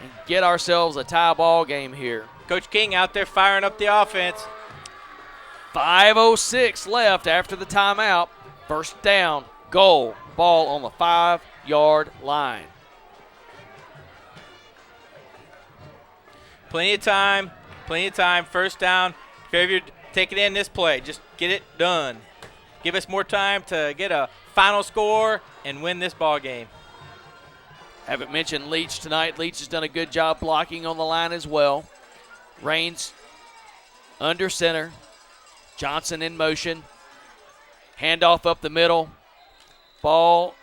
and get ourselves a tie ball game here. Coach King out there firing up the offense. 5:06 left after the timeout. First down, goal, ball on the 5-yard line. Plenty of time. First down. Fairview, take it in this play. Just get it done. Give us more time to get a final score and win this ball game. Haven't mentioned Leach tonight. Leach has done a good job blocking on the line as well. Raines under center. Johnson in motion. Handoff up the middle. Ball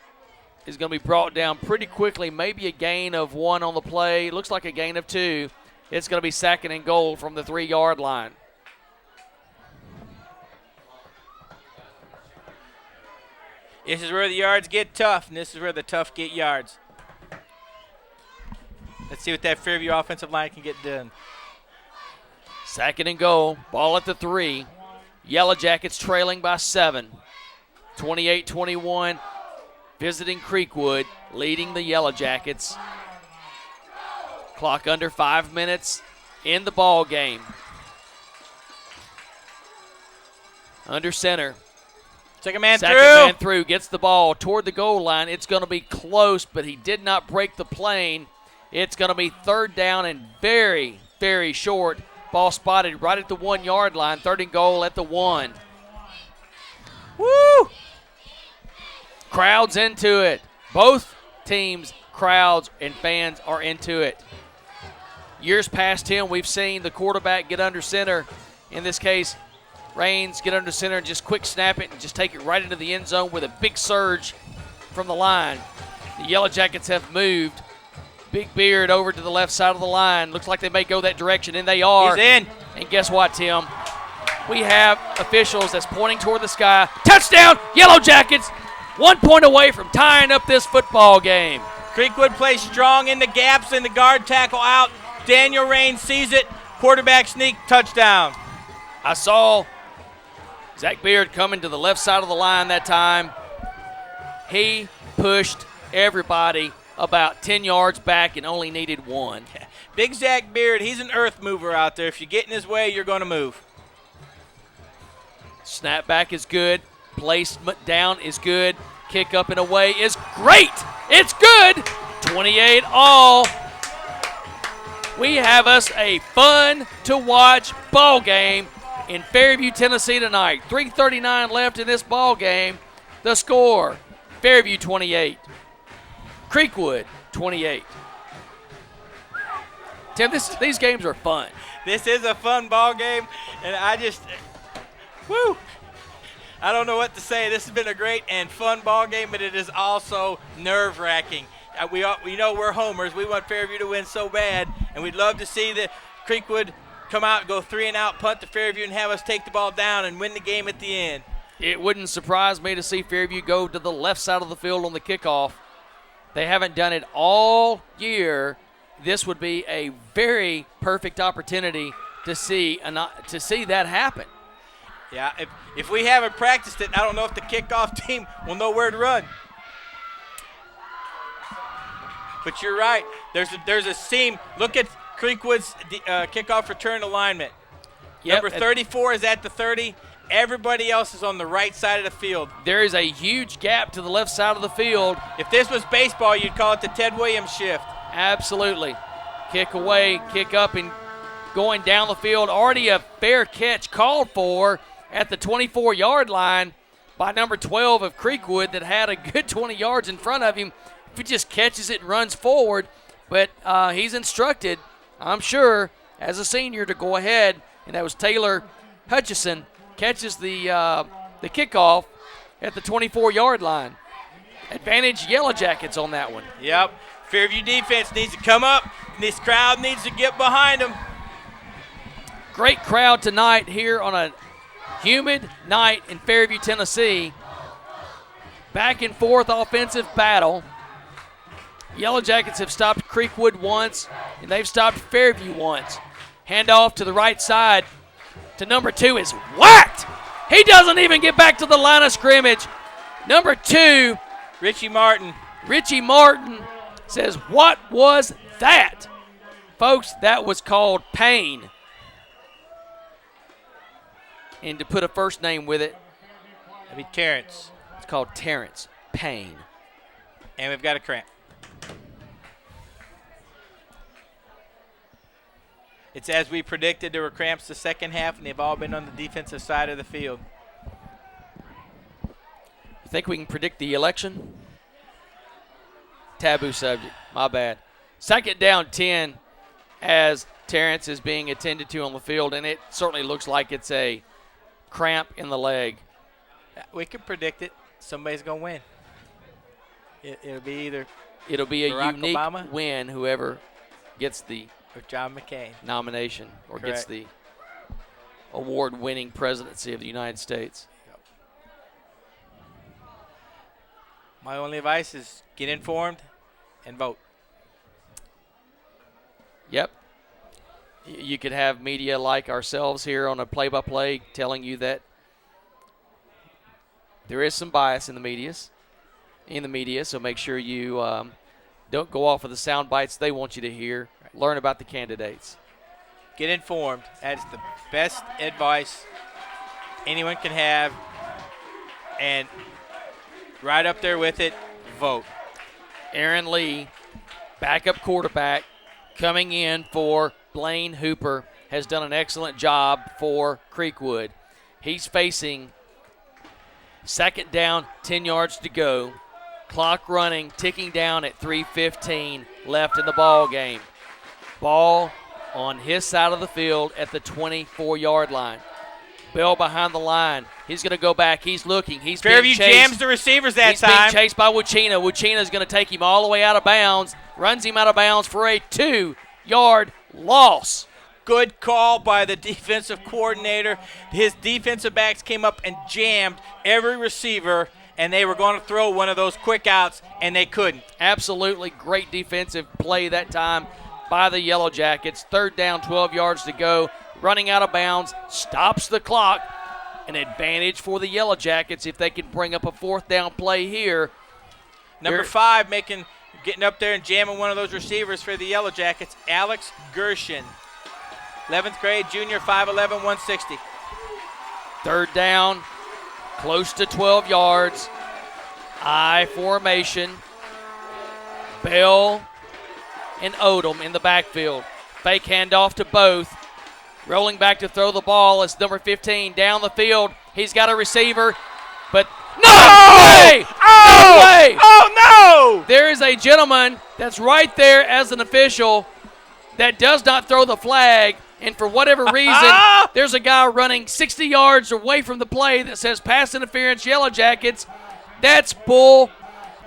is going to be brought down pretty quickly. Maybe a gain of 1 on the play. Looks like a gain of 2. It's going to be second and goal from the 3-yard line. This is where the yards get tough, and this is where the tough get yards. Let's see what that Fairview offensive line can get done. Second and goal. Ball at the 3. Yellow Jackets trailing by 7. 28-21. Visiting CreekWood, leading the Yellow Jackets. Clock under 5 minutes in the ball game. Under center. Second man through. Gets the ball toward the goal line. It's going to be close, but he did not break the plane. It's going to be third down and very, very short. Ball spotted right at the 1-yard line. Third and goal at the 1. Woo! Crowds into it. Both teams, crowds and fans are into it. Years past him, we've seen the quarterback get under center. In this case, Raines get under center and just quick snap it and just take it right into the end zone with a big surge from the line. The Yellow Jackets have moved. Big Beard over to the left side of the line. Looks like they may go that direction, and they are. He's in. And guess what, Tim? We have officials that's pointing toward the sky. Touchdown, Yellow Jackets. 1 point away from tying up this football game. CreekWood plays strong in the gaps and the guard tackle out. Daniel Raines sees it. Quarterback sneak, touchdown. I saw Zach Beard coming to the left side of the line that time. He pushed everybody about 10 yards back and only needed 1. Big Zach Beard, he's an earth mover out there. If you get in his way, you're going to move. Snapback is good. Placement down is good. Kick up and away is great. It's good. 28 all. We have us a fun-to-watch ball game in Fairview, Tennessee tonight. 3:39 left in this ball game. The score, Fairview 28, CreekWood 28. Tim, these games are fun. This is a fun ball game, and I don't know what to say. This has been a great and fun ball game, but it is also nerve-wracking. We know we're homers. We want Fairview to win so bad, and we'd love to see the CreekWood come out, go 3-and-out, punt to Fairview, and have us take the ball down and win the game at the end. It wouldn't surprise me to see Fairview go to the left side of the field on the kickoff. They haven't done it all year. This would be a very perfect opportunity to see that happen. Yeah, if we haven't practiced it, I don't know if the kickoff team will know where to run. But you're right. There's a seam. Look at CreekWood's kickoff return alignment. Yep. Number 34 is at the 30. Everybody else is on the right side of the field. There is a huge gap to the left side of the field. If this was baseball, you'd call it the Ted Williams shift. Absolutely. Kick away, kick up, and going down the field. Already a fair catch called for at the 24-yard line by number 12 of CreekWood that had a good 20 yards in front of him. If he just catches it and runs forward, but he's instructed, I'm sure, as a senior to go ahead, and that was Taylor Hutchison, catches the kickoff at the 24-yard line. Advantage Yellow Jackets on that one. Yep. Fairview defense needs to come up. This crowd needs to get behind them. Great crowd tonight here on a humid night in Fairview, Tennessee. Back and forth offensive battle. Yellow Jackets have stopped CreekWood once, and they've stopped Fairview once. Handoff to the right side to number 2 is whacked. He doesn't even get back to the line of scrimmage. Number 2, Richie Martin. Richie Martin says, what was that? Folks, that was called pain. And to put a first name with it, That'd be Terrence. it's called Terrence Payne. And we've got a cramp. It's as we predicted, there were cramps the second half, and they've all been on the defensive side of the field. You think we can predict the election? Taboo subject. My bad. Second down 10 as Terrence is being attended to on the field, and it certainly looks like it's a cramp in the leg. We can predict it. Somebody's going to win. It'll be either It'll be a Barack unique Obama? win, whoever gets the or John McCain. nomination or gets Correct. the award-winning presidency of the United States. My only advice is get informed and vote. Yep. You could have media like ourselves here on a play-by-play telling you that there is some bias in the media, so make sure you don't go off of the sound bites they want you to hear. Learn about the candidates. Get informed. That's the best advice anyone can have. And right up there with it, vote. Aaron Lee, backup quarterback, coming in for Blaine Hooper, has done an excellent job for CreekWood. He's facing second down, 10 yards to go. Clock running, ticking down at 3:15 left in the ball game. Ball on his side of the field at the 24-yard line. Bell behind the line. He's going to go back. He's looking. He's Fairview being chased. jams the receivers that He's time. being chased by Wuchina. Wuchina's going to take him all the way out of bounds. Runs him out of bounds for a 2-yard loss. Good call by the defensive coordinator. His defensive backs came up and jammed every receiver, and they were going to throw one of those quick outs, and they couldn't. Absolutely great defensive play that time by the Yellow Jackets. Third down, 12 yards to go. Running out of bounds, stops the clock. An advantage for the Yellow Jackets if they can bring up a fourth down play here. Number 5 getting up there and jamming one of those receivers for the Yellow Jackets, Alex Gershon. 11th grade, junior, 5'11", 160. Third down, close to 12 yards. I formation. Bell and Odom in the backfield. Fake handoff to both. Rolling back to throw the ball is number 15 down the field. He's got a receiver, but no way! No way! Oh, no! There is a gentleman that's right there as an official that does not throw the flag, and for whatever reason, there's a guy running 60 yards away from the play that says pass interference, Yellow Jackets. That's bull.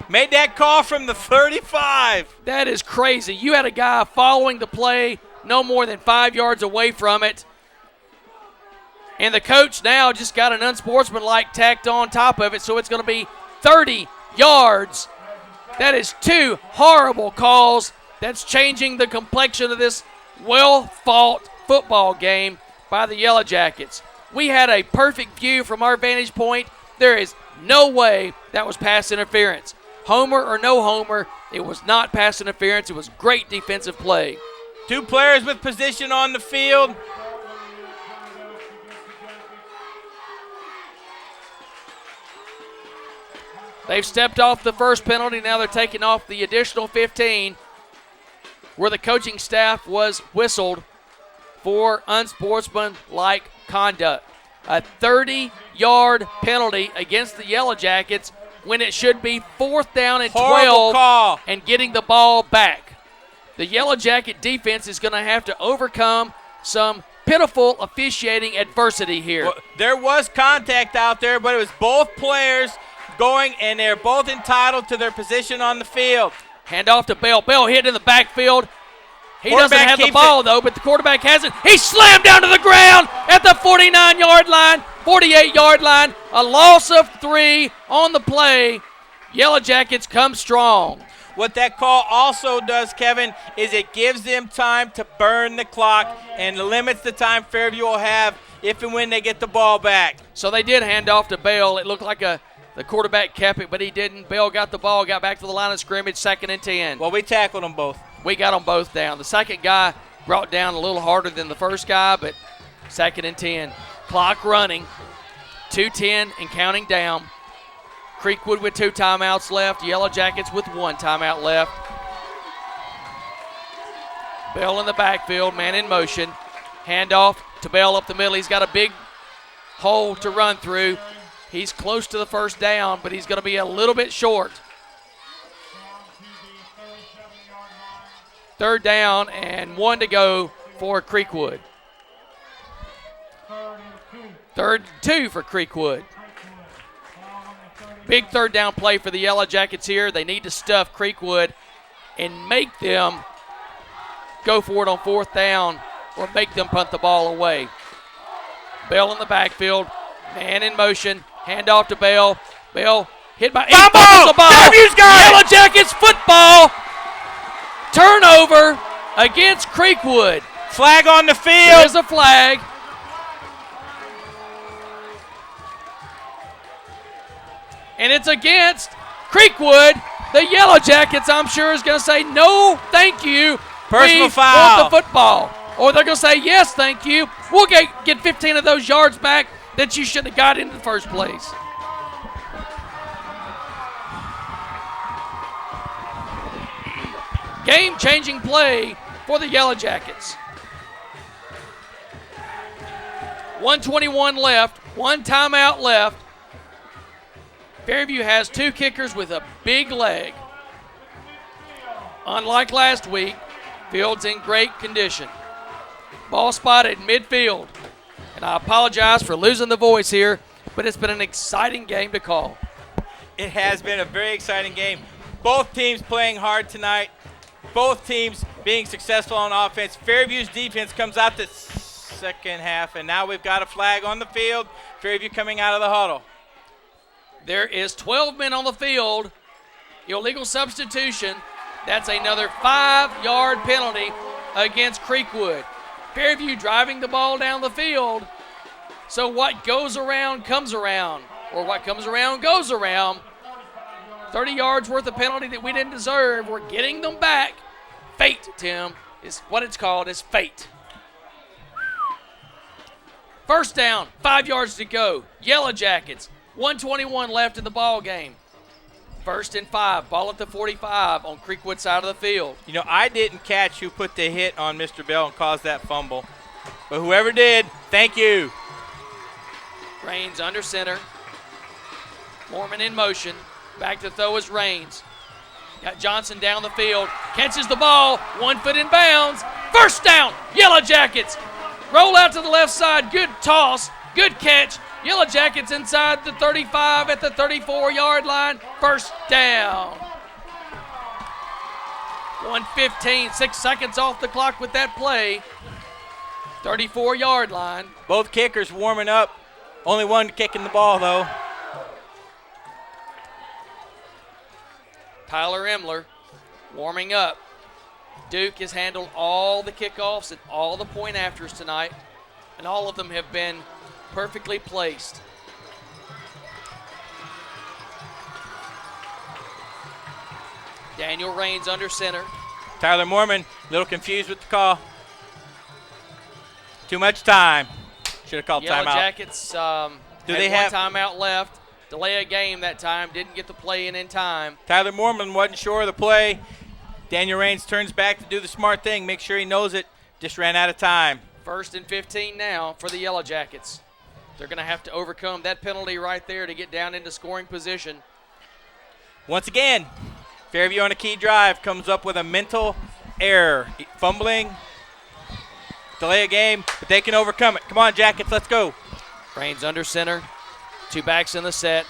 Made that call from the 35. That is crazy. You had a guy following the play no more than 5 yards away from it. And the coach now just got an unsportsmanlike tacked on top of it, so it's going to be 30 yards. That is 2 horrible calls. That's changing the complexion of this well-fought football game by the Yellow Jackets. We had a perfect view from our vantage point. There is no way that was pass interference. Homer or no homer, it was not pass interference. It was great defensive play. 2 players with position on the field. They've stepped off the first penalty. Now they're taking off the additional 15 where the coaching staff was whistled for unsportsmanlike conduct. A 30-yard penalty against the Yellow Jackets when it should be 4th down and 12 call. and getting the ball back. The Yellow Jacket defense is going to have to overcome some pitiful officiating adversity here. Well, there was contact out there, but it was both players going, and they're both entitled to their position on the field. Handoff to Bell. Bell hit in the backfield. He doesn't Quarterback have the keeps ball, though, but the quarterback has it. He slammed down to the ground at the 49-yard line, 48-yard line. A loss of 3 on the play. Yellow Jackets come strong. What that call also does, Kevin, is it gives them time to burn the clock and limits the time Fairview will have if and when they get the ball back. So they did hand off to Bell. It looked like the quarterback kept it, but he didn't. Bell got the ball, got back to the line of scrimmage, 2nd and 10. Well, we tackled them both. We got them both down. The second guy brought down a little harder than the first guy, but 2nd and 10. Clock running, 2:10 and counting down. CreekWood with 2 timeouts left. Yellow Jackets with 1 timeout left. Bell in the backfield, man in motion. Handoff to Bell up the middle. He's got a big hole to run through. He's close to the first down, but he's going to be a little bit short. 3rd down and 1 to go for CreekWood. 3rd and 2 for CreekWood. Big 3rd down play for the Yellow Jackets here. They need to stuff CreekWood and make them go for it on 4th down or make them punt the ball away. Bell in the backfield, man in motion, handoff to Bell. Bell hit by the ball. Fairview's got Yellow it. Jackets football. Turnover against CreekWood. Flag on the field. There's a flag. And it's against CreekWood. The Yellow Jackets, I'm sure, is going to say, no, thank you. Personal we foul. want the football. Or they're going to say, yes, thank you. We'll get 15 of those yards back that you should have got in the first place. Game-changing play for the Yellow Jackets. 1:21 left, 1 timeout left. Fairview has 2 kickers with a big leg. Unlike last week, field's in great condition. Ball spotted midfield. And I apologize for losing the voice here, but it's been an exciting game to call. It has been a very exciting game. Both teams playing hard tonight. Both teams being successful on offense. Fairview's defense comes out the second half, and now we've got a flag on the field. Fairview coming out of the huddle. There is 12 men on the field. Illegal substitution. That's another 5-yard penalty against CreekWood. Fairview driving the ball down the field. So what goes around comes around, or what comes around goes around. 30 yards worth of penalty that we didn't deserve. We're getting them back. Fate, Tim, is what it's called, is fate. 1st down, 5 yards to go. Yellow Jackets, 1:21 left in the ball game. 1st and 5, ball at the 45 on CreekWood side of the field. You know, I didn't catch who put the hit on Mr. Bell and caused that fumble. But whoever did, thank you. Raines under center. Mormon in motion. Back to throw is Raines. Got Johnson down the field. Catches the ball. 1 foot in bounds. 1st down. Yellow Jackets. Roll out to the left side. Good toss. Good catch. Yellow Jackets inside the 35 at the 34-yard line. 1st down. 1:15, 6 seconds off the clock with that play. 34-yard line. Both kickers warming up. Only one kicking the ball, though. Tyler Emler warming up. Duke has handled all the kickoffs and all the point afters tonight, and all of them have been perfectly placed. Daniel Raines under center. Tyler Mormon, a little confused with the call. Too much time. Should have called Yellow timeout. Jackets had they one have timeout left. Delay a game that time. Didn't get the play in time. Tyler Mormon wasn't sure of the play. Daniel Raines turns back to do the smart thing, make sure he knows it. Just ran out of time. 1st and 15 now for the Yellow Jackets. They're going to have to overcome that penalty right there to get down into scoring position. Once again, Fairview on a key drive comes up with a mental error. Fumbling, delay a game, but they can overcome it. Come on, Jackets, let's go. Raines under center. 2 backs in the set.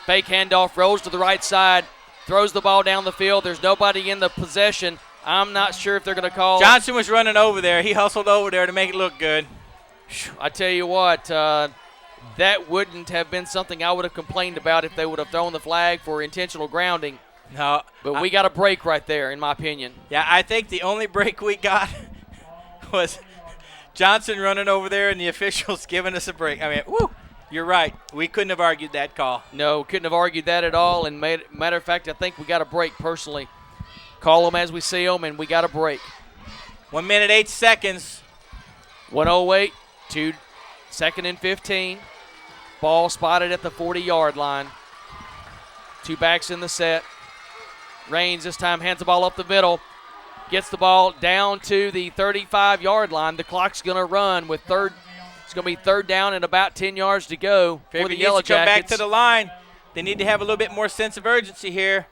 Fake handoff, rolls to the right side, throws the ball down the field. There's nobody in the possession. I'm not sure if they're going to call. Johnson was running over there. He hustled over there to make it look good. I tell you what, that wouldn't have been something I would have complained about if they would have thrown the flag for intentional grounding. No. But we got a break right there, in my opinion. Yeah, I think the only break we got was Johnson running over there and the officials giving us a break. I mean, woo, you're right. We couldn't have argued that call. No, couldn't have argued that at all. And matter of fact, I think we got a break personally. Call them as we see them, and we got a break. 1 minute, 8 seconds. 1:08 to 2nd and 15. Ball spotted at the 40-yard line. 2 backs in the set. Raines this time hands the ball up the middle. Gets the ball down to the 35-yard line. The clock's going to run with third. It's going to be third down and about 10 yards to go for the Yellow Jackets. Come back to the line. They need to have a little bit more sense of urgency here.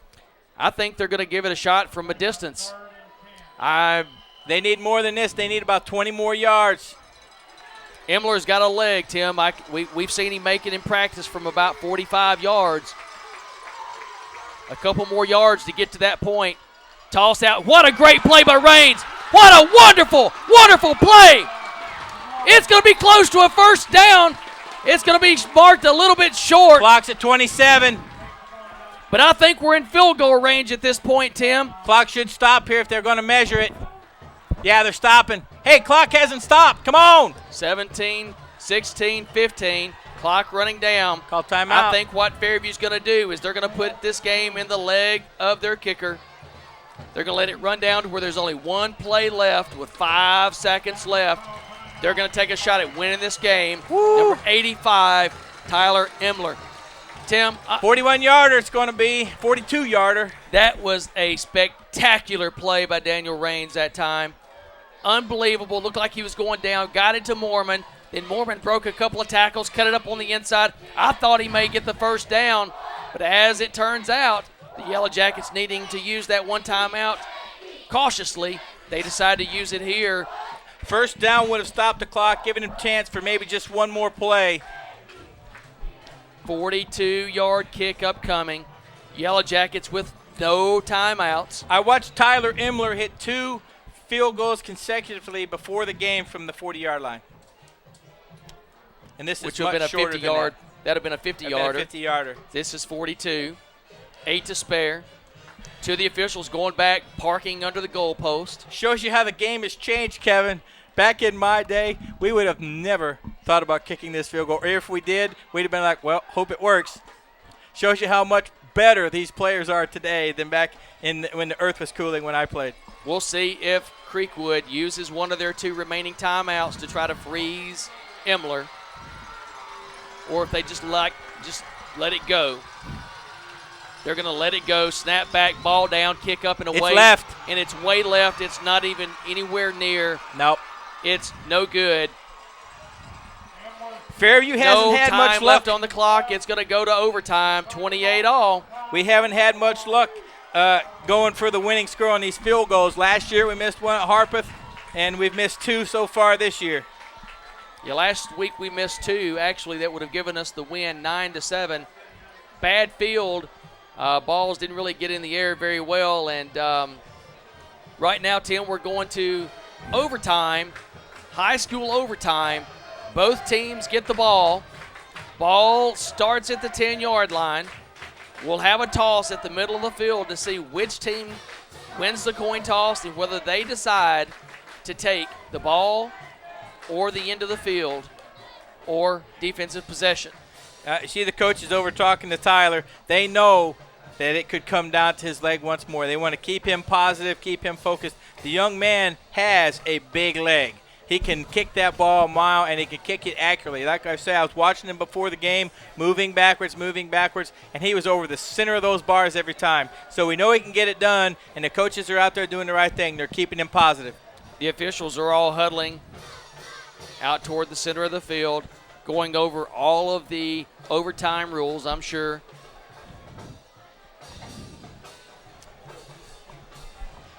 I think they're going to give it a shot from a distance. They need more than this. They need about 20 more yards. Imler's got a leg, Tim. We've seen him make it in practice from about 45 yards. A couple more yards to get to that point. Toss out. What a great play by Raines. What a wonderful, wonderful play. It's going to be close to a first down. It's going to be marked a little bit short. Clock's at 27. But I think we're in field goal range at this point, Tim. Clock should stop here if they're going to measure it. Yeah, they're stopping. Hey, clock hasn't stopped. Come on. 17, 16, 15. Clock running down. Call timeout. I think what Fairview's going to do is they're going to put this game in the leg of their kicker. They're going to let it run down to where there's only one play left with 5 seconds left. They're going to take a shot at winning this game. Woo. Number 85, Tyler Imler. Tim. 41-yarder it's going to be. 42-yarder. That was a spectacular play by Daniel Raines that time. Unbelievable. Looked like he was going down. Got it to Mormon. Then Mormon broke a couple of tackles, cut it up on the inside. I thought he may get the first down, but as it turns out, the Yellow Jackets needing to use that one timeout cautiously, they decided to use it here. First down would have stopped the clock, giving him a chance for maybe just one more play. 42-yard kick upcoming. Yellow Jackets with no timeouts. I watched Tyler Imler hit 2 field goals consecutively before the game from the 40-yard line. And this is which would have been a 50-yard. That would have been a 50-yarder. 50-yarder. This is 42. 8 to spare. Two of the officials going back, parking under the goalpost. Shows you how the game has changed, Kevin. Back in my day, we would have never thought about kicking this field goal. Or if we did, we'd have been like, well, hope it works. Shows you how much better these players are today than back when the earth was cooling when I played. We'll see if CreekWood uses one of their 2 remaining timeouts to try to freeze Imler, or if they just let it go. They're going to let it go, snap back, ball down, kick up and away. It's left. And it's way left. It's not even anywhere near. Nope. It's no good. Fairview hasn't had much luck. No time left on the clock. It's going to go to overtime, 28 all. We haven't had much luck going for the winning score on these field goals. Last year we missed one at Harpeth, and we've missed 2 so far this year. Yeah, last week we missed 2. Actually, that would have given us the win, 9-7. Bad field. Balls didn't really get in the air very well. And right now, Tim, we're going to overtime, high school overtime. Both teams get the ball. Ball starts at the 10-yard line. We'll have a toss at the middle of the field to see which team wins the coin toss and whether they decide to take the ball or the end of the field or defensive possession. You see the coaches over talking to Tyler. They know that it could come down to his leg once more. They want to keep him positive, keep him focused. The young man has a big leg. He can kick that ball a mile, and he can kick it accurately. Like I said, I was watching him before the game, moving backwards, and he was over the center of those bars every time. So we know he can get it done, and the coaches are out there doing the right thing. They're keeping him positive. The officials are all huddling out toward the center of the field, going over all of the overtime rules, I'm sure.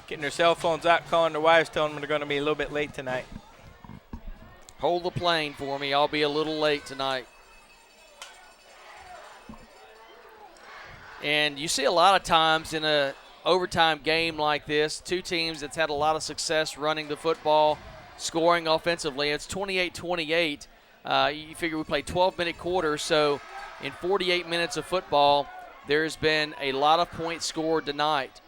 Getting their cell phones out, calling their wives, telling them they're going to be a little bit late tonight. Hold the plane for me. I'll be a little late tonight. And you see a lot of times in a overtime game like this, two teams that's had a lot of success running the football, scoring offensively. It's 28-28. You figure we played 12-minute quarters, so in 48 minutes of football, there's been a lot of points scored tonight.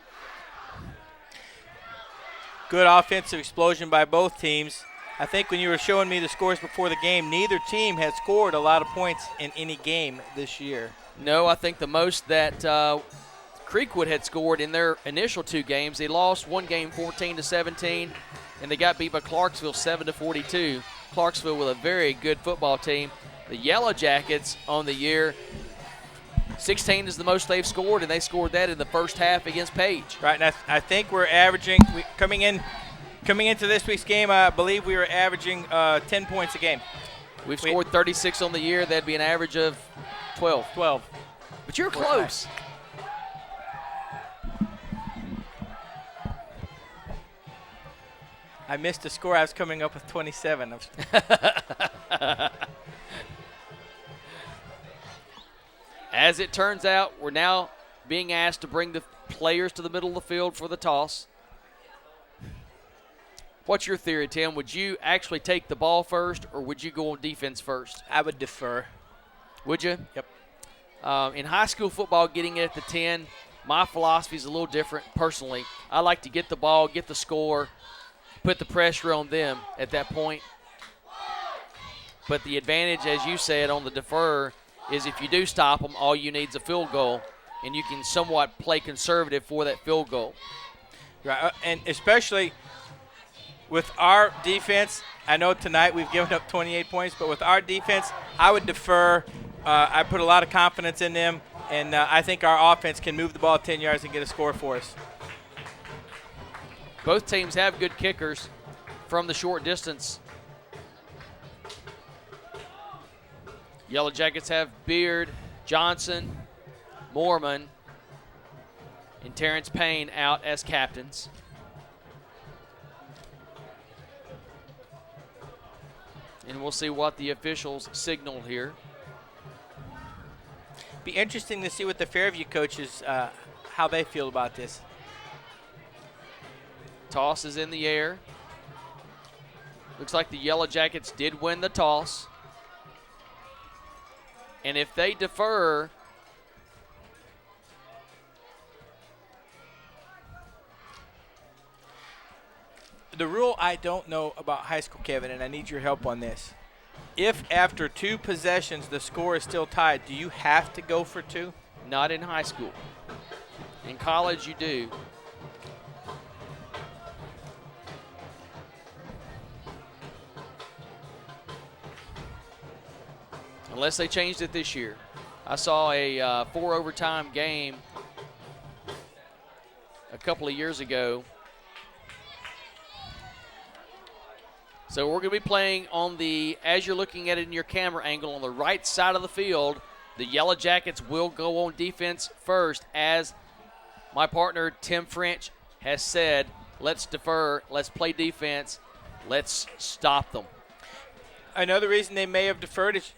Good offensive explosion by both teams. I think when you were showing me the scores before the game, neither team has scored a lot of points in any game this year. No, I think the most that CreekWood had scored in their initial two games, they lost one game 14-17, and they got beat by Clarksville 7-42. Clarksville with a very good football team. The Yellow Jackets on the year, 16 is the most they've scored, and they scored that in the first half against Page. Right, and I think we're averaging coming into this week's game. I believe we were averaging 10 points a game. We've scored 36 on the year. That'd be an average of 12. 12. But you're close. I missed a score. I was coming up with 27. As it turns out, we're now being asked to bring the players to the middle of the field for the toss. What's your theory, Tim? Would you actually take the ball first, or would you go on defense first? I would defer. Would you? Yep. In high school football, getting it at the 10, my philosophy is a little different personally. I like to get the ball, get the score, put the pressure on them at that point. But the advantage, as you said, on the defer is if you do stop them, all you need is a field goal, and you can somewhat play conservative for that field goal. Right, and especially with our defense, I know tonight we've given up 28 points, but with our defense, I would defer. I put a lot of confidence in them, and I think our offense can move the ball 10 yards and get a score for us. Both teams have good kickers from the short distance. Yellow Jackets have Beard, Johnson, Moorman, and Terrence Payne out as captains. And we'll see what the officials signal here. Be interesting to see what the Fairview coaches, how they feel about this. Toss is in the air. Looks like the Yellow Jackets did win the toss. And if they defer, the rule I don't know about high school, Kevin, and I need your help on this. If after two possessions the score is still tied, do you have to go for two? not in high school. In college, you do. Unless they changed it this year. I saw a 4 overtime game a couple of years ago. So we're going to be playing on the, as you're looking at it in your camera angle, on the right side of the field. The Yellow Jackets will go on defense first. As my partner Tim French has said, let's defer, let's play defense, let's stop them. Another reason they may have deferred is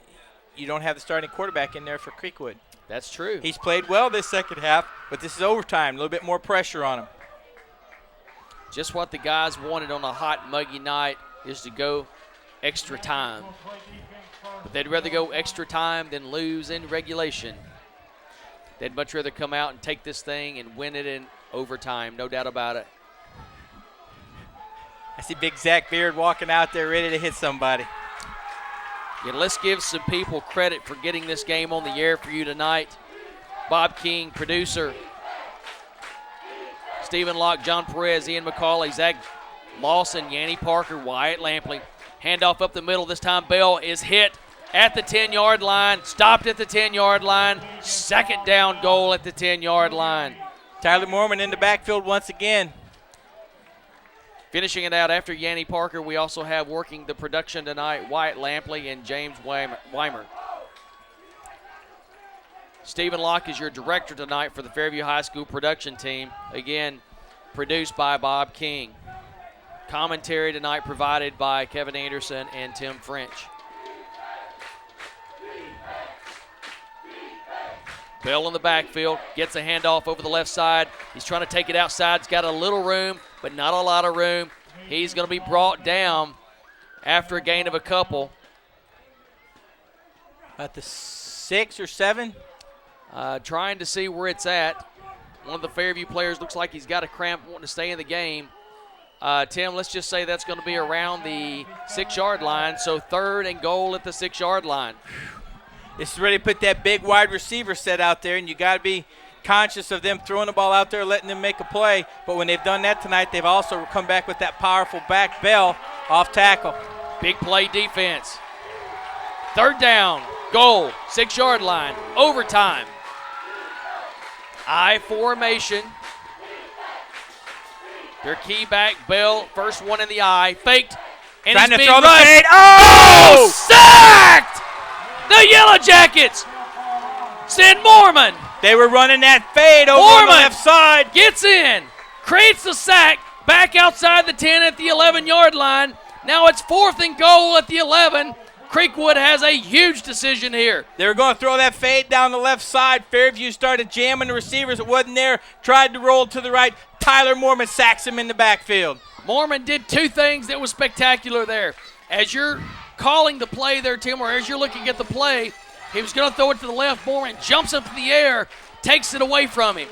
you don't have the starting quarterback in there for CreekWood. That's true. He's played well this second half, but this is overtime, a little bit more pressure on him. Just what the guys wanted on a hot, muggy night is to go extra time. But they'd rather go extra time than lose in regulation. They'd much rather come out and take this thing and win it in overtime, no doubt about it. I see big Zach Beard walking out there ready to hit somebody. Yeah, let's give some people credit for getting this game on the air for you tonight. Bob King, producer. Stephen Locke, John Perez, Ian McCauley, Zach Lawson, Yanni Parker, Wyatt Lampley. Handoff up the middle. This time Bell is hit at the 10-yard line, stopped at the 10-yard line. Second down goal at the 10-yard line. Tyler Moorman in the backfield once again. Finishing it out after Yanni Parker, we also have working the production tonight, Wyatt Lampley and James Weimer. Stephen Locke is your director tonight for the Fairview High School production team. Again, produced by Bob King. Commentary tonight provided by Kevin Anderson and Tim French. Bell in the backfield, gets a handoff over the left side. He's trying to take it outside. He's got a little room, but not a lot of room. He's going to be brought down after a gain of a couple. At the 6 or 7? Trying to see where it's at. One of the Fairview players looks like he's got a cramp wanting to stay in the game. Tim, let's just say that's going to be around the 6-yard line, so 3rd and goal at the 6-yard line. This is ready to put that big wide receiver set out there, and you got to be conscious of them throwing the ball out there, letting them make a play. But when they've done that tonight, they've also come back with that powerful back. Bell off tackle. Big play defense. 3rd down, goal, 6-yard line, overtime. I formation. Their key back, Bell, first one in the eye, faked, and Trying he's to being throw the rushed. fade. Oh! Sacked! The Yellow Jackets send Mormon. They were running that fade over on the left side. Gets in, creates the sack, back outside the 10 at the 11-yard line. Now it's 4th and goal at the 11. CreekWood has a huge decision here. They were going to throw that fade down the left side. Fairview started jamming the receivers. It wasn't there. Tried to roll to the right. Tyler Mormon sacks him in the backfield. Mormon did 2 things that was spectacular there. As you're calling the play there, Tim, or as you're looking at the play, he was going to throw it to the left. Mormon jumps up in the air, takes it away from him.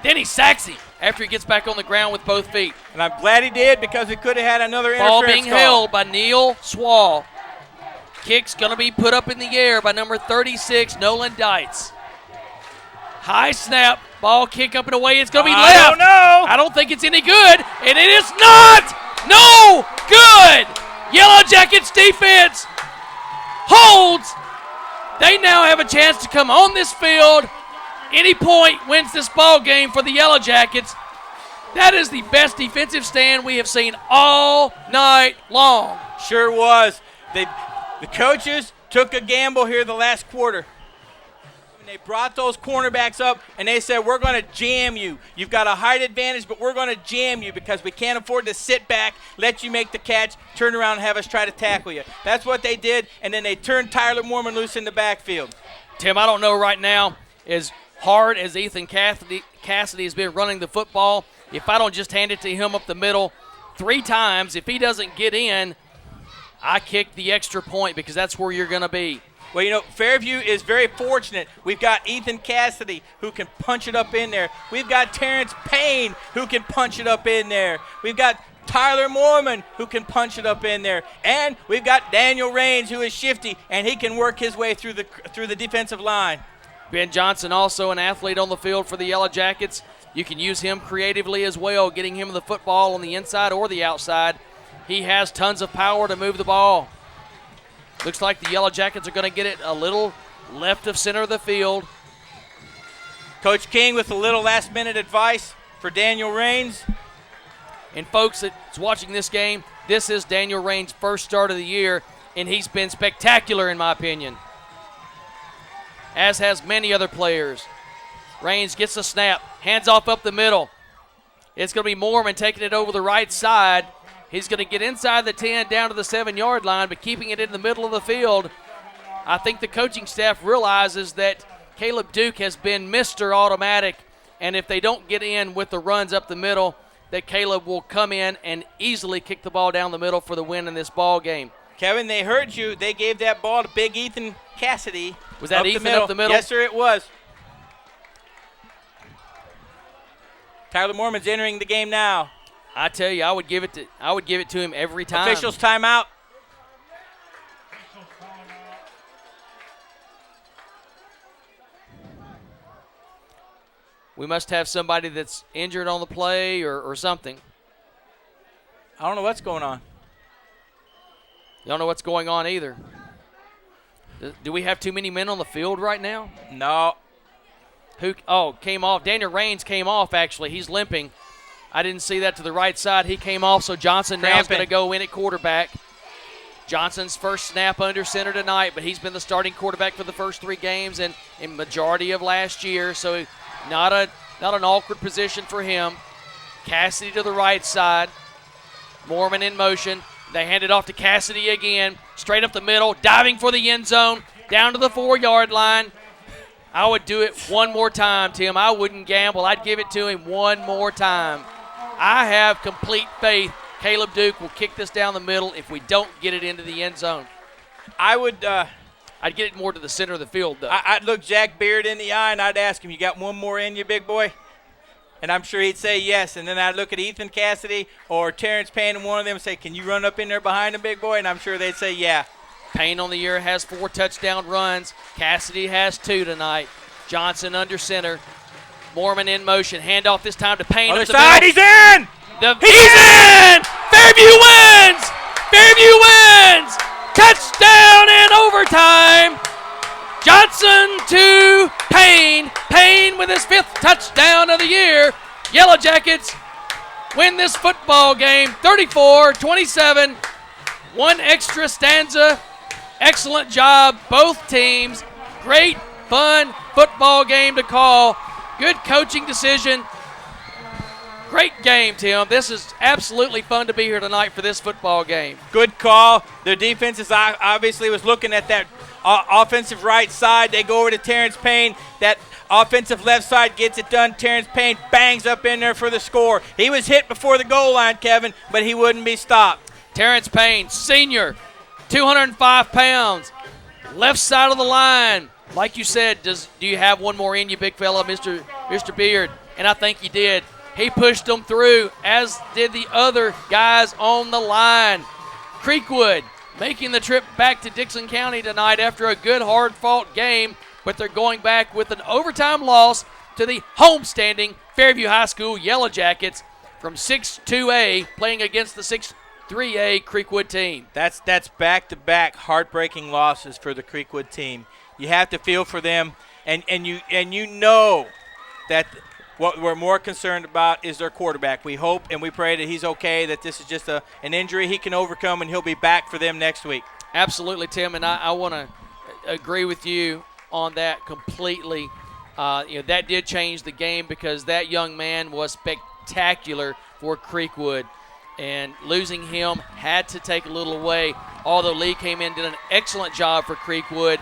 Then he sacks him after he gets back on the ground with both feet. And I'm glad he did because he could have had another Ball interference being call. held by Neil Swall. Kick's going to be put up in the air by number 36, Nolan Dietz. High snap, ball kick up and away. It's going to be left. I don't know. I don't think it's any good, and it is not. No good. Yellow Jackets defense holds. They now have a chance to come on this field. Any point wins this ball game for the Yellow Jackets. That is the best defensive stand we have seen all night long. Sure was. The coaches took a gamble here the last quarter. They brought those cornerbacks up, and they said, we're going to jam you. You've got a height advantage, but we're going to jam you because we can't afford to sit back, let you make the catch, turn around and have us try to tackle you. That's what they did, and then they turned Tyler Mormon loose in the backfield. Tim, I don't know right now, as hard as Ethan Cassidy has been running the football, if I don't just hand it to him up the middle 3 times, if he doesn't get in, I kick the extra point because that's where you're going to be. Well, you know, Fairview is very fortunate. We've got Ethan Cassidy who can punch it up in there. We've got Terrence Payne who can punch it up in there. We've got Tyler Mormon who can punch it up in there. And we've got Daniel Raines who is shifty, and he can work his way through the defensive line. Ben Johnson, also an athlete on the field for the Yellow Jackets. You can use him creatively as well, getting him the football on the inside or the outside. He has tons of power to move the ball. Looks like the Yellow Jackets are going to get it a little left of center of the field. Coach King with a little last-minute advice for Daniel Raines. And folks that's watching this game, this is Daniel Raines' first start of the year, and he's been spectacular in my opinion, as has many other players. Raines gets the snap, hands off up the middle. It's going to be Mormon taking it over the right side. He's going to get inside the 10 down to the 7-yard line, but keeping it in the middle of the field. I think the coaching staff realizes that Caleb Duke has been Mr. Automatic, and if they don't get in with the runs up the middle, that Caleb will come in and easily kick the ball down the middle for the win in this ball game. Kevin, they heard you. They gave that ball to big Ethan Cassidy. Was that Ethan up the middle? Yes, sir, it was. Tyler Mormon's entering the game now. I tell you, I would give it to him every time. Officials timeout. We must have somebody that's injured on the play or something. I don't know what's going on. You don't know what's going on either. Do we have too many men on the field right now? No. Came off. Daniel Raines came off, actually. He's limping. I didn't see that to the right side. He came off, so Johnson now is going to go in at quarterback. Johnson's first snap under center tonight, but he's been the starting quarterback for the first 3 games and in majority of last year, so not an awkward position for him. Cassidy to the right side. Mormon in motion. They hand it off to Cassidy again. Straight up the middle, diving for the end zone. down to the 4-yard line. I would do it one more time, Tim. I wouldn't gamble. I'd give it to him one more time. I have complete faith Caleb Duke will kick this down the middle if we don't get it into the end zone. I'd get it more to the center of the field, though. I'd look Jack Beard in the eye, and I'd ask him, you got one more in you, big boy? And I'm sure he'd say yes. And then I'd look at Ethan Cassidy or Terrence Payne, and one of them and say, can you run up in there behind him, big boy? And I'm sure they'd say yeah. Payne on the year has 4 touchdown runs. Cassidy has 2 tonight. Johnson under center. Mormon in motion. Handoff this time to Payne. Other side, he's in! He's in! Fairview wins! Fairview wins! Touchdown in overtime! Johnson to Payne. Payne with his 5th touchdown of the year. Yellow Jackets win this football game 34-27. One extra stanza. Excellent job, both teams. Great, fun football game to call. Good coaching decision. Great game, Tim. This is absolutely fun to be here tonight for this football game. Good call. Their defense is obviously was looking at that offensive right side. They go over to Terrence Payne. That offensive left side gets it done. Terrence Payne bangs up in there for the score. He was hit before the goal line, Kevin, but he wouldn't be stopped. Terrence Payne, senior, 205 pounds, left side of the line. Like you said, do you have one more in you, big fella, Mr. Beard? And I think he did. He pushed them through, as did the other guys on the line. CreekWood making the trip back to Dixon County tonight after a good, hard-fought game, but they're going back with an overtime loss to the homestanding Fairview High School Yellow Jackets from 6-2A, playing against the 6-3A CreekWood team. That's back-to-back heartbreaking losses for the CreekWood team. You have to feel for them, and you know that what we're more concerned about is their quarterback. We hope and we pray that he's okay, that this is just an injury he can overcome, and he'll be back for them next week. Absolutely, Tim, and I want to agree with you on that completely. That did change the game because that young man was spectacular for CreekWood, and losing him had to take a little away, although Lee came in and did an excellent job for CreekWood.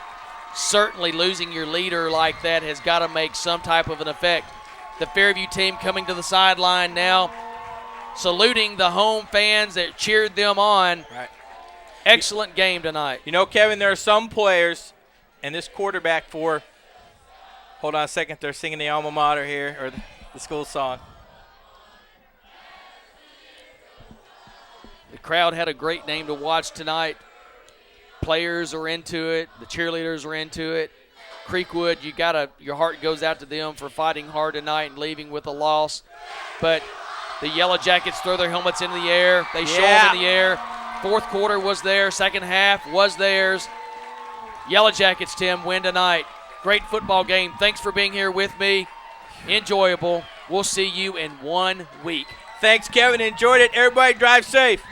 Certainly losing your leader like that has got to make some type of an effect. The Fairview team coming to the sideline now, saluting the home fans that cheered them on. Right. Excellent game tonight. You know, Kevin, there are some players, and this quarterback hold on a second, they're singing the alma mater here, or the school song. The crowd had a great name to watch tonight. Players are into it. The cheerleaders are into it. CreekWood, your heart goes out to them for fighting hard tonight and leaving with a loss. But the Yellow Jackets throw their helmets into the air. They show them in the air. Fourth quarter was there. Second half was theirs. Yellow Jackets, Tim, win tonight. Great football game. Thanks for being here with me. Enjoyable. We'll see you in 1 week. Thanks, Kevin. Enjoyed it. Everybody drive safe.